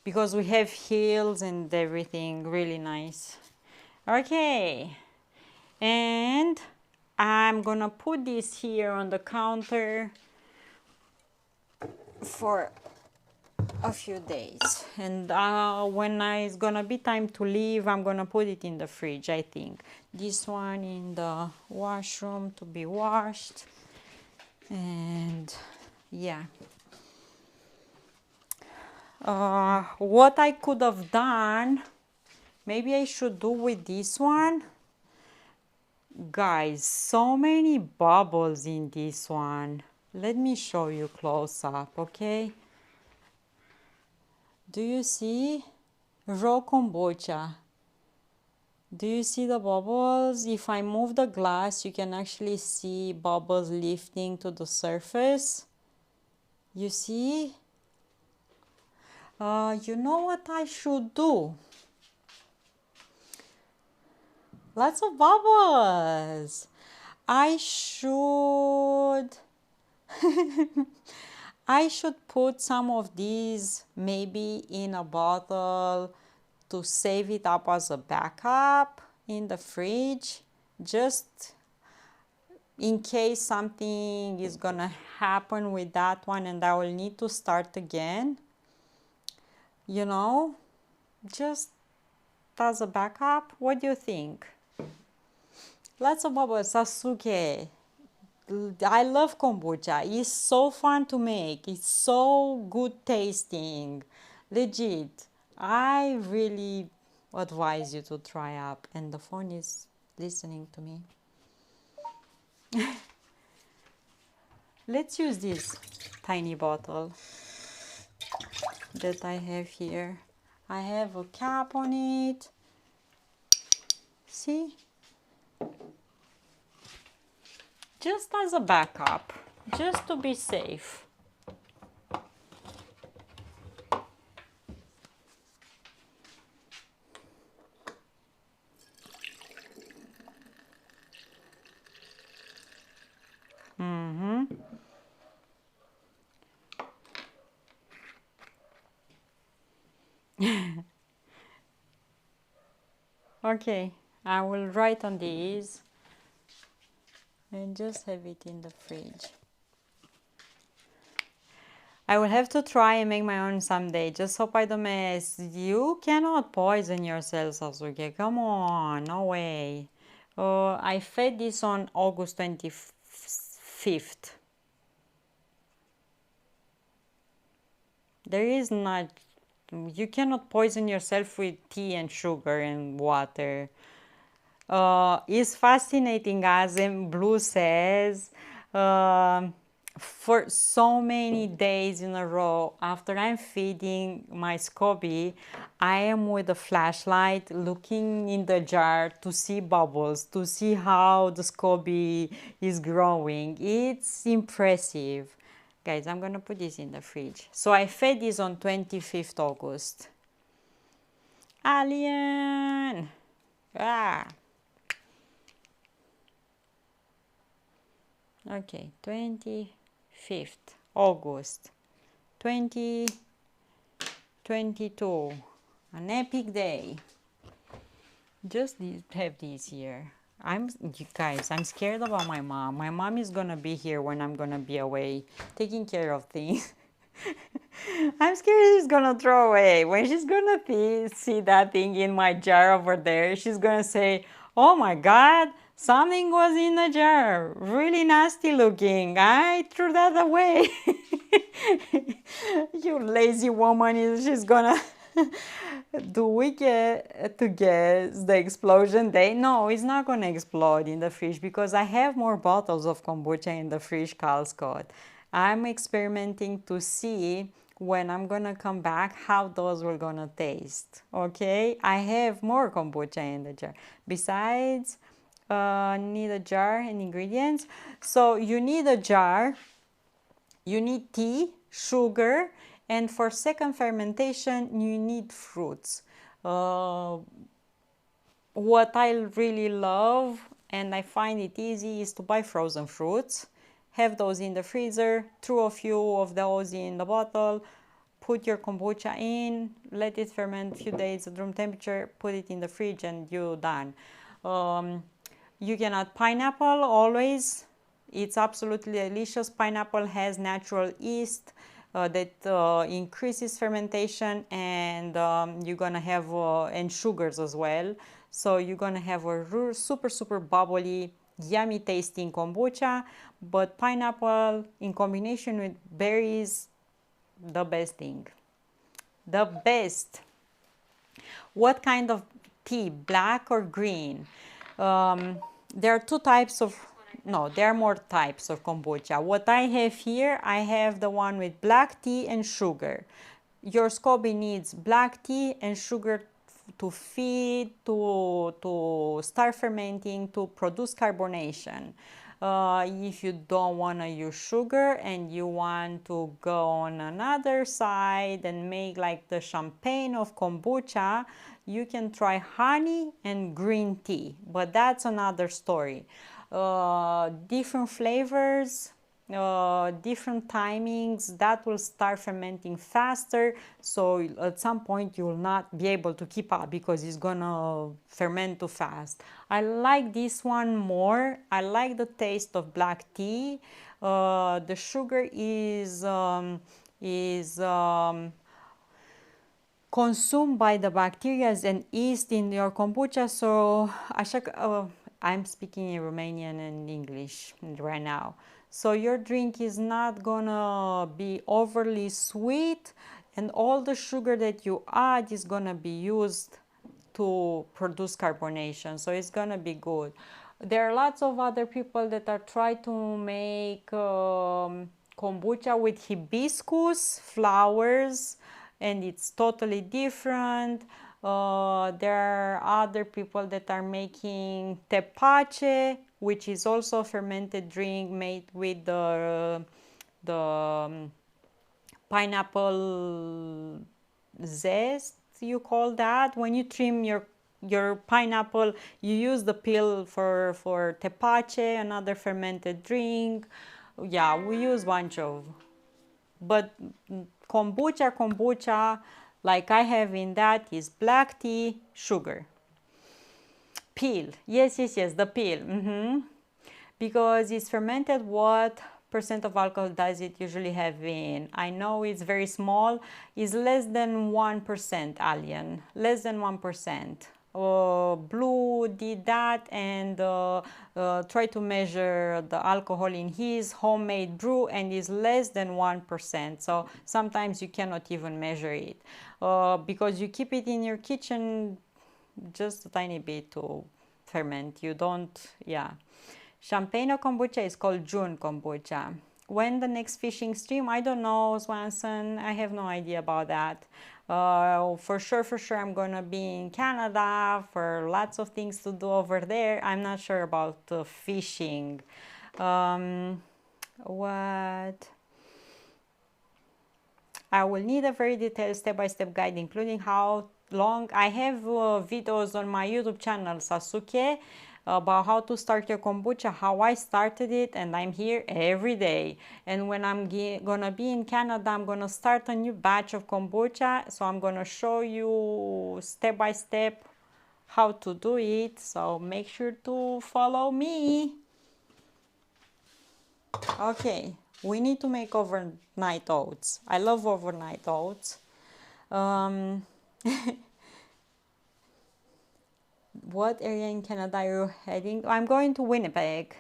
because we have hills and everything, really nice. Okay, and I'm gonna put this here on the counter for a few days, and when it's gonna be time to leave, I'm gonna put it in the fridge. I think this one in the washroom to be washed, and yeah. What I could have done, maybe I should do with this one. Guys, so many bubbles in this one. Let me show you close up, okay? Do you see? Raw kombucha. Do you see the bubbles? If I move the glass, you can actually see bubbles lifting to the surface. You see? You know what I should do? Lots of bubbles. I should I should put some of these maybe in a bottle to save it up as a backup in the fridge, just in case something is gonna happen with that one and I will need to start again. Just as a backup. What do you think? Lots of bubbles. Sasuke, I love kombucha. It's so fun to make. It's so good tasting. Legit. I really advise you to try up. And the phone is listening to me. Let's use this tiny bottle. that I have here. I have a cap on it. See? Just as a backup, just to be safe. Okay, I will write on these and just have it in the fridge. I will have to try and make my own someday. Just hope I don't mess. You cannot poison yourself, Sasuke. Come on, no way. I fed this on August 25th. There is not, you cannot poison yourself with tea and sugar and water. It's fascinating, as Blue says. For so many days in a row, after I'm feeding my Scoby, I am with a flashlight looking in the jar to see bubbles, to see how the Scoby is growing. It's impressive. Guys, I'm gonna put this in the fridge. So I fed this on 25th August. Alien! Ah! Okay, 25th August 2022. An epic day. Just have this here. You guys, I'm scared about my mom. My mom is gonna be here when I'm gonna be away, taking care of things. I'm scared she's gonna throw away. When she's gonna see that thing in my jar over there, she's gonna say, "Oh my God, something was in the jar. Really nasty looking. I threw that away." You lazy woman, she's gonna. Do we get to guess the explosion day? No, it's not gonna explode in the fridge because I have more bottles of kombucha in the fridge, Carl Scott. I'm experimenting to see when I'm gonna come back how those will gonna taste. Okay, I have more kombucha in the jar. Besides, need a jar and ingredients. So you need a jar. You need tea, sugar, and for second fermentation, you need fruits. What I really love, and I find it easy, is to buy frozen fruits. Have those in the freezer, throw a few of those in the bottle, put your kombucha in, let it ferment a few days at room temperature, put it in the fridge, and you're done. You can add pineapple always. It's absolutely delicious. Pineapple has natural yeast that increases fermentation, and you're gonna have and sugars as well. So you're gonna have a super bubbly, yummy tasting kombucha. But pineapple in combination with berries, the best thing. The best. What kind of tea, black or green? There are two types of, no, there are more types of kombucha. What I have here, I have the one with black tea and sugar. Your SCOBY needs black tea and sugar to feed, to start fermenting, to produce carbonation. If you don't want to use sugar and you want to go on another side and make like the champagne of kombucha, you can try honey and green tea, but that's another story. Different flavors, different timings, that will start fermenting faster, so at some point you will not be able to keep up because it's gonna ferment too fast. I like this one more. I like the taste of black tea. The sugar is consumed by the bacteria and yeast in your kombucha. So I'm speaking in Romanian and English right now. So your drink is not gonna be overly sweet, and all the sugar that you add is gonna be used to produce carbonation. So it's gonna be good. There are lots of other people that are trying to make kombucha with hibiscus flowers and it's totally different. There are other people that are making tepache, which is also a fermented drink made with the pineapple zest, you call that. When you trim your pineapple, you use the peel for tepache, another fermented drink. Yeah, we use bunch of. But kombucha, like I have in that, is black tea, sugar. Peel. Yes, the peel. Because it's fermented, what percent of alcohol does it usually have in? I know it's very small. It's less than 1%, Alien. Less than 1%. Blue did that and tried to measure the alcohol in his homemade brew, and is less than 1%. So sometimes you cannot even measure it because you keep it in your kitchen just a tiny bit to ferment. You don't, yeah. Champagne or kombucha is called June kombucha. When the next fishing stream? I don't know, Swanson. I have no idea about that. For sure, I'm gonna be in Canada for lots of things to do over there. I'm not sure about fishing. What? I will need a very detailed step-by-step guide, including how long. I have videos on my YouTube channel, Sasuke, about how to start your kombucha, how I started it, and I'm here every day. And when I'm gonna be in Canada, I'm gonna start a new batch of kombucha, so I'm gonna show you step by step how to do it, so make sure to follow me. Okay, we need to make overnight oats. I love overnight oats. What area in Canada are you heading? I'm going to Winnipeg.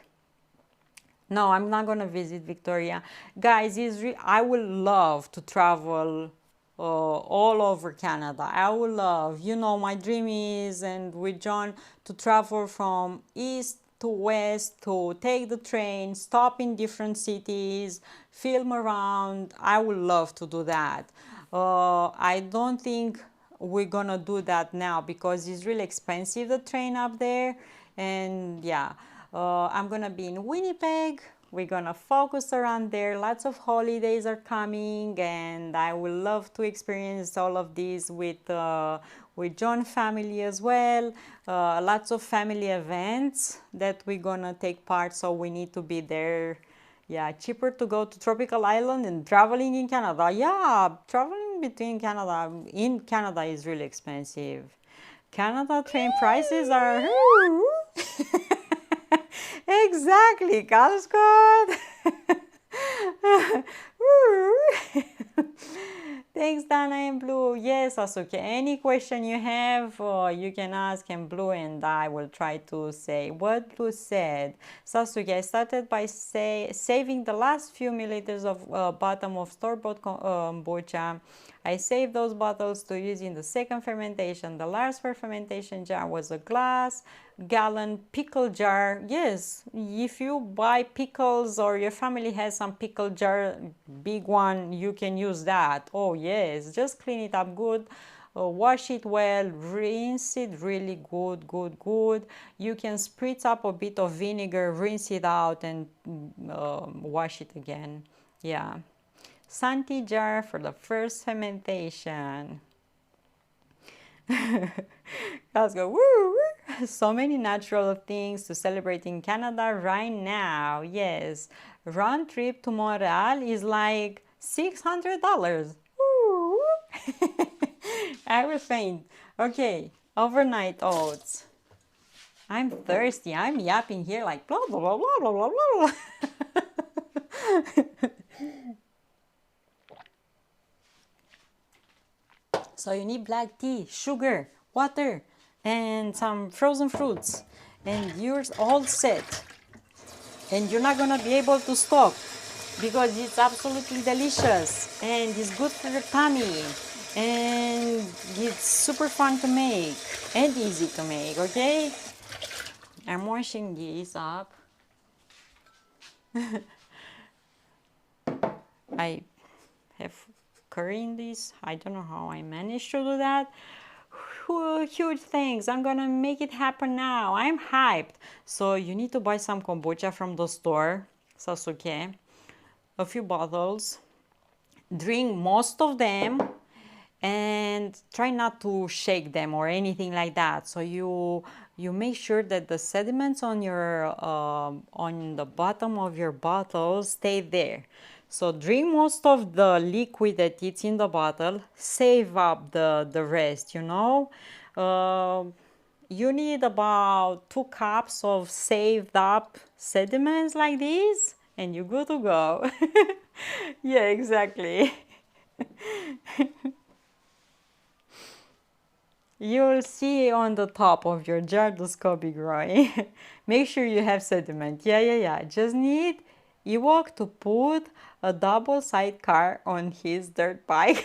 No, I'm not going to visit Victoria. Guys, I would love to travel all over Canada. I would love, my dream is, and with John, to travel from east to west, to take the train, stop in different cities, film around. I would love to do that. I don't think we're gonna do that now because it's really expensive, the train up there. And yeah, I'm gonna be in Winnipeg. We're gonna focus around there. Lots of holidays are coming, and I would love to experience all of this with John family as well. Lots of family events that we're gonna take part, so we need to be there. Yeah, cheaper to go to tropical island and traveling in Canada. Yeah, traveling between Canada in Canada is really expensive. Canada train prices are exactly, Cal Scott. Thanks, Dana and Blue. Yes, Asuke. Any question you have, you can ask in Blue, and I will try to say what Blue said. Sasuke, I started by saving the last few milliliters of bottom of store-bought kombucha. I saved those bottles to use in the second fermentation. The last fermentation jar was a gallon pickle jar. Yes, if you buy pickles or your family has some pickle jar, big one, you can use that. Oh yes, just clean it up good, wash it well, rinse it really good. You can spritz up a bit of vinegar, rinse it out, and wash it again. Yeah. Santi jar for the first fermentation. Let's go. Woo! So many natural things to celebrate in Canada right now. Yes, round trip to Montreal is like $600. Woo! I will faint. Okay, overnight oats. I'm thirsty. I'm yapping here like blah blah blah blah blah blah blah. So you need black tea, sugar, water, and some frozen fruits, and you're all set. And you're not gonna be able to stop because it's absolutely delicious and it's good for your tummy and it's super fun to make and easy to make. Okay, I'm washing these up. I have curry in this. I don't know how I managed to do that. Huge things. I'm gonna make it happen now. I'm hyped. So you need to buy some kombucha from the store, Sasuke. A few bottles. Drink most of them and try not to shake them or anything like that. So you make sure that the sediments on your on the bottom of your bottle stay there. So drink most of the liquid that it's in the bottle. Save up the rest. You need about 2 cups of saved up sediments like this, and you're good to go. Yeah, exactly. You'll see on the top of your jar the scoby growing. Make sure you have sediment. Yeah. Just need Ewok to put a double sidecar on his dirt bike.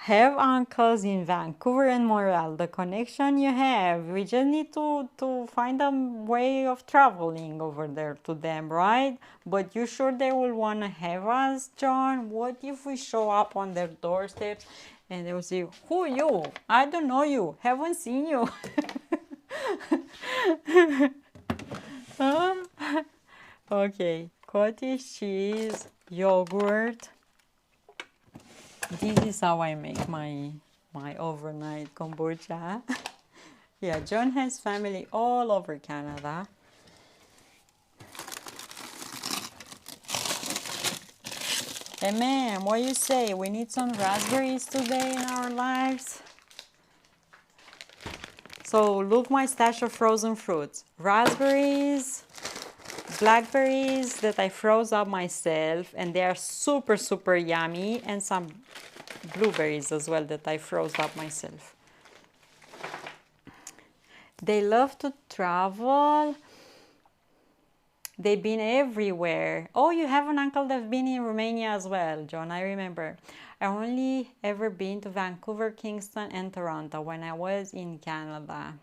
Have uncles in Vancouver and Montreal. The connection you have, we just need to find a way of traveling over there to them, right? But you sure they will want to have us, John? What if we show up on their doorsteps and they will say, who are you? I don't know you. Haven't seen you. Okay, cottage cheese, yogurt. This is how I make my overnight kombucha. Yeah, John has family all over Canada. Hey ma'am, what you say? We need some raspberries today in our lives. So look my stash of frozen fruits. Raspberries, blackberries that I froze up myself, and they are super yummy, and some blueberries as well that I froze up myself. They love to travel. They've been everywhere. Oh, you have an uncle that's been in Romania as well, John, I remember. I only ever been to Vancouver, Kingston, and Toronto when I was in Canada.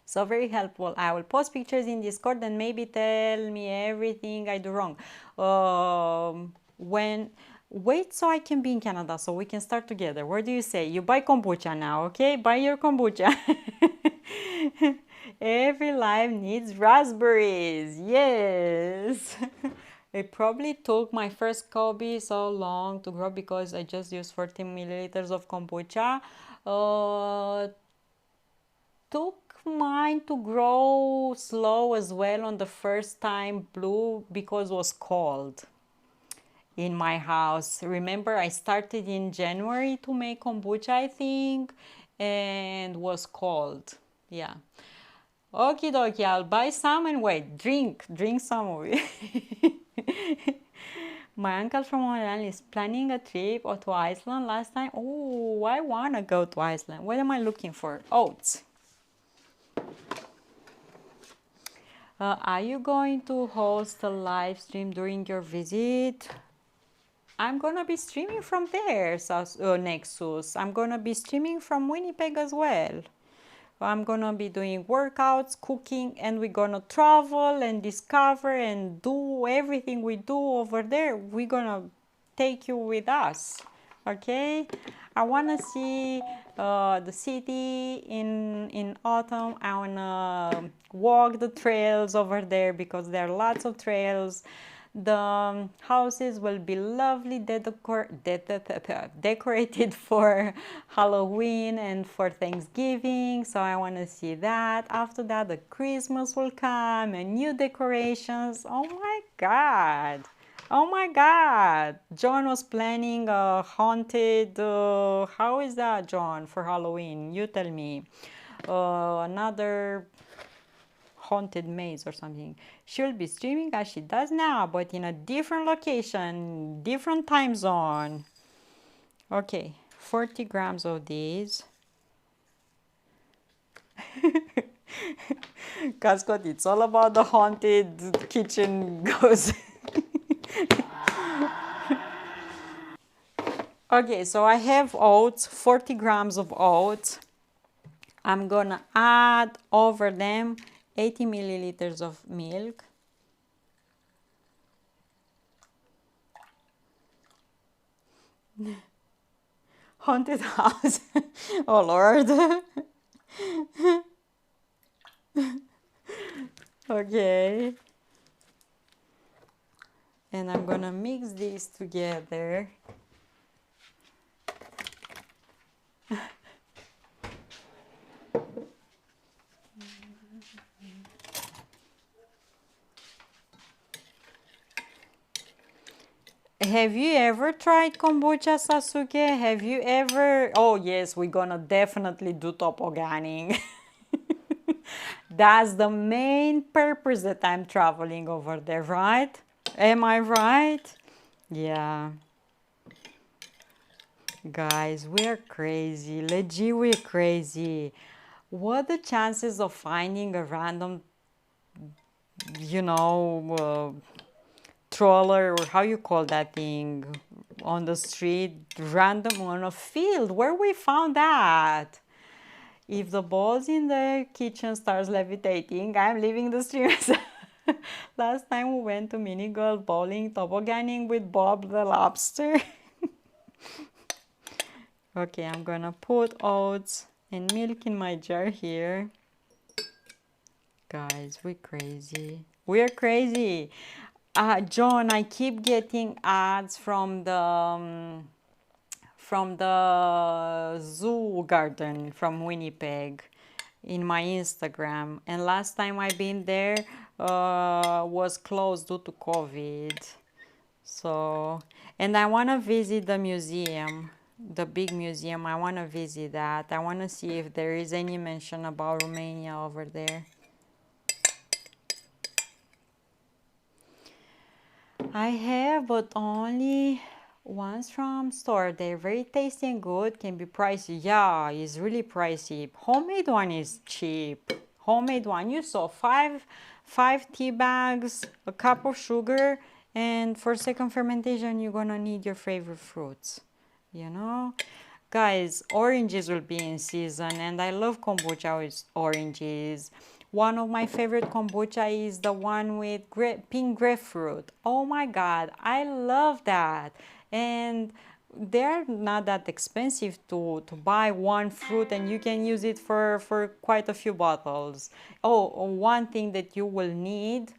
So very helpful. I will post pictures in Discord and maybe tell me everything I do wrong. Wait so I can be in Canada so we can start together. What do you say? You buy kombucha now, okay? Buy your kombucha. Every life needs raspberries. Yes. It probably took my first Kobe so long to grow because I just used 14 milliliters of kombucha. Took mine to grow slow as well on the first time blue because it was cold in my house. Remember, I started in January to make kombucha, I think, and was cold. Yeah. Okie dokie, I'll buy some and wait, drink some of it. My uncle from Montreal is planning a trip to Iceland last time. Oh, I want to go to Iceland. What am I looking for? Oats. Are you going to host a live stream during your visit? I'm gonna be streaming from there, Nexus. I'm gonna be streaming from Winnipeg as well. I'm gonna be doing workouts, cooking, and we're gonna travel and discover and do everything we do over there. We're gonna take you with us, okay? I wanna see the city in autumn. I wanna walk the trails over there because there are lots of trails. The houses will be lovely, decorated for Halloween and for Thanksgiving, so I want to see that. After that, the Christmas will come and new decorations. Oh my God! Oh my God! John was planning a haunted, how is that, John, for Halloween? You tell me. Another haunted maze or something. She'll be streaming as she does now, but in a different location, different time zone. Okay, 40 grams of these. Cascot, it's all about the haunted kitchen ghost. Okay, so I have oats, 40 grams of oats. I'm gonna add over them 80 milliliters of milk. Haunted house. Oh Lord. Okay. And I'm gonna mix these together. Have you ever tried kombucha, Sasuke? Have you ever? Oh yes, we're gonna definitely do tobogganing. That's the main purpose that I'm traveling over there, right? Am I right? Yeah. Guys, we're crazy. Legit, we're crazy. What the chances of finding a random, you know, troller or how you call that thing on the street, random on a field? Where we found that? If the balls in the kitchen starts levitating, I'm leaving the streams. Last time we went to mini golf, bowling, tobogganing with Bob the lobster. Okay, I'm gonna put oats and milk in my jar here. Guys, we're crazy. We're crazy. John, I keep getting ads from the zoo garden from Winnipeg in my Instagram. And last time I've been there was closed due to COVID. So, and I want to visit the museum, the big museum. I want to visit that. I want to see if there is any mention about Romania over there. I have, but only ones from store. They're very tasty and good. Can be pricey. Yeah, it's really pricey. Homemade one is cheap. Homemade one. You saw five tea bags, a cup of sugar, and for second fermentation, you're gonna need your favorite fruits. You know, guys, oranges will be in season, and I love kombucha with oranges. One of my favorite kombucha is the one with pink grapefruit. Oh my god, I love that. And they're not that expensive to buy one fruit, and you can use it for quite a few bottles. Oh, one thing that you will need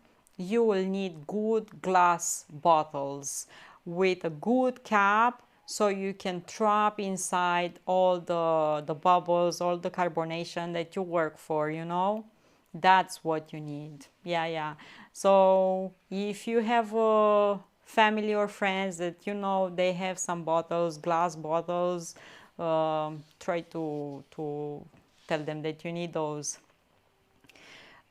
good glass bottles with a good cap so you can trap inside all the bubbles, all the carbonation that you work for, you know? That's what you need. Yeah, yeah. So if you have a family or friends that you know they have some bottles, glass bottles, try to tell them that you need those.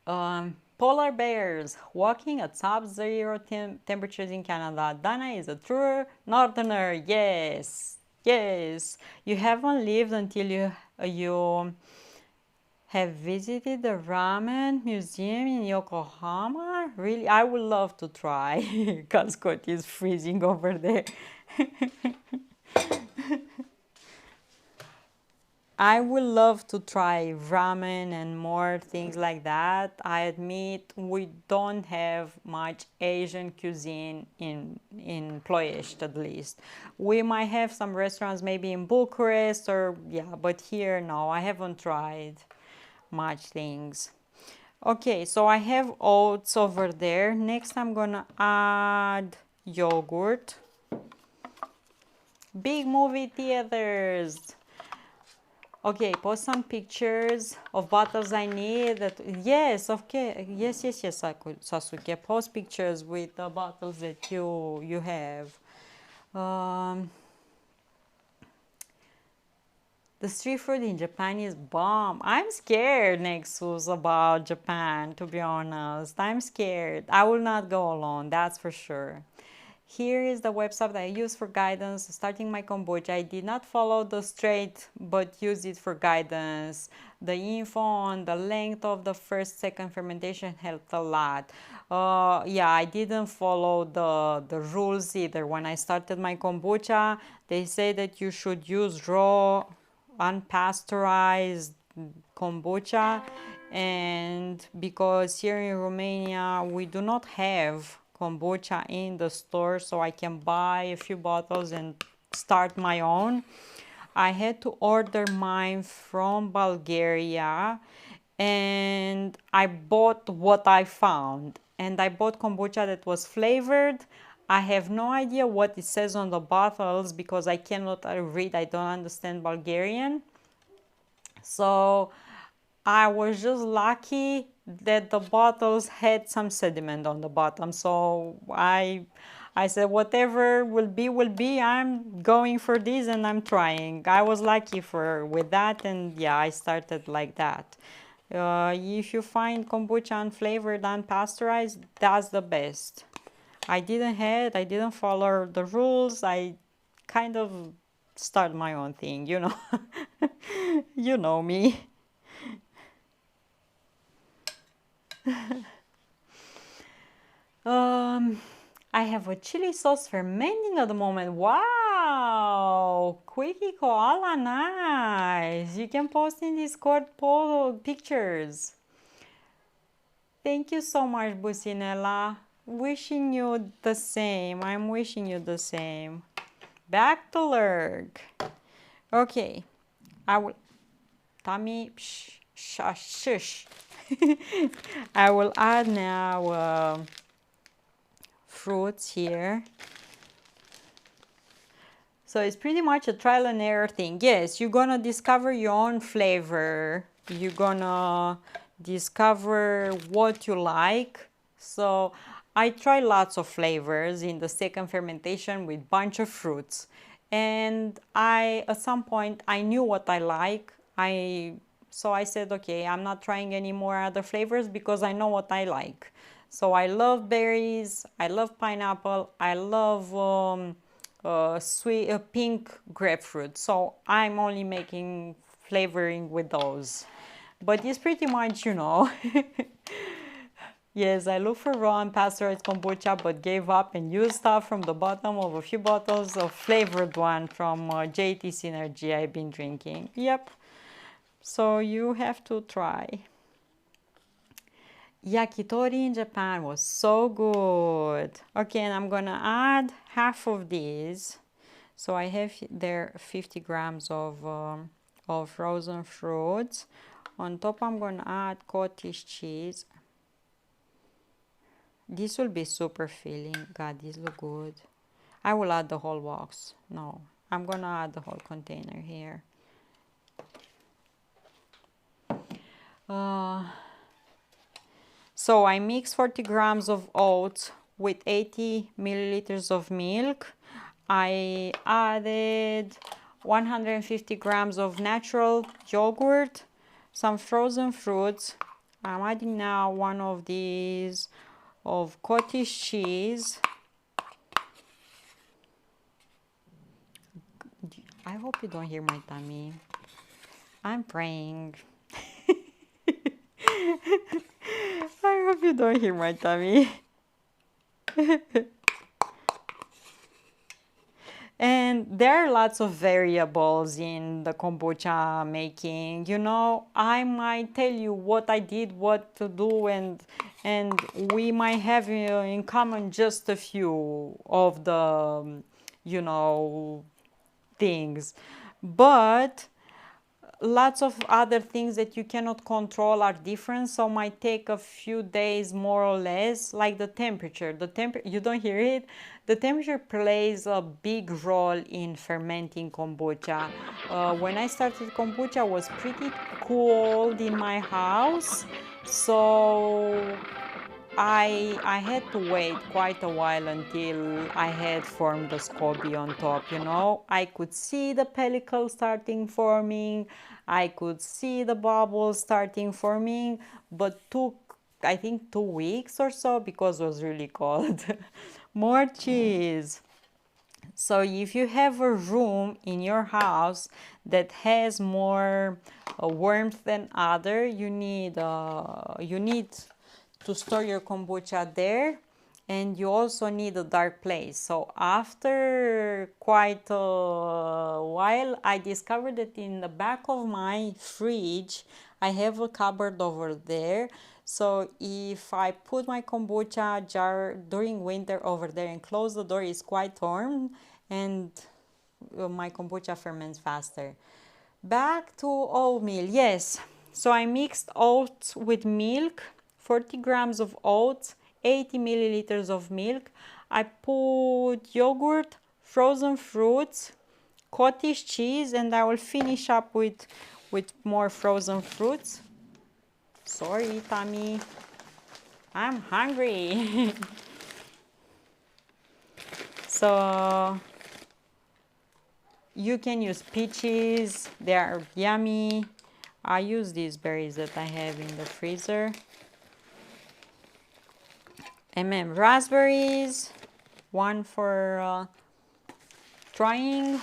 Polar bears walking at sub-zero temperatures in Canada. Dana is a true northerner. Yes, yes. You haven't lived until you have visited the ramen museum in Yokohama. Really, I would love to try because Scott is freezing over there. I would love to try ramen and more things like that. I admit we don't have much Asian cuisine in Ploiești at least. We might have some restaurants maybe in Bucharest or yeah, but here no, I haven't tried much things. Okay, so I have oats over there. Next I'm gonna add yogurt. Big movie theaters. Okay, post some pictures of bottles I need. That yes, okay, yes, Sasuke. Post pictures with the bottles that you have. Um, the street food in Japan is bomb. I'm scared, Nexus, about Japan. To be honest, I'm scared. I will not go alone. That's for sure. Here is the website that I use for guidance starting my kombucha. I did not follow the straight, but use it for guidance. The info on the length of the first, second fermentation helped a lot. Yeah, I didn't follow the rules either. When I started my kombucha, they say that you should use raw, unpasteurized kombucha, and because here in Romania we do not have kombucha in the store, so I can buy a few bottles and start my own. I had to order mine from Bulgaria, and I bought what I found, and I bought kombucha that was flavored. I have no idea what it says on the bottles because I cannot read, I don't understand Bulgarian. So I was just lucky that the bottles had some sediment on the bottom. So I said whatever will be will be. I'm going for this and I'm trying. I was lucky for with that, and yeah, I started like that. If you find kombucha unflavored, unpasteurized, that's the best. I didn't follow the rules. I kind of start my own thing, you know. You know me. I have a chili sauce fermenting at the moment. Wow! Quickie koala, nice. You can post in Discord pictures. Thank you so much, Businella. Wishing you the same. I'm wishing you the same. Back to lurk. Okay, I will. Tommy, shush. I will add now fruits here. So it's pretty much a trial and error thing. Yes, you're gonna discover your own flavor. You're gonna discover what you like. So I try lots of flavors in the second fermentation with bunch of fruits. And at some point I knew what I like. So I said, okay, I'm not trying any more other flavors because I know what I like. So I love berries, I love pineapple, I love sweet pink grapefruit. So I'm only making flavoring with those. But it's pretty much, you know. Yes, I looked for raw and pasteurized kombucha, but gave up and used stuff from the bottom of a few bottles of flavored one from JT Synergy I've been drinking. Yep. So you have to try. Yakitori in Japan was so good. Okay, and I'm gonna add half of these. So I have there 50 grams of frozen fruits. On top, I'm gonna add cottage cheese. This will be super filling. God, these look good. I will add the whole box. No, I'm gonna add the whole container here. So I mix 40 grams of oats with 80 milliliters of milk. I added 150 grams of natural yogurt, some frozen fruits. I'm adding now one of these of cottage cheese. I hope you don't hear my tummy. I'm praying. I hope you don't hear my tummy. And there are lots of variables in the kombucha making. You know, I might tell you what I did, what to do, and we might have in common just a few of the, you know, things. But lots of other things that you cannot control are different, so might take a few days more or less, like the temperature. You don't hear it? The temperature plays a big role in fermenting kombucha. When I started kombucha, it was pretty cold in my house, so I had to wait quite a while until I had formed the SCOBY on top, you know. I could see the pellicle starting forming, I could see the bubbles starting forming, but took I think 2 weeks or so because it was really cold. More cheese. So if you have a room in your house that has more warmth than other, you need to store your kombucha there, and you also need a dark place. So after quite a while, I discovered that in the back of my fridge, I have a cupboard over there. So if I put my kombucha jar during winter over there and close the door, it's quite warm, and my kombucha ferments faster. Back to oatmeal. Yes, so I mixed oats with milk, 40 grams of oats, 80 milliliters of milk. I put yogurt, frozen fruits, cottage cheese, and I will finish up with more frozen fruits. Sorry, Tommy, I'm hungry. So you can use peaches, they are yummy. I use these berries that I have in the freezer. Raspberries, one for trying.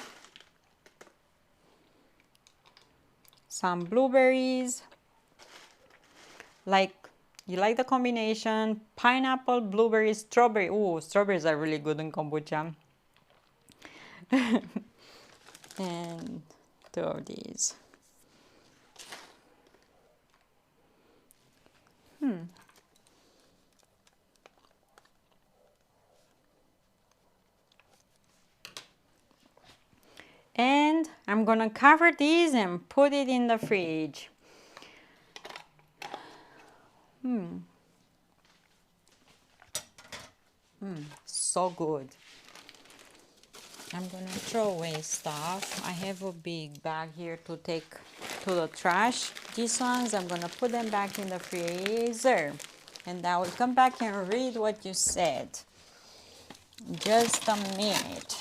Some blueberries. You like the combination? Pineapple, blueberries, strawberry. Ooh, strawberries are really good in kombucha. And two of these. And I'm gonna cover these and put it in the fridge. So good. I'm gonna throw away stuff. I have a big bag here to take to the trash. These ones, I'm gonna put them back in the freezer. And I will come back and read what you said. Just a minute.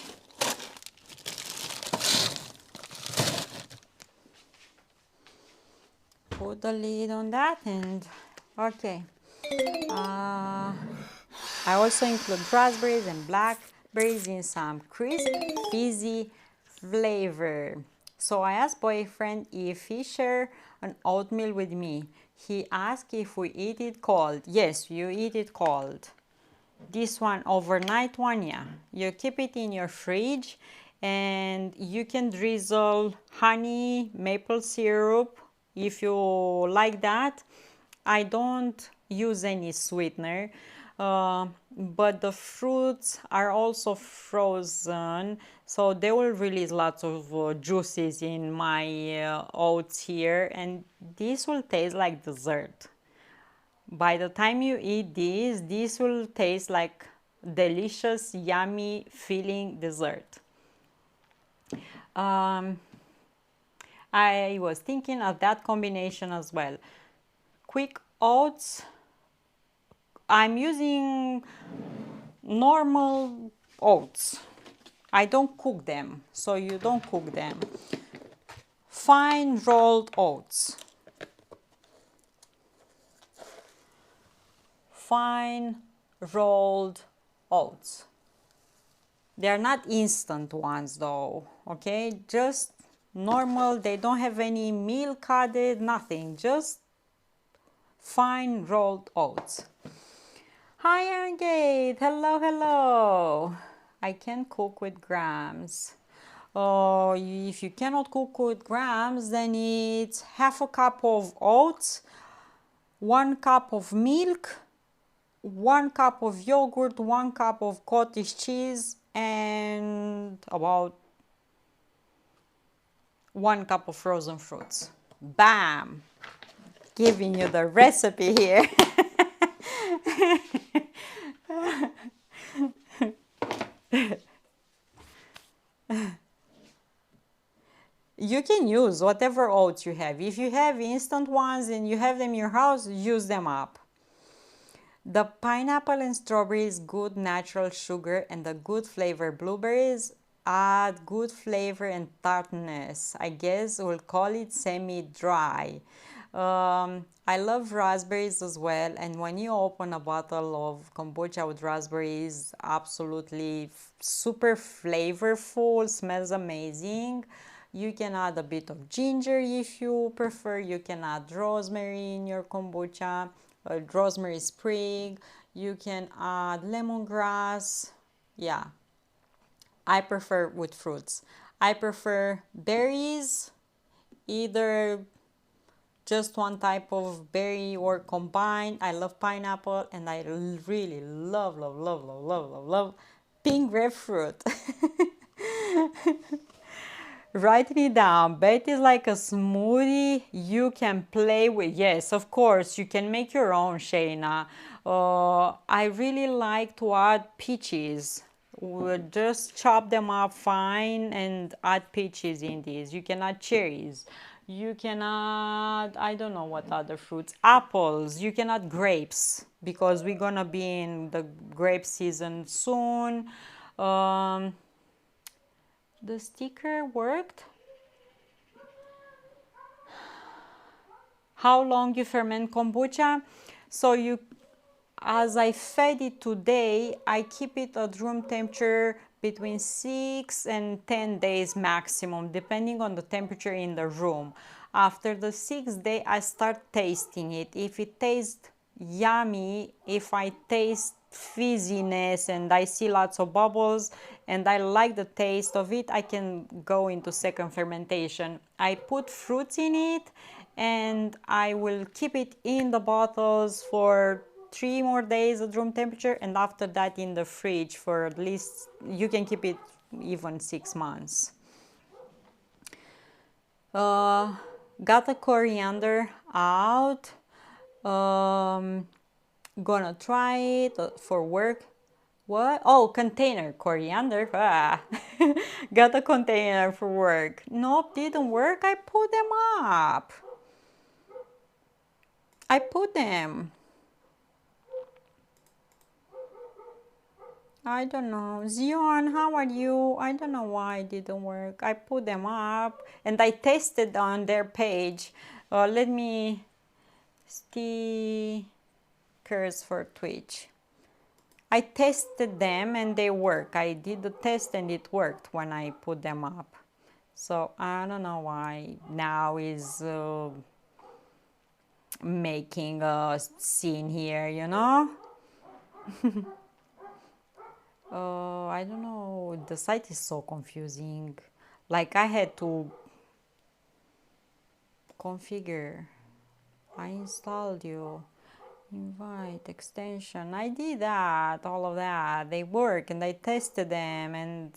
Put the lid on that and okay. I also include raspberries and blackberries in some crisp, fizzy flavor. So I asked boyfriend if he share an oatmeal with me. He asked if we eat it cold. Yes, you eat it cold. This one, overnight one, yeah. You keep it in your fridge and you can drizzle honey, maple syrup if you like that. I don't use any sweetener, but the fruits are also frozen, so they will release lots of juices in my oats here, and this will taste like dessert. By the time you eat this will taste like delicious, yummy, filling dessert. I was thinking of that combination as well. Quick oats, I'm using normal oats. I don't cook them, so you don't cook them. Fine rolled oats. Fine rolled oats. They are not instant ones though, okay? Just normal, they don't have any milk added, nothing, just fine rolled oats. Hi Arngate, hello, hello. I can cook with grams. If you cannot cook with grams, then it's half a cup of oats, 1 cup of milk, 1 cup of yogurt, 1 cup of cottage cheese, and about 1 cup of frozen fruits. Bam! Giving you the recipe here. You can use whatever oats you have. If you have instant ones and you have them in your house, use them up. The pineapple and strawberries, good natural sugar, and the good flavor blueberries add good flavor and tartness. I guess we'll call it semi-dry. I love raspberries as well, and when you open a bottle of kombucha with raspberries, absolutely super flavorful, smells amazing. You can add a bit of ginger if you prefer. You can add rosemary in your kombucha, rosemary sprig. You can add lemongrass. Yeah, I prefer with fruits. I prefer berries, either just one type of berry or combined. I love pineapple, and I really love pink grapefruit. Writing it down, but it's like a smoothie you can play with. Yes, of course, you can make your own, Shayna. I really like to add peaches. We'll just chop them up fine and add peaches in these. You can add cherries. You can add, I don't know what other fruits, apples. You can add grapes because we're gonna be in the grape season soon. Um, the sticker worked. How long you ferment kombucha? So you, as I fed it today, I keep it at room temperature between 6 and 10 days maximum, depending on the temperature in the room. After the 6th day, I start tasting it. If it tastes yummy, if I taste fizziness and I see lots of bubbles and I like the taste of it, I can go into second fermentation. I put fruits in it and I will keep it in the bottles for 3 more days at room temperature, and after that in the fridge for at least, you can keep it even 6 months. Got the coriander out. Gonna try it for work. What? Oh, container coriander. Ah. Got a container for work. Nope, didn't work. I put them up. I put them. I don't know. Zion, how are you? I don't know why it didn't work. I put them up and I tested on their page. Let me stickers for Twitch. I tested them and they work. I did the test and it worked when I put them up. So I don't know why now is making a scene here, you know? I don't know. The site is so confusing. Like I had to configure. I installed you. Invite extension. I did that, all of that. They work and I tested them and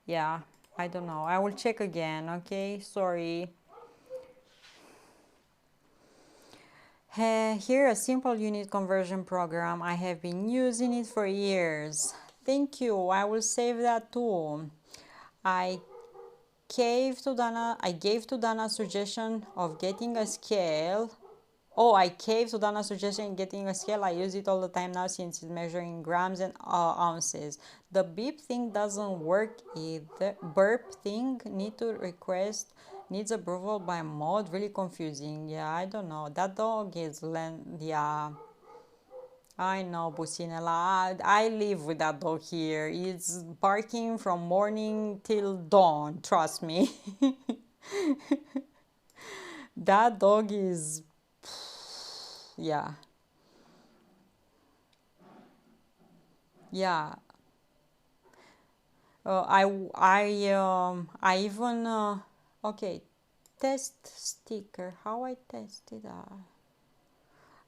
yeah, I don't know. I will check again, okay? Sorry. Here, a simple unit conversion program. I have been using it for years. Thank you. I will save that too. I I gave to Dana a suggestion of getting a scale. Oh, I gave to Dana a suggestion of getting a scale. I use it all the time now since it's measuring grams and ounces. The beep thing doesn't work either. Burp thing needs approval by mode. Really confusing. Yeah, I don't know. That dog is yeah. I know, Businela. I live with that dog here. It's barking from morning till dawn. Trust me. That dog is, yeah, yeah. I even okay. Test sticker. How I tested that?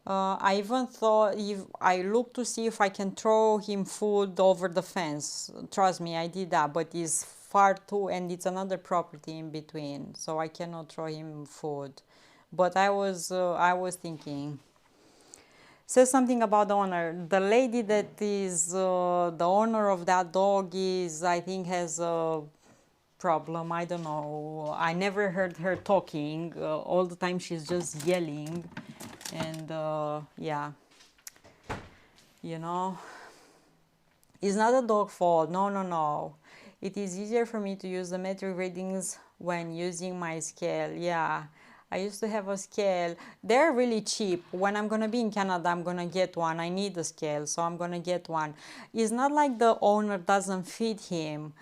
I even thought if I looked to see if I can throw him food over the fence. Trust me, I did that, but it's far too, and it's another property in between, so I cannot throw him food. But I was thinking. Says something about the owner. The lady that is the owner of that dog is, I think, has a problem. I don't know. I never heard her talking. All the time she's just yelling. And yeah, you know, it's not a dog fault. No, no, no. It is easier for me to use the metric readings when using my scale. Yeah, I used to have a scale. They're really cheap. When I'm gonna be in Canada, I'm gonna get one. I need a scale, so I'm gonna get one. It's not like the owner doesn't feed him.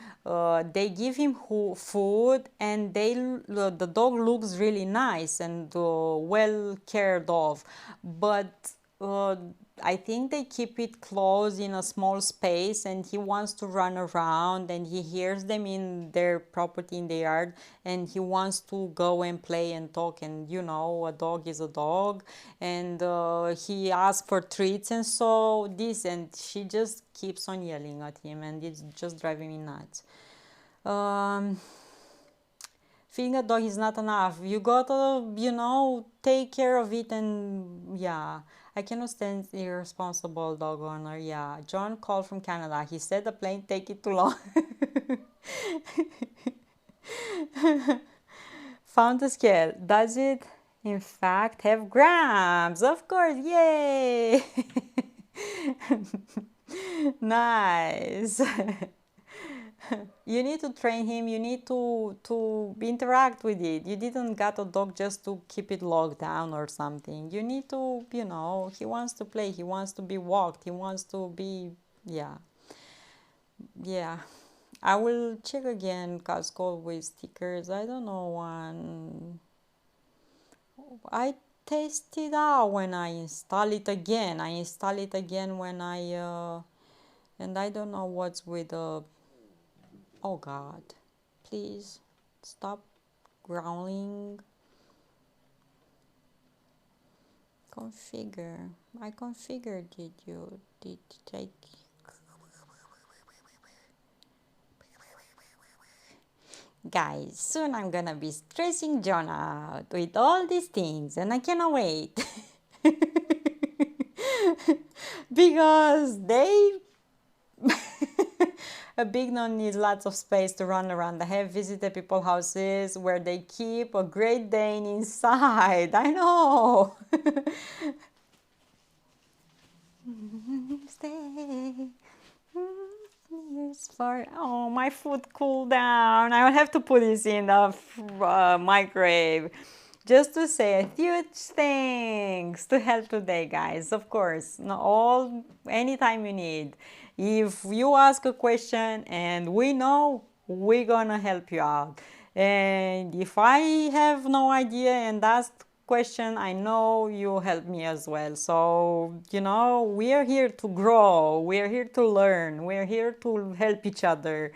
They give him food, and the dog looks really nice and well cared of. But uh, I think they keep it closed in a small space, and he wants to run around, and he hears them in their property in the yard, and he wants to go and play and talk. And you know, a dog is a dog, and he asks for treats and so this, and she just keeps on yelling at him, and it's just driving me nuts. Um, Feeding a dog is not enough. You gotta, take care of it, and yeah. I cannot stand irresponsible dog owner. Yeah. John called from Canada. He said the plane take it too long. Found the scale. Does it in fact have grams? Of course, yay! Nice. You need to train him, you need to interact with it. You didn't get a dog just to keep it locked down or something. You need to, he wants to play, he wants to be walked, he wants to be, yeah. Yeah. I will check again Costco with stickers. I don't know one. I test it out when I install it again. I install it again when and I don't know what's with oh God, please stop growling. Configure. I configured it. You did take. Guys, soon I'm gonna be stressing John out with all these things, and I cannot wait. Because a big non needs lots of space to run around. I have visited people's houses where they keep a Great Dane inside. I know. Stay. Years for my food cooled down. I will have to put this in the microwave. Just to say a huge thanks to help today, guys. Of course, anytime you need. If you ask a question and we know, we're gonna help you out. And if I have no idea and ask question, I know you help me as well. So, we are here to grow, we are here to learn, we are here to help each other.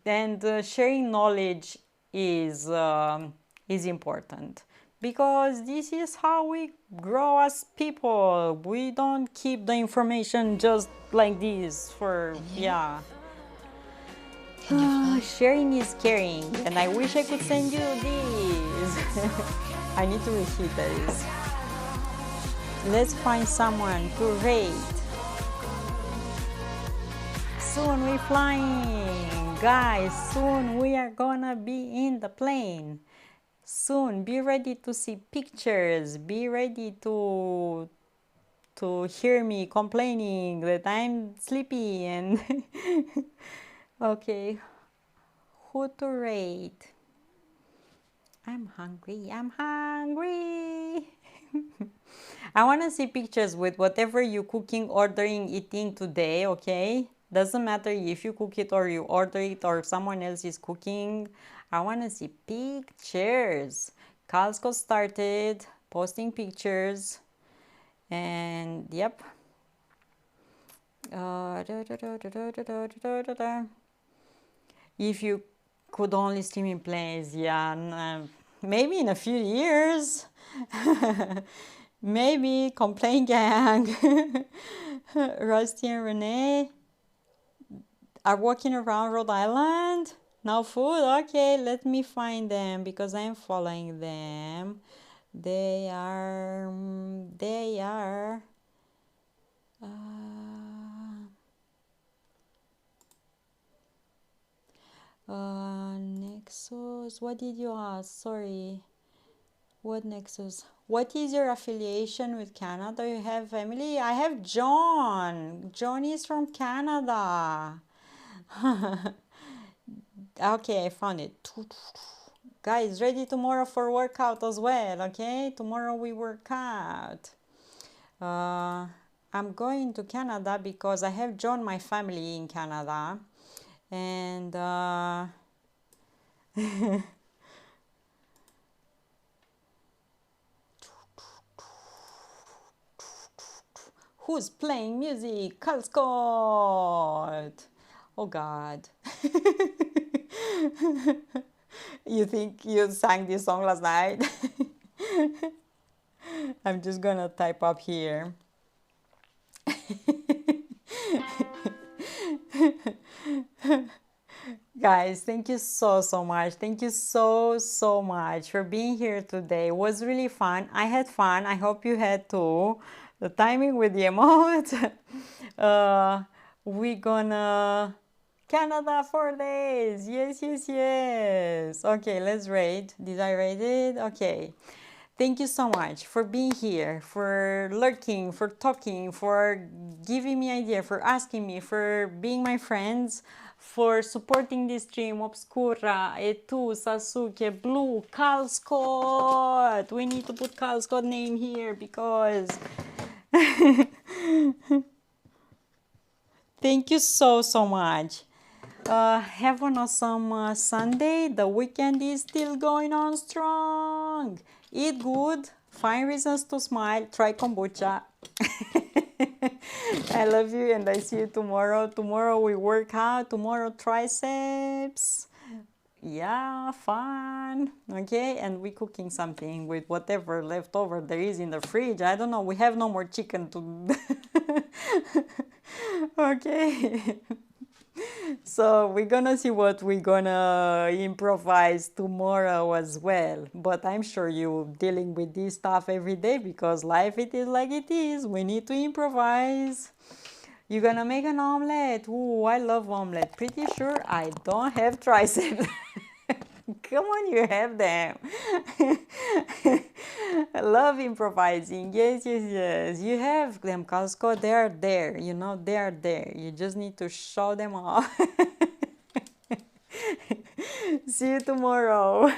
And sharing knowledge is important, because this is how we grow as people. We don't keep the information just like this for, yeah. Sharing is caring, and I wish I could send you these. I need to reheat this. Let's find someone to rate. Soon we're flying. Guys, soon we are gonna be in the plane. Soon, be ready to see pictures. Be ready to hear me complaining that I'm sleepy and okay. Who to rate? I'm hungry. I'm hungry. I want to see pictures with whatever you're cooking, ordering, eating today, okay? Doesn't matter if you cook it or you order it or someone else is cooking. I want to see pictures. Costco started posting pictures, and yep. If you could only stream in planes, yeah, maybe in a few years. Maybe Complain Gang, Rusty and Renee are walking around Rhode Island. No food? Okay, let me find them because I'm following them. They are Nexus. What did you ask? Sorry. What Nexus? What is your affiliation with Canada? You have family? I have John. John is from Canada. Okay, I found it. Guys, ready tomorrow for workout as well, okay? Tomorrow we work out. I'm going to Canada because I have joined my family in Canada, and who's playing music? Carl Scott! Oh God. You think you sang this song last night? I'm just gonna type up here. Guys, thank you so much. Thank you so much for being here today. It was really fun. I had fun. I hope you had too. The timing with the emotes. We gonna Canada 4 days. Yes. Okay, let's rate. Did I rate it? Okay. Thank you so much for being here, for lurking, for talking, for giving me idea, for asking me, for being my friends, for supporting this stream. Obscura, Etu, Sasuke, Blue, Carl Scott. We need to put Carl Scott name here because thank you so much. Have an awesome Sunday. The weekend is still going on strong. Eat good. Find reasons to smile. Try kombucha. I love you and I see you tomorrow. Tomorrow we work out. Tomorrow triceps. Yeah, fun. Okay, and we cooking something with whatever leftover there is in the fridge. I don't know. We have no more chicken to. Okay. So we're gonna see what we're gonna improvise tomorrow as well. But I'm sure you dealing with this stuff every day because life it is like it is. We need to improvise. You're gonna make an omelette. Ooh, I love omelette. Pretty sure I don't have triceps. Come on, you have them. I love improvising. Yes. You have them, Costco. They are there. You know, they are there. You just need to show them off. See you tomorrow.